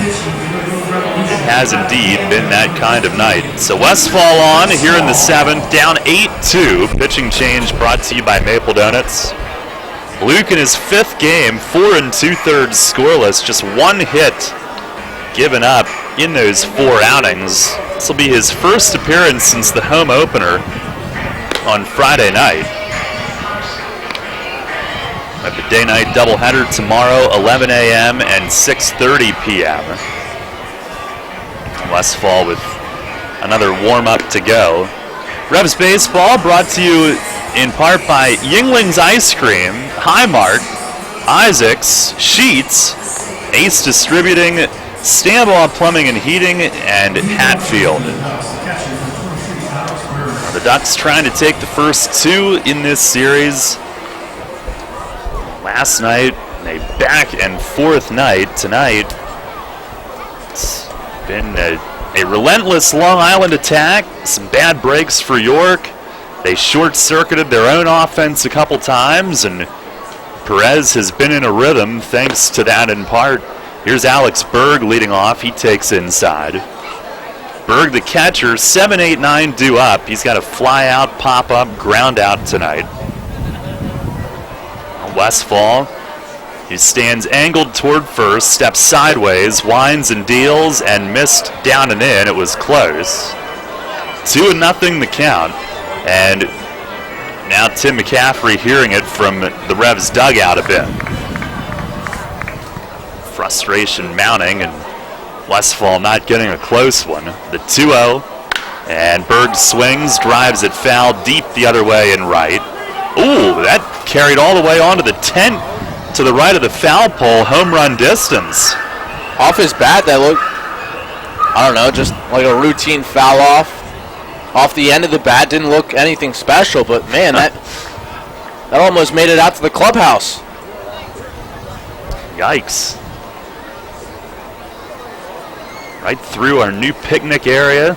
has indeed been that kind of night. So Westfall on here in the 7th, down 8-2. Pitching change brought to you by Maple Donuts. Luke in his 5th game, 4 2/3 scoreless, just one hit given up in those 4 outings. This will be his first appearance since the home opener on Friday night. At the day-night doubleheader tomorrow, 11 a.m. and 6:30 p.m. Westfall with another warm-up to go. Revs Baseball brought to you in part by Yingling's Ice Cream, Highmark, Isaacs, Sheets, Ace Distributing, Stanbaugh Plumbing and Heating, and Hatfield. The Ducks trying to take the first 2 in this series. Last night, a back and forth night. Tonight, it's been a relentless Long Island attack. Some bad breaks for York. They short-circuited their own offense a couple times, and Perez has been in a rhythm thanks to that in part. Here's Alex Berg leading off. He takes inside. Berg, the catcher, 7-8-9 due up. He's got a fly out, pop up, ground out tonight. Westfall, he stands angled toward first, steps sideways, winds and deals, and missed down and in. It was close. 2-0 the count. And now Tim McCaffrey hearing it from the Revs dugout a bit. Frustration mounting, and Westfall not getting a close one. The 2-0, and Berg swings, drives it foul deep the other way and right. Ooh, that carried all the way onto the tent to the right of the foul pole, home run distance. Off his bat, that looked, I don't know, just like a routine foul off. Off the end of the bat, didn't look anything special, but man, that almost made it out to the clubhouse. Yikes. Right through our new picnic area.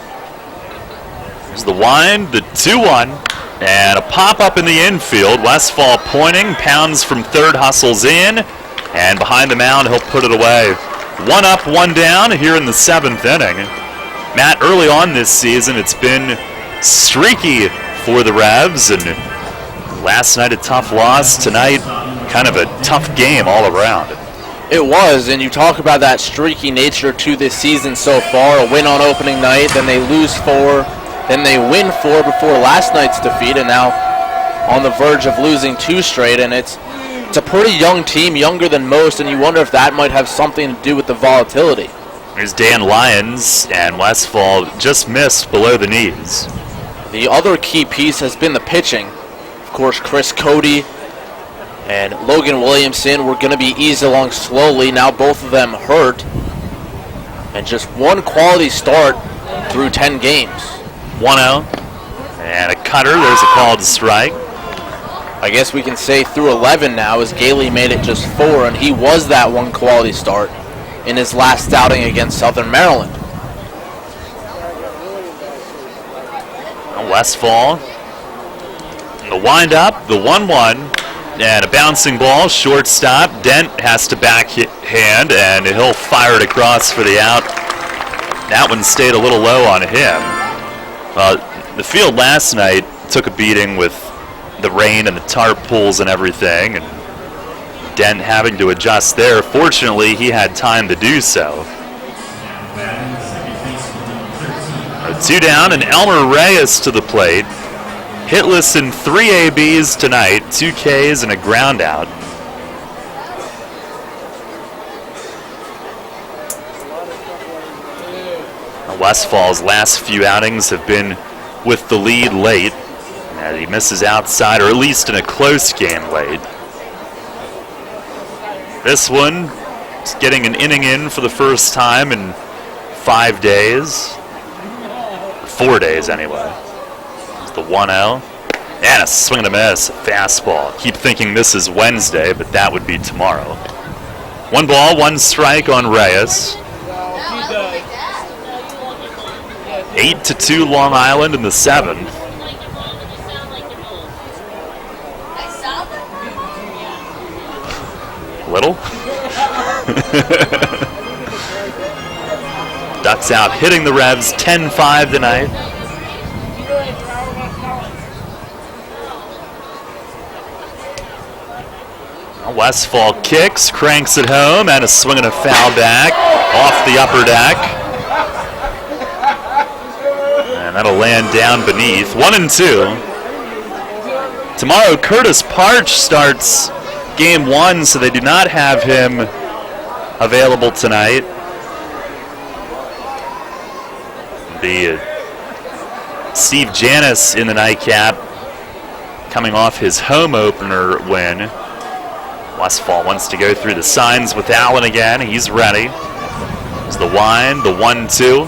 There's the wind, the 2-1, and a pop-up in the infield. Westfall pointing, pounds from third, hustles in, and behind the mound, he'll put it away. 1 up, 1 down here in the 7th inning. Matt, early on this season, it's been streaky for the Revs, and last night a tough loss. Tonight, kind of a tough game all around. It was, and you talk about that streaky nature to this season so far. A win on opening night, then they lose 4, then they win 4 before last night's defeat, and now on the verge of losing 2 straight, and it's a pretty young team, younger than most, and you wonder if that might have something to do with the volatility. There's Dan Lyons, and Westfall just missed below the knees. The other key piece has been the pitching. Of course, Chris Cody and Logan Williamson were going to be eased along slowly. Now both of them hurt. And just one quality start through 10 games. 1-0. And a cutter. There's a called strike. I guess we can say through 11 now, as Gailey made it just 4, and he was that one quality start in his last outing against Southern Maryland. Westfall. The wind-up, the 1-1, and a bouncing ball, shortstop. Dent has to backhand, and he'll fire it across for the out. That one stayed a little low on him. The field last night took a beating with the rain and the tarp pools and everything, and Dent having to adjust there. Fortunately, he had time to do so. 2 down, and Elmer Reyes to the plate. Hitless in 3 ABs tonight, 2 Ks and a ground out. Westfall's last few outings have been with the lead late. And he misses outside, or at least in a close game late. This one is getting an inning in for the first time in 5 days. 4 days anyway. It's the 1-0. And a swing and a miss, a fastball. Keep thinking this is Wednesday, but that would be tomorrow. 1 ball, 1 strike on Reyes. 8-2 Long Island in the 7th. Little. Ducks out hitting the Revs 10-5 tonight. Westfall kicks, cranks it home, and a swing and a foul back off the upper deck. And that'll land down beneath. 1-2. Tomorrow, Curtis Parch starts Game 1, so they do not have him available tonight. The Steve Janis in the nightcap, coming off his home opener win. Westfall wants to go through the signs with Allen again. He's ready. There's the wind, the 1-2,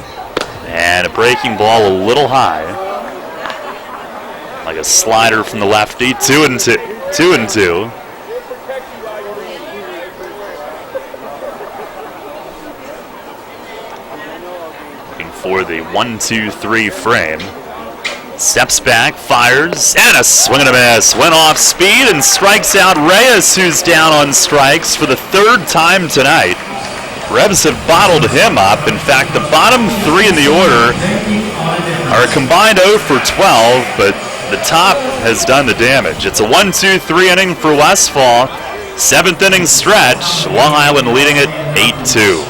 and a breaking ball a little high. Like a slider from the lefty. 2-2. 2-2. For the 1-2-3 frame. Steps back, fires, and a swing and a miss. Went off speed and strikes out Reyes, who's down on strikes for the 3rd time tonight. Revs have bottled him up. In fact, the bottom 3 in the order are a combined 0 for 12, but the top has done the damage. It's a 1-2-3 inning for Westfall. 7th inning stretch. Long Island leading it 8-2.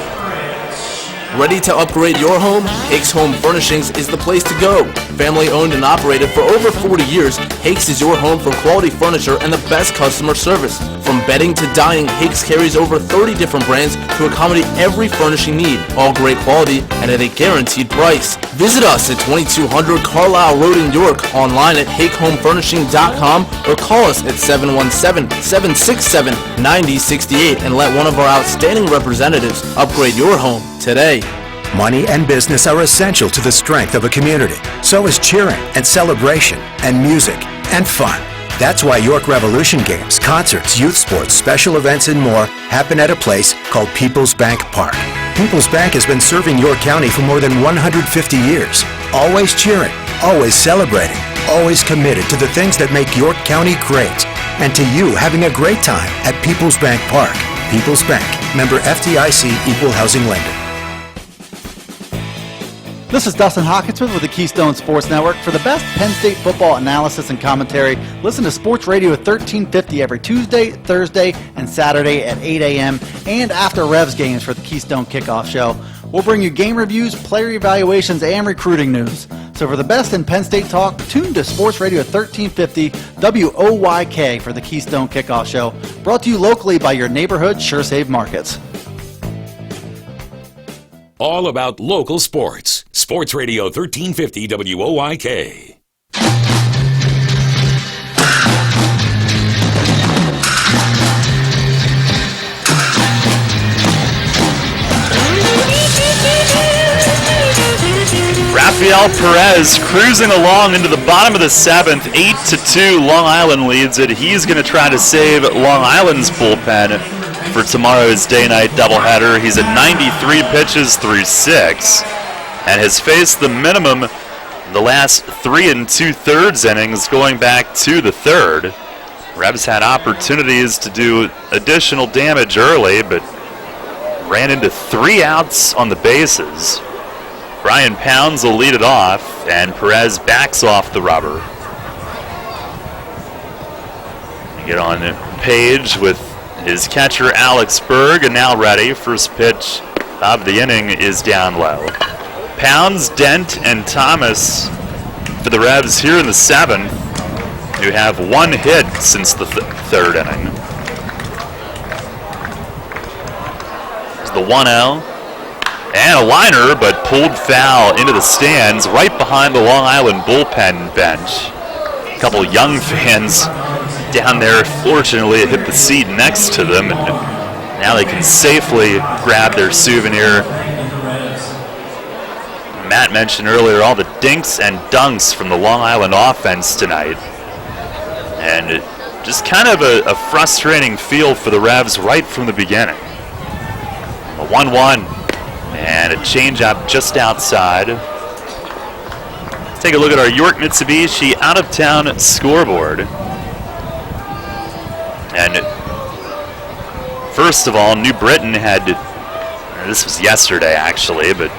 Ready to upgrade your home? Hakes Home Furnishings is the place to go. Family owned and operated for over 40 years, Hakes is your home for quality furniture and the best customer service. From bedding to dining, Hakes carries over 30 different brands to accommodate every furnishing need. All great quality and at a guaranteed price. Visit us at 2200 Carlisle Road in York, online at hakehomefurnishing.com, or call us at 717-767-9068 and let one of our outstanding representatives upgrade your home today. Money and business are essential to the strength of a community. So is cheering and celebration and music and fun. That's why York Revolution games, concerts, youth sports, special events, and more happen at a place called People's Bank Park. People's Bank has been serving York County for more than 150 years. Always cheering, always celebrating, always committed to the things that make York County great. And to you having a great time at People's Bank Park. People's Bank, member FDIC, equal housing lender. This is Dustin Hawkinsmith with the Keystone Sports Network. For the best Penn State football analysis and commentary, listen to Sports Radio 1350 every Tuesday, Thursday, and Saturday at 8 a.m. and after Revs games for the Keystone Kickoff Show. We'll bring you game reviews, player evaluations, and recruiting news. So for the best in Penn State talk, tune to Sports Radio 1350 WOYK for the Keystone Kickoff Show. Brought to you locally by your neighborhood SureSave Markets. All about local sports. Sports Radio 1350 WOYK. Rafael Perez cruising along into the bottom of the 7th. 8-2, Long Island leads it. He's going to try to save Long Island's bullpen for tomorrow's day-night doubleheader. He's at 93 pitches through 6 and has faced the minimum the last 3 2/3 innings going back to the 3rd. Rebs had opportunities to do additional damage early, but ran into 3 outs on the bases. Brian Pounds will lead it off, and Perez backs off the rubber. We get on the page with his catcher Alex Berg, and now ready. First pitch of the inning is down low. Pounds, Dent, and Thomas for the Rebs here in the 7th, who have 1 hit since the 3rd inning. There's the 1-0. And a liner, but pulled foul into the stands right behind the Long Island bullpen bench. A couple young fans down there, fortunately, it hit the seat next to them, and now they can safely grab their souvenir. Matt mentioned earlier all the dinks and dunks from the Long Island offense tonight. And just kind of a frustrating feel for the Revs right from the beginning. A 1-1. And a changeup just outside. Take a look at our York Mitsubishi out-of-town scoreboard. And first of all, New Britain had, this was yesterday actually, but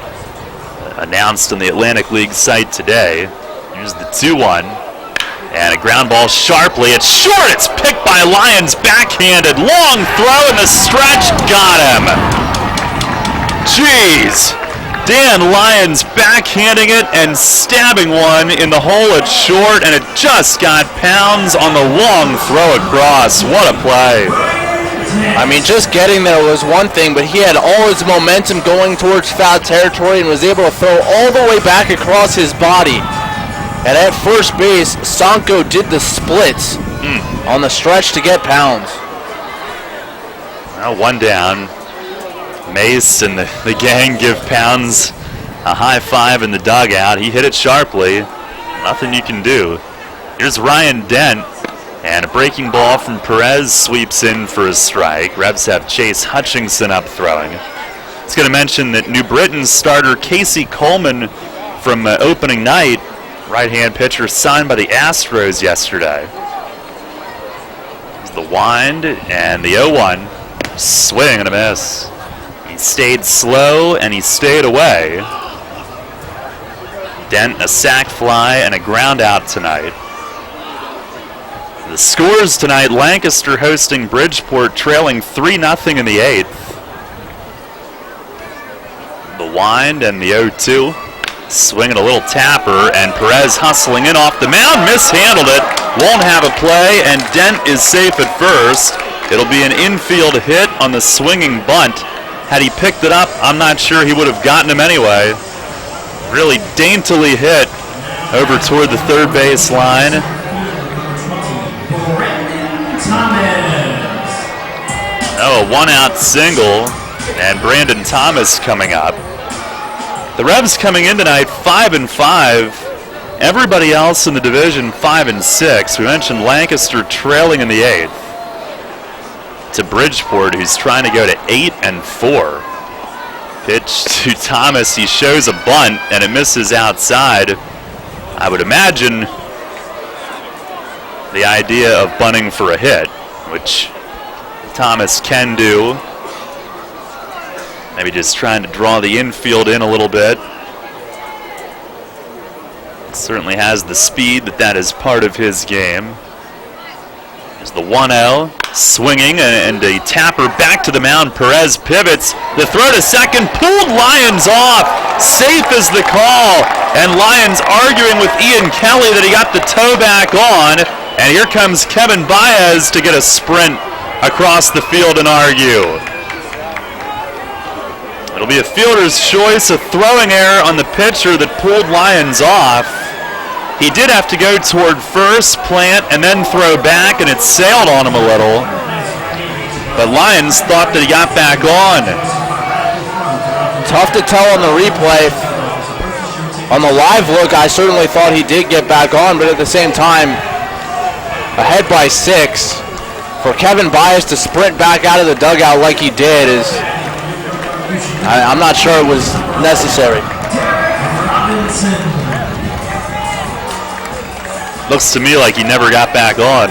announced on the Atlantic League site today. Here's the 2-1. And a ground ball sharply. It's short. It's picked by Lyons, backhanded. Long throw in the stretch. Got him. Jeez, Dan Lyons backhanding it and stabbing one in the hole at short, and it just got Pounds on the long throw across. What a play. I mean, just getting there was one thing, but he had all his momentum going towards foul territory and was able to throw all the way back across his body. And at first base, Sanko did the splits on the stretch to get Pounds. Now 1 down. Mace and the gang give Pounds a high five in the dugout. He hit it sharply. Nothing you can do. Here's Ryan Dent, and a breaking ball from Perez sweeps in for a strike. Rebs have Chase Hutchinson up throwing. I was going to mention that New Britain starter Casey Coleman from opening night, right-hand pitcher, signed by the Astros yesterday. Here's the wind and the 0-1. Swing and a miss. He stayed slow and he stayed away. Dent, a sac fly and a ground out tonight. The scores tonight: Lancaster hosting Bridgeport, trailing 3-0 in the 8th. The wind and the 0-2. Swinging a little tapper, and Perez hustling in off the mound, mishandled it, won't have a play, and Dent is safe at first. It'll be an infield hit on the swinging bunt. Had he picked it up, I'm not sure he would have gotten him anyway. Really daintily hit over toward the third base line. Oh, a 1-out single, and Brandon Thomas coming up. The Rebs coming in tonight 5-5. Everybody else in the division 5-6. We mentioned Lancaster trailing in the 8th to Bridgeport, who's trying to go to 8-4. Pitch to Thomas. He shows a bunt, and it misses outside. I would imagine the idea of bunting for a hit, which Thomas can do. Maybe just trying to draw the infield in a little bit. Certainly has the speed, that is part of his game. There's the 1-0, swinging, and a tapper back to the mound. Perez pivots. The throw to second, pulled Lyons off. Safe is the call, and Lyons arguing with Ian Kelly that he got the toe back on. And here comes Kevin Baez to get a sprint across the field and argue. It'll be a fielder's choice, a throwing error on the pitcher that pulled Lyons off. He did have to go toward first, plant, and then throw back, and it sailed on him a little. But Lyons thought that he got back on. Tough to tell on the replay. On the live look, I certainly thought he did get back on, but at the same time, ahead by 6. For Kevin Byas to sprint back out of the dugout like he did is, I'm not sure it was necessary. Looks to me like he never got back on.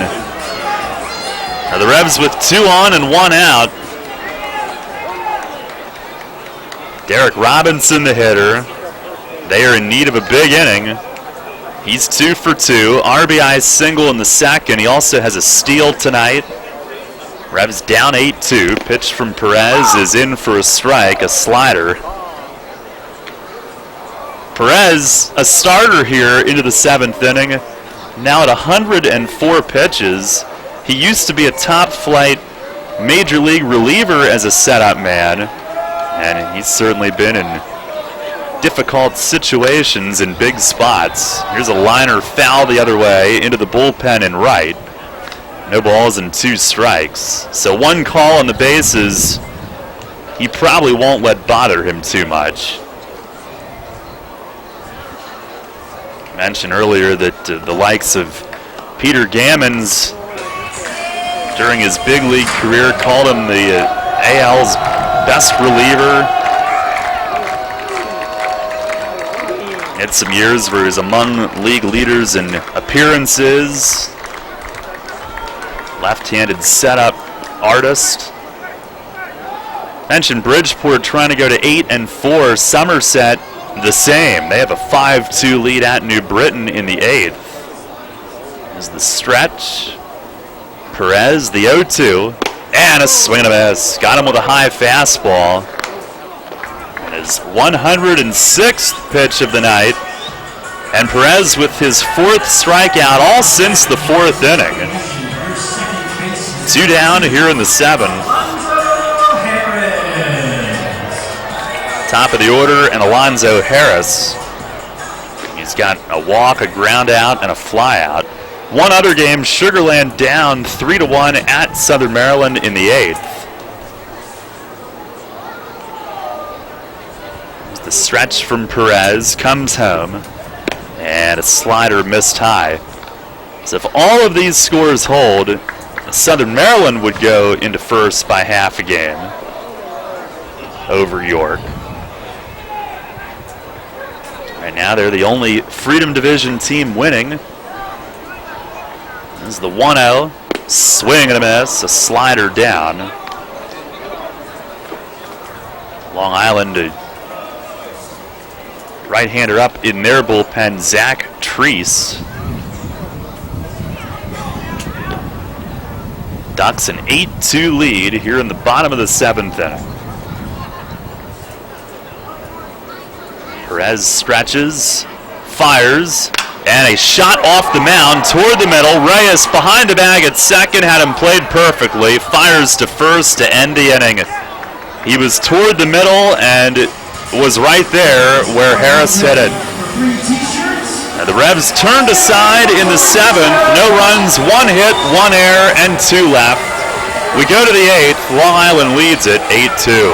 Now the Revs with 2 on and 1 out. Derek Robinson, the hitter. They are in need of a big inning. He's 2 for 2. RBI single in the second. He also has a steal tonight. Revs down 8-2. Pitch from Perez is in for a strike, a slider. Perez, a starter here into the 7th inning. Now at 104 pitches. He used to be a top-flight major league reliever as a setup man. And he's certainly been in difficult situations in big spots. Here's a liner foul the other way into the bullpen and right. No balls and 2 strikes. So 1 call on the bases. He probably won't let bother him too much. I mentioned earlier that the likes of Peter Gammons during his big league career called him the AL's best reliever. Had some years where he was among league leaders in appearances. Left-handed setup artist. Mentioned Bridgeport trying to go to 8-4. Somerset the same. They have a 5-2 lead at New Britain in the 8th. There's the stretch. Perez, the 0-2. And a swing and a miss. Got him with a high fastball. His 106th pitch of the night. And Perez with his 4th strikeout all since the 4th inning. 2 down here in the 7th. Top of the order, and Alonzo Harris. He's got a walk, a ground out, and a fly out. One other game, Sugar Land down 3-1 at Southern Maryland in the 8th. The stretch from Perez comes home, and a slider missed high. So if all of these scores hold, Southern Maryland would go into first by half a game over York. Right now they're the only Freedom Division team winning. This is the 1-0, swing and a miss, a slider down. Long Island, right-hander up in their bullpen, Zach Treese. Ducks an 8-2 lead here in the bottom of the 7th inning. Perez stretches, fires, and a shot off the mound toward the middle. Reyes behind the bag at second, had him played perfectly. Fires to first to end the inning. He was toward the middle and was right there where Harris hit it. And the Revs turned aside in the 7th. No runs, 1 hit, 1 error, and 2 left. We go to the 8th. Long Island leads it 8-2.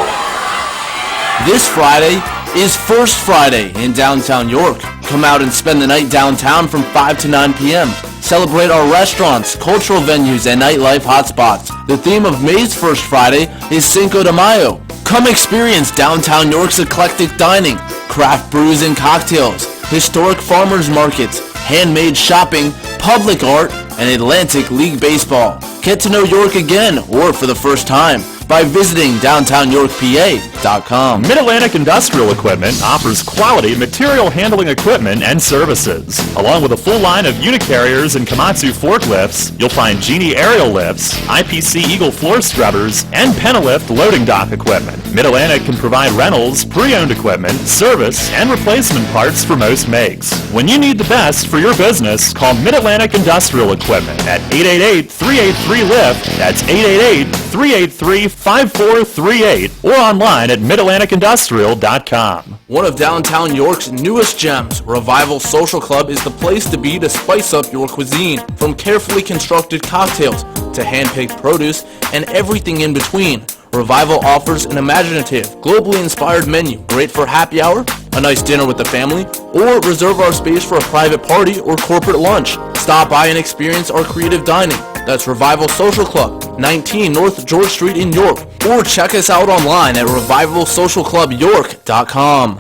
This Friday is First Friday in downtown York. Come out and spend the night downtown from 5 to 9 p.m. Celebrate our restaurants, cultural venues, and nightlife hotspots. The theme of May's First Friday is Cinco de Mayo. Come experience downtown York's eclectic dining, craft brews and cocktails, historic farmers markets, handmade shopping, public art, and Atlantic League baseball. Get to know York again or for the first time by visiting downtownyorkpa.com. Mid-Atlantic Industrial Equipment offers quality material handling equipment and services. Along with a full line of Unicarriers and Komatsu forklifts, you'll find Genie aerial lifts, IPC Eagle floor scrubbers, and Penalift loading dock equipment. Mid-Atlantic can provide rentals, pre-owned equipment, service, and replacement parts for most makes. When you need the best for your business, call Mid-Atlantic Industrial Equipment at 888-383-LIFT. That's 888-383-5438 or online at midatlanticindustrial.com. One of downtown York's newest gems, Revival Social Club, is the place to be to spice up your cuisine. From carefully constructed cocktails to hand-picked produce and everything in between, Revival offers an imaginative, globally inspired menu, great for happy hour, a nice dinner with the family, or reserve our space for a private party or corporate lunch. Stop by and experience our creative dining. That's Revival Social Club, 19 North George Street in York, or check us out online at revivalsocialclubyork.com.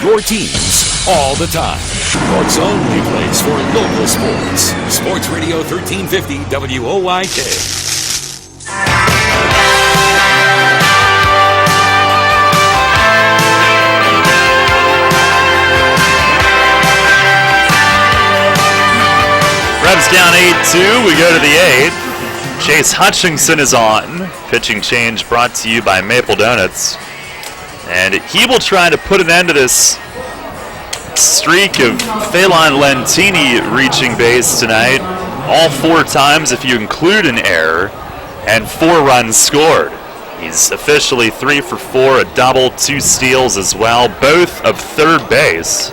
Your teams all the time. York's only place for local sports. Sports Radio 1350 WOYK. Rebs down 8-2. We go to the 8th. Chase Hutchinson is on. Pitching change brought to you by Maple Donuts. And he will try to put an end to this streak of Phelan Lentini reaching base tonight. All 4 times if you include an error, and 4 runs scored. He's officially 3 for 4, a double, 2 steals as well, both of third base.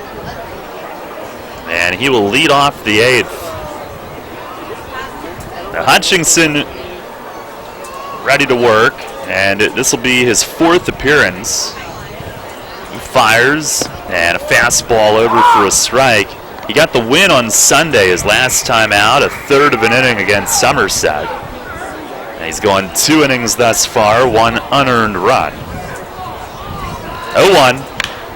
And he will lead off the 8th. Now Hutchinson ready to work, and this will be his 4th appearance. He fires, and a fastball over for a strike. He got the win on Sunday, his last time out, a third of an inning against Somerset. And he's gone 2 innings thus far, 1 unearned run. 0-1,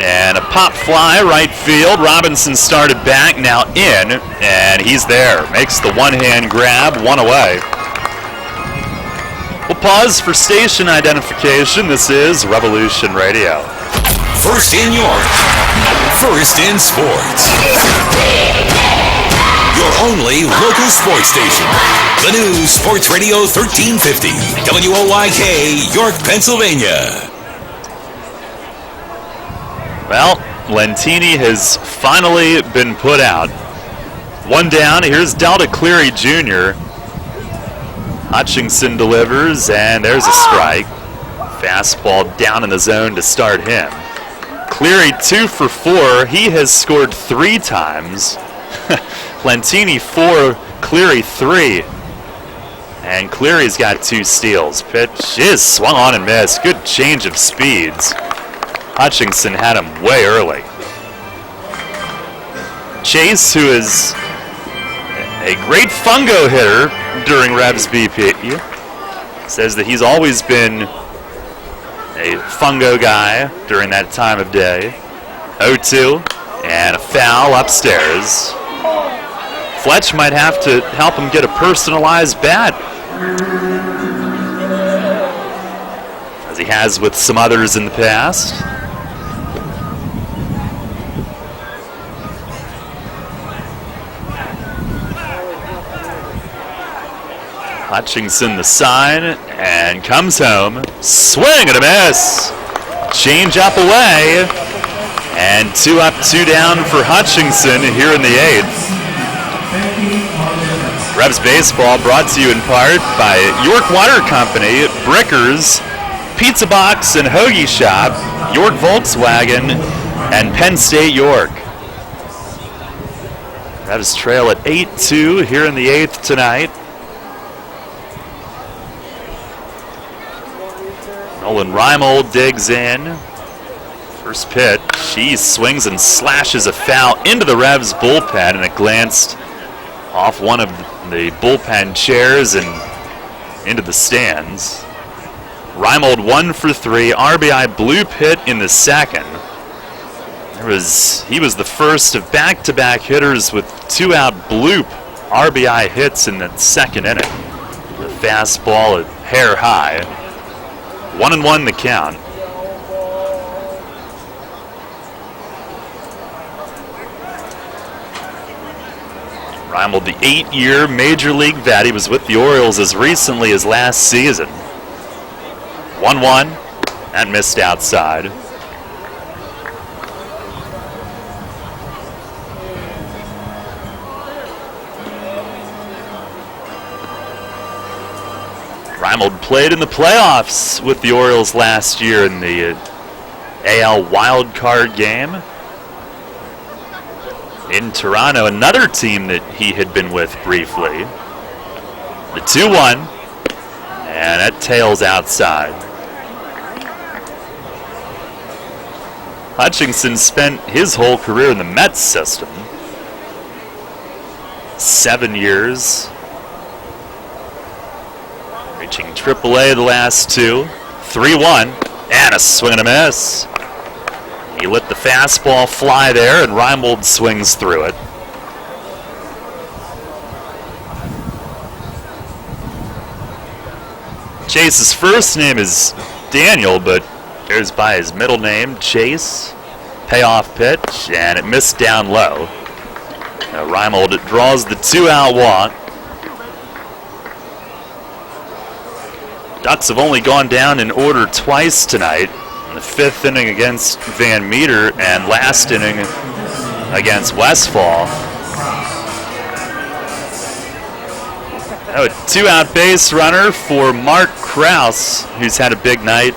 and a pop fly right field. Robinson started back, now in, and he's there. Makes the one-hand grab, 1 away. We'll pause for station identification. This is Revolution Radio. First in York, first in sports. Your only local sports station. The new Sports Radio 1350, WOYK, York, Pennsylvania. Well, Lentini has finally been put out. 1 down, here's Delta Cleary Jr. Hutchinson delivers, and there's a strike. Fastball down in the zone to start him. Cleary 2 for 4. He has scored 3 times. Lentini 4, Cleary 3. And Cleary's got 2 steals. Pitch is swung on and missed. Good change of speeds. Hutchinson had him way early. Chase, who is a great fungo hitter during Rebs BP, says that he's always been a fungo guy during that time of day. 0-2, and a foul upstairs. Fletch might have to help him get a personalized bat, as he has with some others in the past. Hutchinson the sign, and comes home. Swing and a miss. Change up away. And 2 up, 2 down for Hutchinson here in the 8th. Rebs Baseball brought to you in part by York Water Company, Brickers, Pizza Box and Hoagie Shop, York Volkswagen, and Penn State York. Rebs trail at 8-2 here in the 8th tonight. Nolan Reimold digs in. First pitch, he swings and slashes a foul into the Revs bullpen, and it glanced off one of the bullpen chairs and into the stands. Reimold 1 for 3, RBI bloop hit in the second. He was the first of back-to-back hitters with 2-out bloop RBI hits in the second inning. The fastball at hair high. 1-1 the count. Reimold, the 8-year Major League vet. He was with the Orioles as recently as last season. 1-1. That missed outside. Reimold played in the playoffs with the Orioles last year in the AL wildcard game in Toronto, another team that he had been with briefly. The 2-1, And that tails outside. Hutchinson spent his whole career in the Mets system. 7 years. Reaching AAA the last two. 3-1. And a swing and a miss. He let the fastball fly there, and Reimold swings through it. Chase's first name is Daniel, but goes by his middle name, Chase. Payoff pitch, and it missed down low. Now Reimold draws the 2-out walk. Ducks have only gone down in order twice tonight. In the 5th inning against Van Meter and last inning against Westfall. A 2-out base runner for Mark Krause, who's had a big night.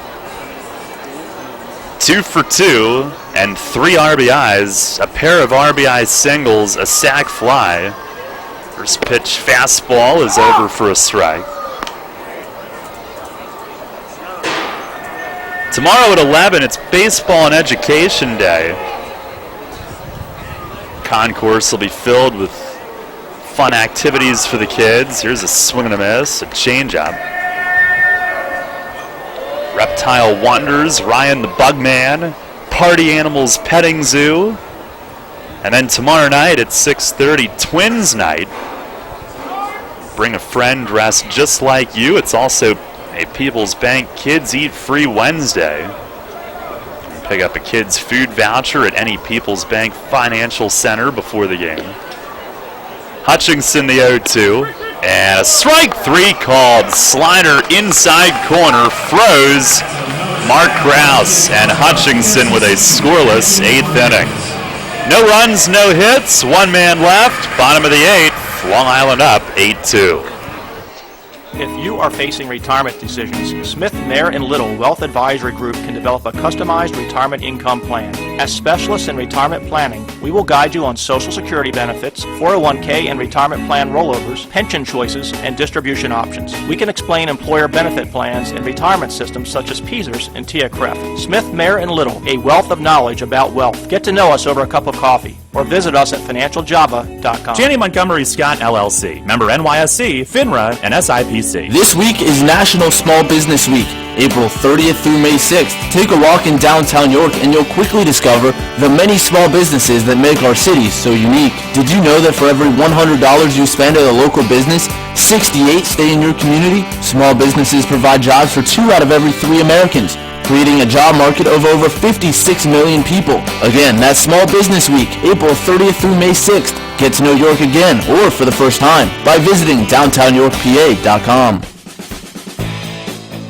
2 for 2 and 3 RBIs, a pair of RBI singles, a sac fly. First pitch fastball is over for a strike. Tomorrow at 11, it's Baseball and Education Day. Concourse will be filled with fun activities for the kids. Here's a swing and a miss, a changeup. Reptile Wonders, Ryan the Bugman, Party Animals Petting Zoo. And then tomorrow night at 6:30, Twins Night. Bring a friend dressed just like you. It's also a People's Bank Kids Eat Free Wednesday. Pick up a kid's food voucher at any People's Bank Financial Center before the game. Hutchinson the 0-2. And a strike 3 called. Slider inside corner. Froze Mark Krause, and Hutchinson with a scoreless 8th inning. No runs, no hits. 1 man left. Bottom of the 8th. Long Island up 8-2. If you are facing retirement decisions, Smith, Mayer & Little Wealth Advisory Group can develop a customized retirement income plan. As specialists in retirement planning, we will guide you on Social Security benefits, 401k and retirement plan rollovers, pension choices, and distribution options. We can explain employer benefit plans and retirement systems such as PESERS and TIA-CREF. Smith, Mayer & Little, a wealth of knowledge about wealth. Get to know us over a cup of coffee or visit us at financialjava.com. Janney Montgomery Scott LLC, member NYSE, FINRA, and SIPC. This week is National Small Business Week, April 30th through May 6th. Take a walk in downtown York and you'll quickly discover the many small businesses that make our city so unique. Did you know that for every $100 you spend at a local business, 68 stay in your community? Small businesses provide jobs for 2 out of every 3 Americans, creating a job market of over 56 million people. Again, that's Small Business Week, April 30th through May 6th. Get to know York again, or for the first time, by visiting downtownyorkpa.com.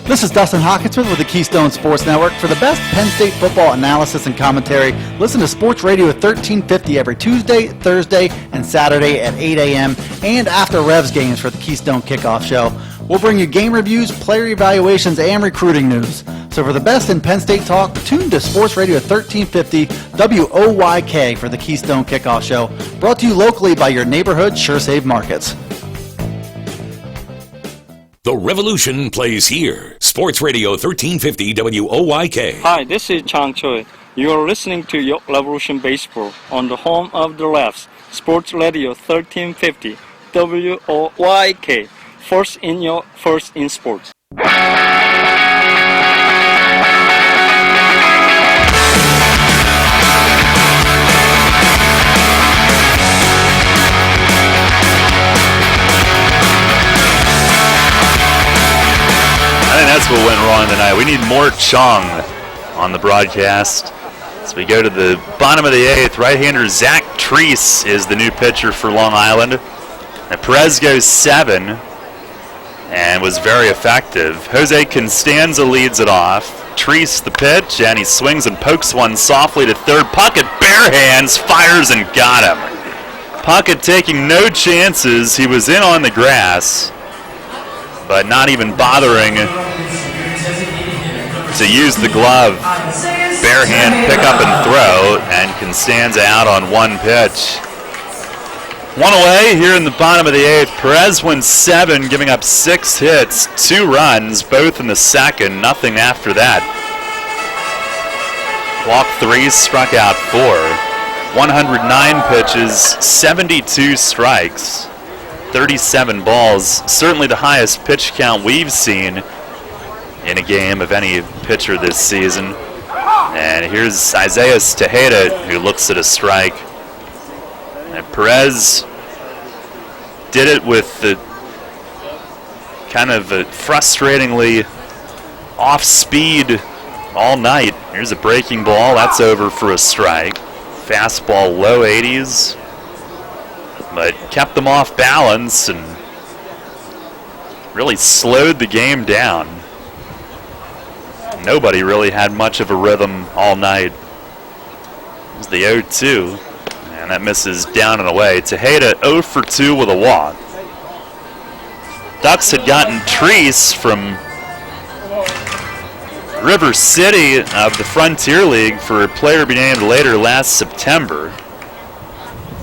This is Dustin Hawkinsmith with the Keystone Sports Network. For the best Penn State football analysis and commentary, listen to Sports Radio at 1350 every Tuesday, Thursday, and Saturday at 8 a.m. and after Revs games for the Keystone Kickoff Show. We'll bring you game reviews, player evaluations, and recruiting news. So for the best in Penn State talk, tune to Sports Radio at 1350 WOYK for the Keystone Kickoff Show. Brought to you locally by your neighborhood SureSave Markets. The Revolution plays here. Sports Radio 1350 WOYK. Hi, this is Chang Choi. You are listening to York Revolution Baseball on the home of the refs. Sports Radio 1350 WOYK. First in York, first in sports. I think that's what went wrong tonight. We need more Chong on the broadcast. So we go to the bottom of the 8th. Right-hander Zach Treese is the new pitcher for Long Island. And Perez goes 7 and was very effective. Jose Constanza leads it off. Treese the pitch, and he swings and pokes one softly to third. Puckett bare hands, fires and got him. Puckett taking no chances. He was in on the grass, but not even bothering to use the glove. Bare hand pick up and throw, and Constanza out on one pitch. One away here in the bottom of the 8th. Perez wins 7, giving up 6 hits, 2 runs, both in the second, nothing after that. Walked 3, struck out 4. 109 pitches, 72 strikes, 37 balls. Certainly the highest pitch count we've seen in a game of any pitcher this season. And here's Isaiah Tejeda, who looks at a strike. And Perez did it with the kind of a frustratingly off speed all night. Here's a breaking ball. That's over for a strike. Fastball low 80s. But kept them off balance and really slowed the game down. Nobody really had much of a rhythm all night. It was the 0-2. And that misses down and away. Tejeda 0 for 2 with a walk. Ducks had gotten Treese from River City of the Frontier League for a player to be named later last September.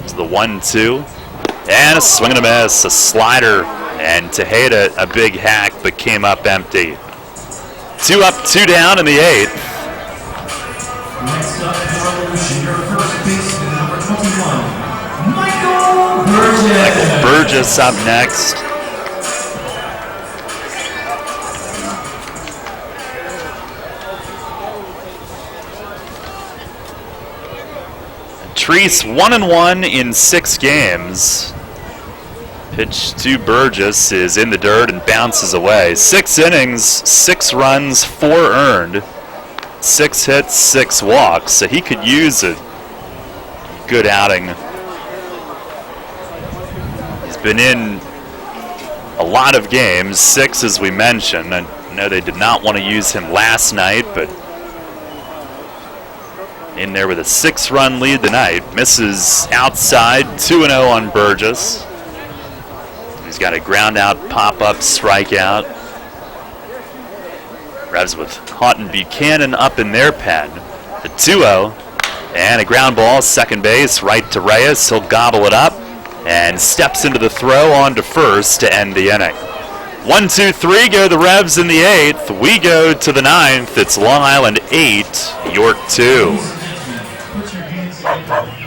It's the 1-2. And a swing and a miss, a slider. And Tejeda a big hack, but came up empty. 2 up, 2 down in the 8th. Next up in the Revolution, your first baseman, number 21, Michael Burgess. Michael Burgess up next. Treese 1-1 in 6 games. Pitch to Burgess is in the dirt and bounces away. 6 innings, 6 runs, 4 earned. 6 hits, 6 walks, so he could use a good outing. He's been in a lot of games, 6 as we mentioned. I know they did not want to use him last night, but in there with a 6-run lead tonight. Misses outside, 2-0 on Burgess. He's got a ground out, pop-up, strikeout. Revs with Houghton Buchanan up in their pen. The 2-0, and a ground ball, second base, right to Reyes. He'll gobble it up and steps into the throw on to first to end the inning. 1-2-3 go the Revs in the 8th. We go to the 9th. It's Long Island 8, York 2.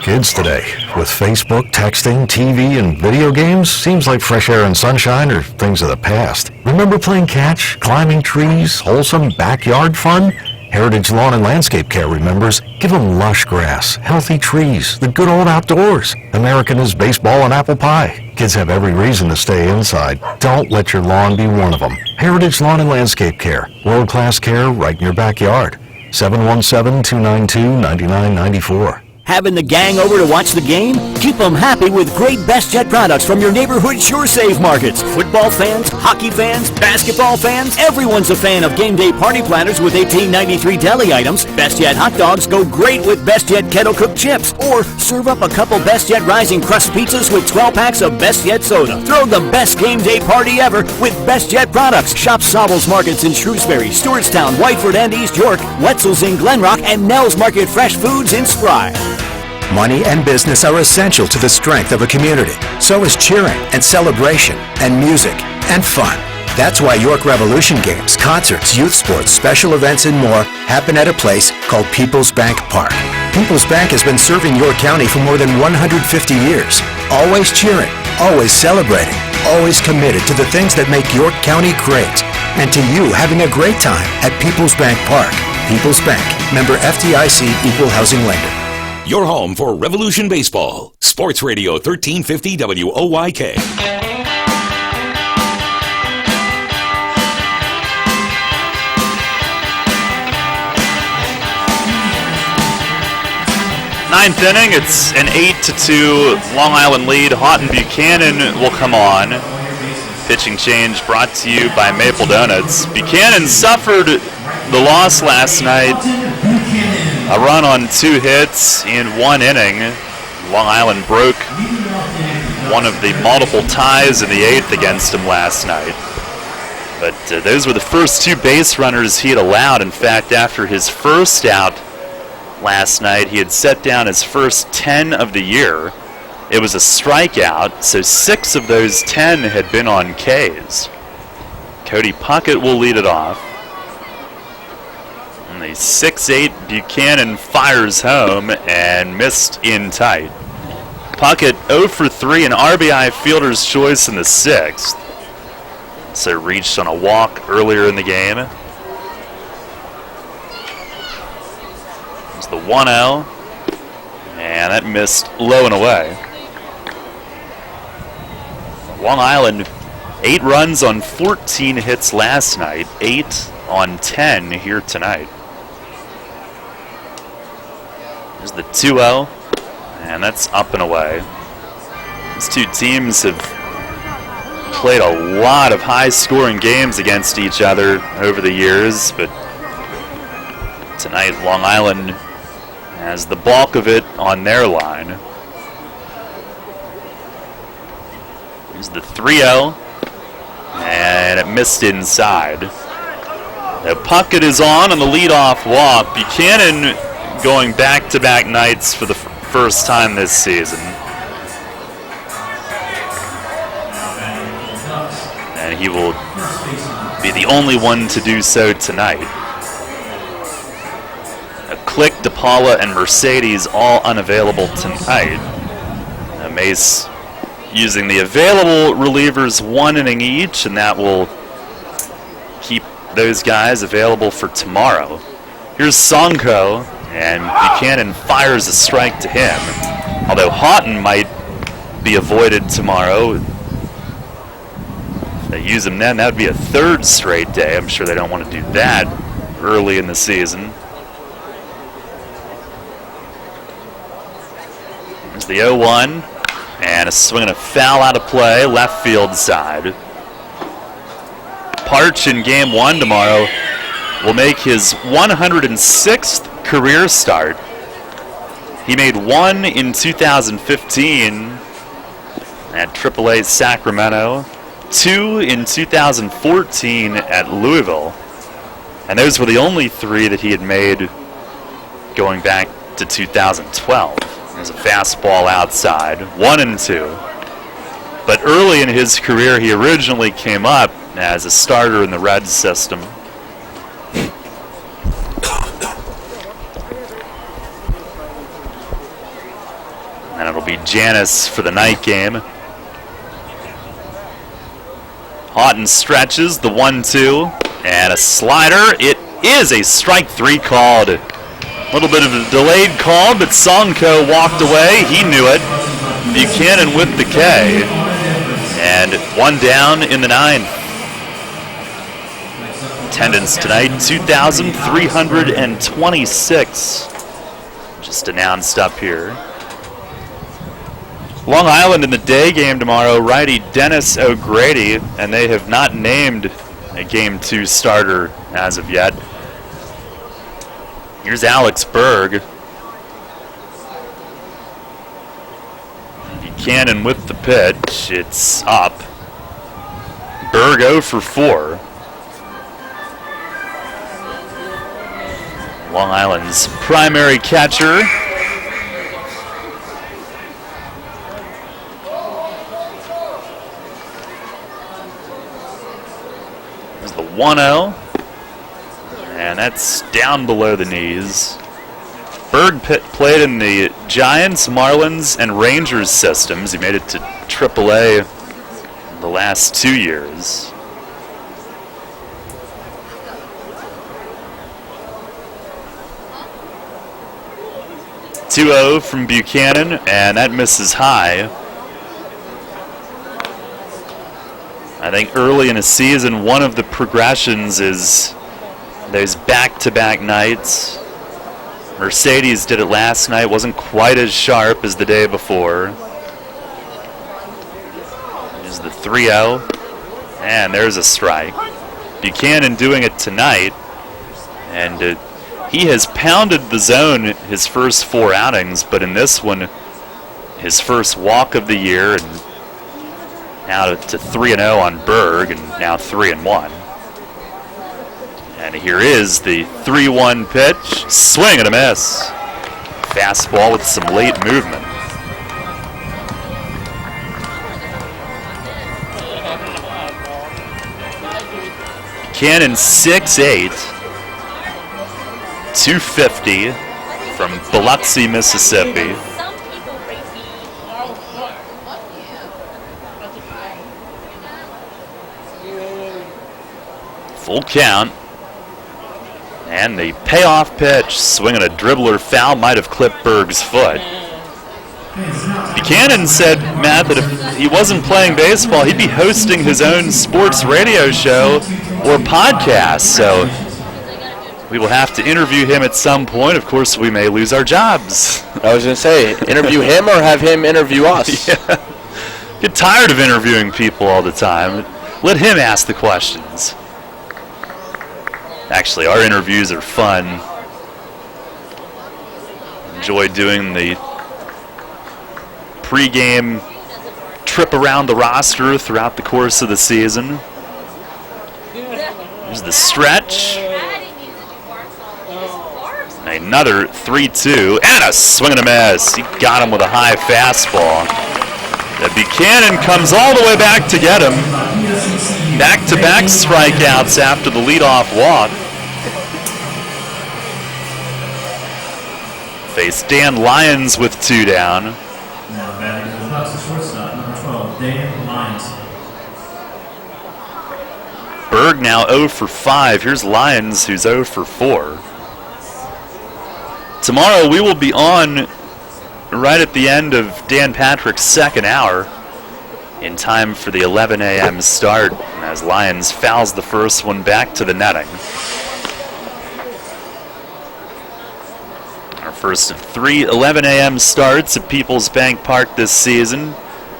Kids today, with Facebook, texting, TV, and video games, seems like fresh air and sunshine are things of the past. Remember playing catch, climbing trees, wholesome backyard fun? Heritage Lawn and Landscape Care remembers, give them lush grass, healthy trees, the good old outdoors. American is baseball and apple pie. Kids have every reason to stay inside. Don't let your lawn be one of them. Heritage Lawn and Landscape Care, world-class care right in your backyard. 717-292-9994. Having the gang over to watch the game? Keep them happy with great BestJet products from your neighborhood SureSave markets. Football fans, hockey fans, basketball fans, everyone's a fan of game day party planners with $18.93 deli items. BestJet hot dogs go great with BestJet kettle cooked chips. Or serve up a couple BestJet Rising Crust pizzas with 12 packs of BestJet soda. Throw the best game day party ever with BestJet products. Shop Sobel's Markets in Shrewsbury, Stewartstown, Whiteford, and East York, Wetzel's in Glenrock, and Nell's Market Fresh Foods in Spry. Money and business are essential to the strength of a community. So is cheering and celebration and music and fun. That's why York Revolution games, concerts, youth sports, special events, and more happen at a place called People's Bank Park. People's Bank has been serving York County for more than 150 years. Always cheering, always celebrating, always committed to the things that make York County great. And to you having a great time at People's Bank Park. People's Bank, member FDIC, equal housing lender. Your home for Revolution Baseball. Sports Radio 1350 WOYK. Ninth inning, it's an 8-2 Long Island lead. Houghton Buchanan will come on. Pitching change brought to you by Maple Donuts. Buchanan suffered the loss last night. A run on 2 hits in 1 inning. Long Island broke one of the multiple ties in the 8th against him last night. But those were the first 2 base runners he had allowed. In fact, after his first out last night, he had set down his first 10 of the year. it was a strikeout, so 6 of those 10 had been on Ks. Cody Puckett will lead it off. And the 6'8" Buchanan fires home and missed in tight. Puckett 0 for 3, an RBI fielder's choice in the 6th. So reached on a walk earlier in the game. It's the 1-0. And that missed low and away. Long Island, 8 runs on 14 hits last night, 8 on 10 here tonight. There's the 2-0, and that's up and away. These two teams have played a lot of high-scoring games against each other over the years, but tonight Long Island has the bulk of it on their line. Here's the 3-0, and it missed inside. Now Puckett is on the leadoff walk. Buchanan going back-to-back nights for the first time this season. And he will be the only one to do so tonight. Click, DePaula, and Mercedes all unavailable tonight. Mace using the available relievers 1 inning each, and that will keep those guys available for tomorrow. Here's Sonko, and Buchanan fires a strike to him. Although Houghton might be avoided tomorrow. If they use him then, that would be a 3rd straight day. I'm sure they don't want to do that early in the season. There's the 0-1, and a swing and a foul out of play, left field side. Parch in game 1 tomorrow will make his 106th career start. He made 1 in 2015 at AAA Sacramento, 2 in 2014 at Louisville, and those were the only 3 that he had made going back to 2012. There's a fastball outside, 1-2. But early in his career, he originally came up as a starter in the Reds system. And it'll be Janis for the night game. Houghton stretches, the 1-2, and a slider. It is a strike 3 called. A little bit of a delayed call, but Sonko walked away. He knew it. Buchanan with the K. And 1 down in the 9th. Attendance tonight, 2,326. Just announced up here. Long Island in the day game tomorrow, righty Dennis O'Grady, and they have not named a Game 2 starter as of yet. Here's Alex Berg. Buchanan with the pitch. It's up. Berg 0 for 4. Long Island's primary catcher. There's the 1-0. And that's down below the knees. Berg played in the Giants, Marlins, and Rangers systems. He made it to AAA the last 2 years. (2-0) from Buchanan, and that misses high. I think early in a season, one of the progressions is those back-to-back nights. Mercedes did it last night, wasn't quite as sharp as the day before. There's the 3-0, and there's a strike. Buchanan doing it tonight, and he has pounded the zone his first 4 outings, but in this one, his first walk of the year, and now to 3-0 on Berg, and now 3-1. And here is the 3-1 pitch. Swing and a miss. Fastball with some late movement. Buchanan 6'8", 250 from Biloxi, Mississippi. Full count. And the payoff pitch, swinging a dribbler foul, might have clipped Berg's foot. Buchanan said, Matt, that if he wasn't playing baseball, he'd be hosting his own sports radio show or podcast. So we will have to interview him at some point. Of course, we may lose our jobs. I was going to say, interview him or have him interview us. Yeah. Get tired of interviewing people all the time. Let him ask the questions. Actually, our interviews are fun. Enjoy doing the pregame trip around the roster throughout the course of the season. Here's the stretch. Another 3-2, and a swing and a miss. He got him with a high fastball. Buchanan comes all the way back to get him. Back-to-back strikeouts after the leadoff walk. Face Dan Lyons with 2 down. Now batting to the Bucks, shortstop, number 12, Dan Lyons. Berg now 0 for 5. Here's Lyons, who's 0 for 4. Tomorrow we will be on right at the end of Dan Patrick's second hour in time for the 11 a.m. start as Lyons fouls the first one back to the netting. Our first of 3 11 a.m. starts at People's Bank Park this season.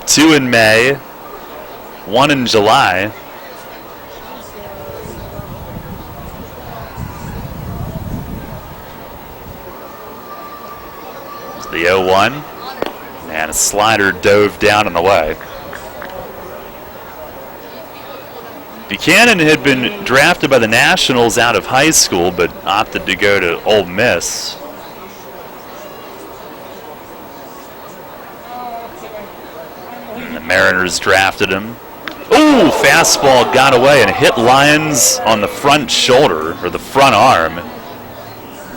2 in May, 1 in July. The 0-1, and a slider dove down and away. Buchanan had been drafted by the Nationals out of high school, but opted to go to Ole Miss. And the Mariners drafted him. Ooh, fastball got away and hit Lyons on the front shoulder, or the front arm.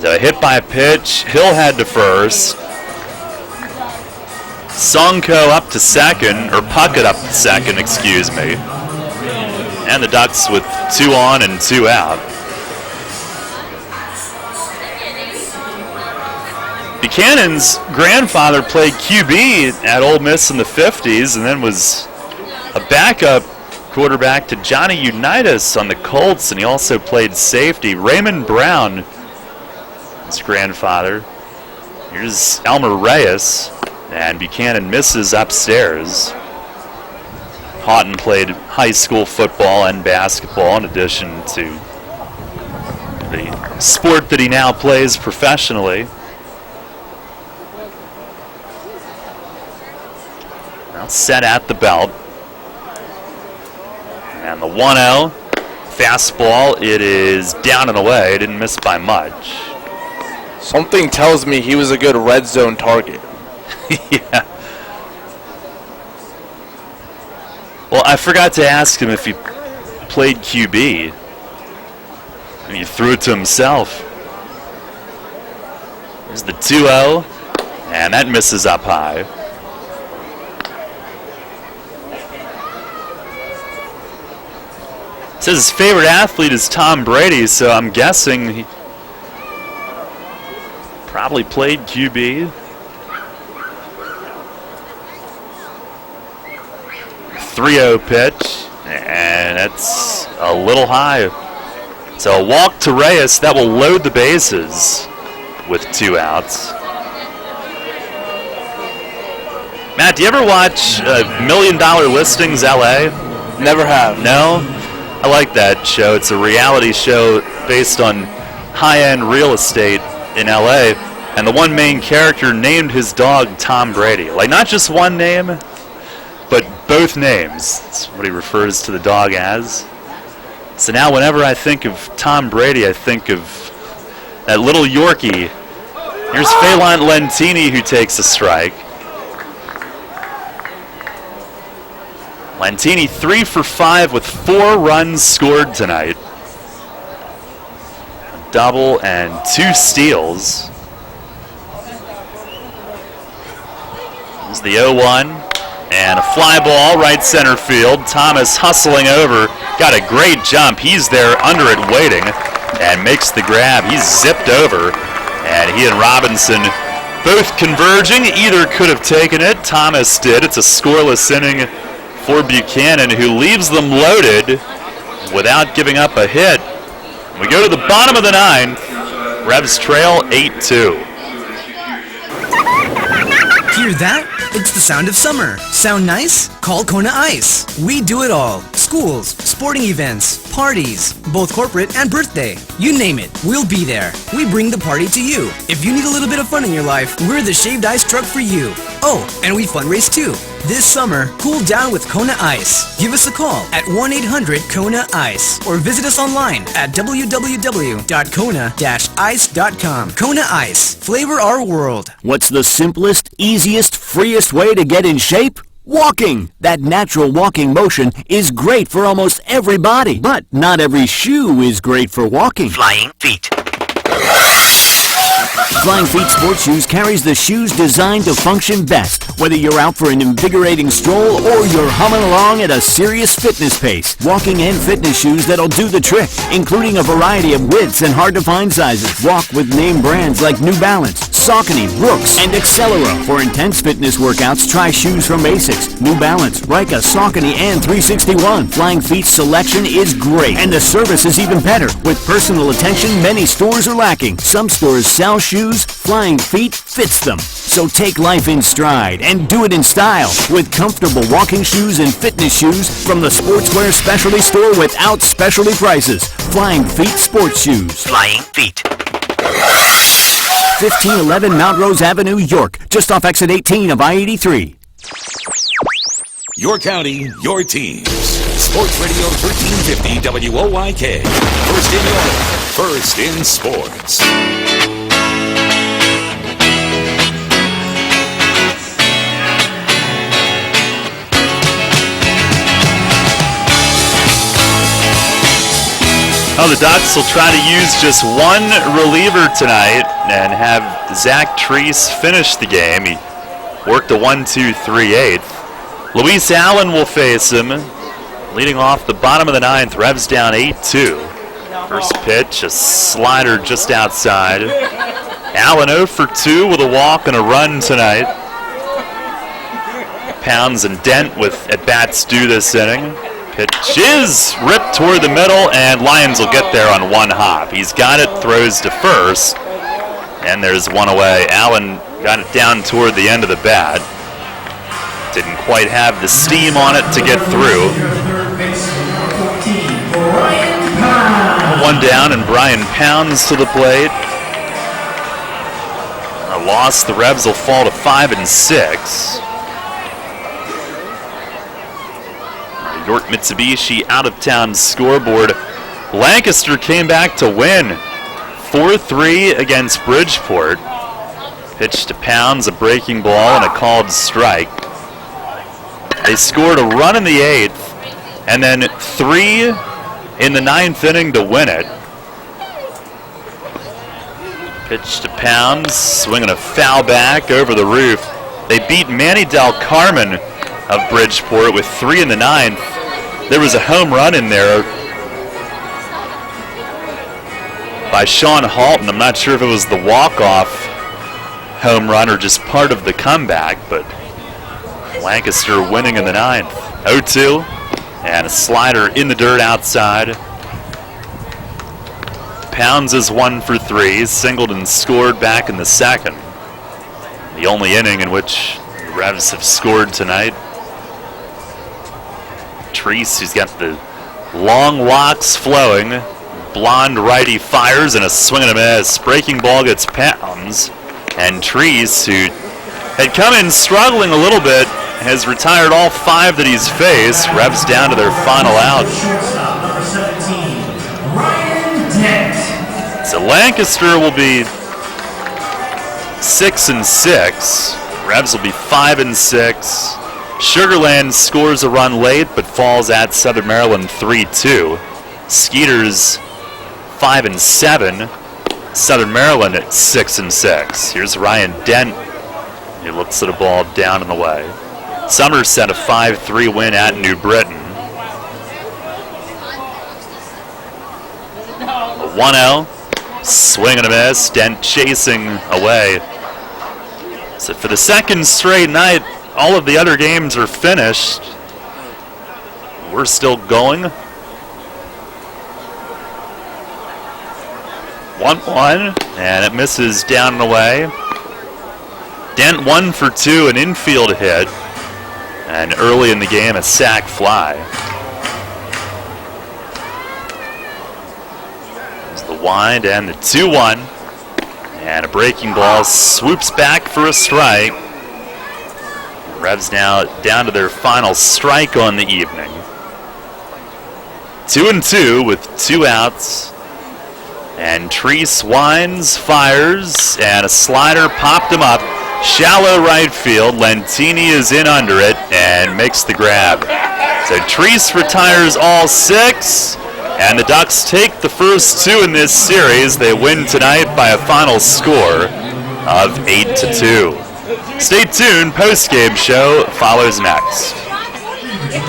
So hit by pitch, Hill had to first. Sonko up to second, or Puckett up to second, excuse me. And the Ducks with 2 on and 2 out. Buchanan's grandfather played QB at Ole Miss in the 50s and then was a backup quarterback to Johnny Unitas on the Colts, and he also played safety. Raymond Brown, his grandfather. Here's Elmer Reyes. And Buchanan misses upstairs. Houghton played high school football and basketball in addition to the sport that he now plays professionally. Now set at the belt. And the 1-0 fastball, it is down and away. Didn't miss by much. Something tells me he was a good red zone target. Yeah. Well, I forgot to ask him if he played QB. And he threw it to himself. There's the 2-0, and that misses up high. It says his favorite athlete is Tom Brady, so I'm guessing he probably played QB. 3-0 pitch, and it's a little high. So a walk to Reyes, that will load the bases with 2 outs. Matt, do you ever watch $1 Million Listings LA? Never have. No? I like that show. It's a reality show based on high-end real estate in LA, and the one main character named his dog Tom Brady. Like, not just one name, but both names. That's what he refers to the dog as. So now whenever I think of Tom Brady, I think of that little Yorkie. Here's Phelan Lentini, who takes a strike. Lentini 3 for 5 with 4 runs scored tonight. double and 2 steals. This is the 0-1. And a fly ball right center field. Thomas hustling over. Got a great jump. He's there under it waiting and makes the grab. He's zipped over. And he and Robinson both converging. Either could have taken it. Thomas did. It's a scoreless inning for Buchanan, who leaves them loaded without giving up a hit. We go to the bottom of the 9th. Revs trail 8-2. Hear that? It's the sound of summer. Sound nice? Call Kona Ice. We do it all. Schools, sporting events, parties, both corporate and birthday. You name it, we'll be there. We bring the party to you. If you need a little bit of fun in your life, we're the shaved ice truck for you. Oh, and we fundraise too. This summer, cool down with Kona Ice. Give us a call at 1-800-KONA-ICE or visit us online at www.kona-ice.com. Kona Ice. Flavor our world. What's the simplest, easiest, freest way to get in shape? Walking! That natural walking motion is great for almost everybody, but not every shoe is great for walking. Flying feet. Flying Feet Sports Shoes carries the shoes designed to function best, whether you're out for an invigorating stroll or you're humming along at a serious fitness pace. Walking and fitness shoes that'll do the trick, including a variety of widths and hard-to-find sizes. Walk with name brands like New Balance, Saucony, Brooks, and Accelero. For intense fitness workouts, try shoes from ASICS, New Balance, Ryka, Saucony, and 361. Flying Feet's selection is great, and the service is even better. With personal attention many stores are lacking. Some stores sell shoes, Flying Feet fits them. So take life in stride and do it in style with comfortable walking shoes and fitness shoes from the Sportswear Specialty Store without specialty prices. Flying Feet Sports Shoes. Flying Feet. 1511 Mount Rose Avenue, York, just off exit 18 of I-83. Your county, your teams. Sports Radio 1350 WOYK. First in York, first in sports. Oh, the Ducks will try to use just one reliever tonight and have Zach Treese finish the game. He worked a 1-2-3-8. Luis Allen will face him, leading off the bottom of the 9th. Revs down 8-2. First pitch, a slider just outside. Allen 0 for 2 with a walk and a run tonight. Pounds and Dent with at-bats due this inning. Pitch is ripped toward the middle, and Lyons will get there on one hop. He's got it, throws to first, and there's one away. Allen got it down toward the end of the bat. Didn't quite have the steam on it to get through. One down, and Brian Pounds to the plate. A loss, the Revs will fall to 5-6. York Mitsubishi out-of-town scoreboard. Lancaster came back to win 4-3 against Bridgeport. Pitch to Pounds, a breaking ball, and a called strike. They scored a run in the 8th, and then 3 in the 9th inning to win it. Pitch to Pounds, swinging a foul back over the roof. They beat Manny Del Carmen of Bridgeport with 3 in the 9th. There was a home run in there by Sean Halton. I'm not sure if it was the walk-off home run or just part of the comeback, but Lancaster winning in the 9th. 0-2, and a slider in the dirt outside. Pounds is 1 for 3, singled and scored back in the 2nd. The only inning in which the Revs have scored tonight. Treese, who's got the long locks flowing. Blonde righty fires and a swing and a miss. Breaking ball gets Pounds. And Treese, who had come in struggling a little bit, has retired all 5 that he's faced. Revs down to their final out. So Lancaster will be 6-6. Revs will be 5-6. Sugarland scores a run late, but falls at Southern Maryland 3-2. Skeeters 5-7. Southern Maryland at 6-6. Here's Ryan Dent. He looks at a ball down and away. Somerset a 5-3 win at New Britain. 1-0. Swing and a miss. Dent chasing away. So for the second straight night, all of the other games are finished. We're still going. 1-1, and it misses down and away. Dent 1 for 2, an infield hit, and early in the game, a sac fly. There's the wind and the 2-1, and a breaking ball swoops back for a strike. Revs now down to their final strike on the evening. 2-2 with 2 outs. And Treese winds, fires, and a slider popped him up. Shallow right field. Lentini is in under it and makes the grab. So Treese retires all 6, and the Ducks take the first 2 in this series. They win tonight by a final score of 8-2. Stay tuned. Post-game show follows next.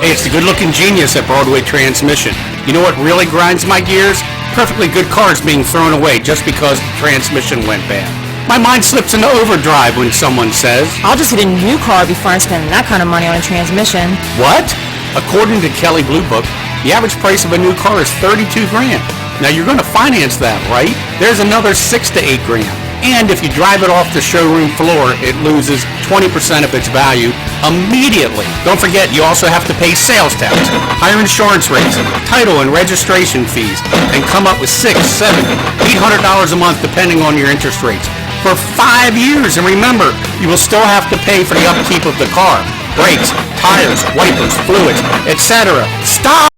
Hey, it's the good-looking genius at Broadway Transmission. You know what really grinds my gears? Perfectly good cars being thrown away just because the transmission went bad. My mind slips into overdrive when someone says, I'll just get a new car before I'm spending that kind of money on a transmission. What? According to Kelley Blue Book, the average price of a new car is $32 grand. Now you're going to finance that, right? There's another $6 to $8 grand. And if you drive it off the showroom floor, it loses 20% of its value immediately. Don't forget, you also have to pay sales tax, higher insurance rates, title and registration fees, and come up with $600, $700, $800 a month depending on your interest rates for 5 years. And remember, you will still have to pay for the upkeep of the car, brakes, tires, wipers, fluids, etc. Stop!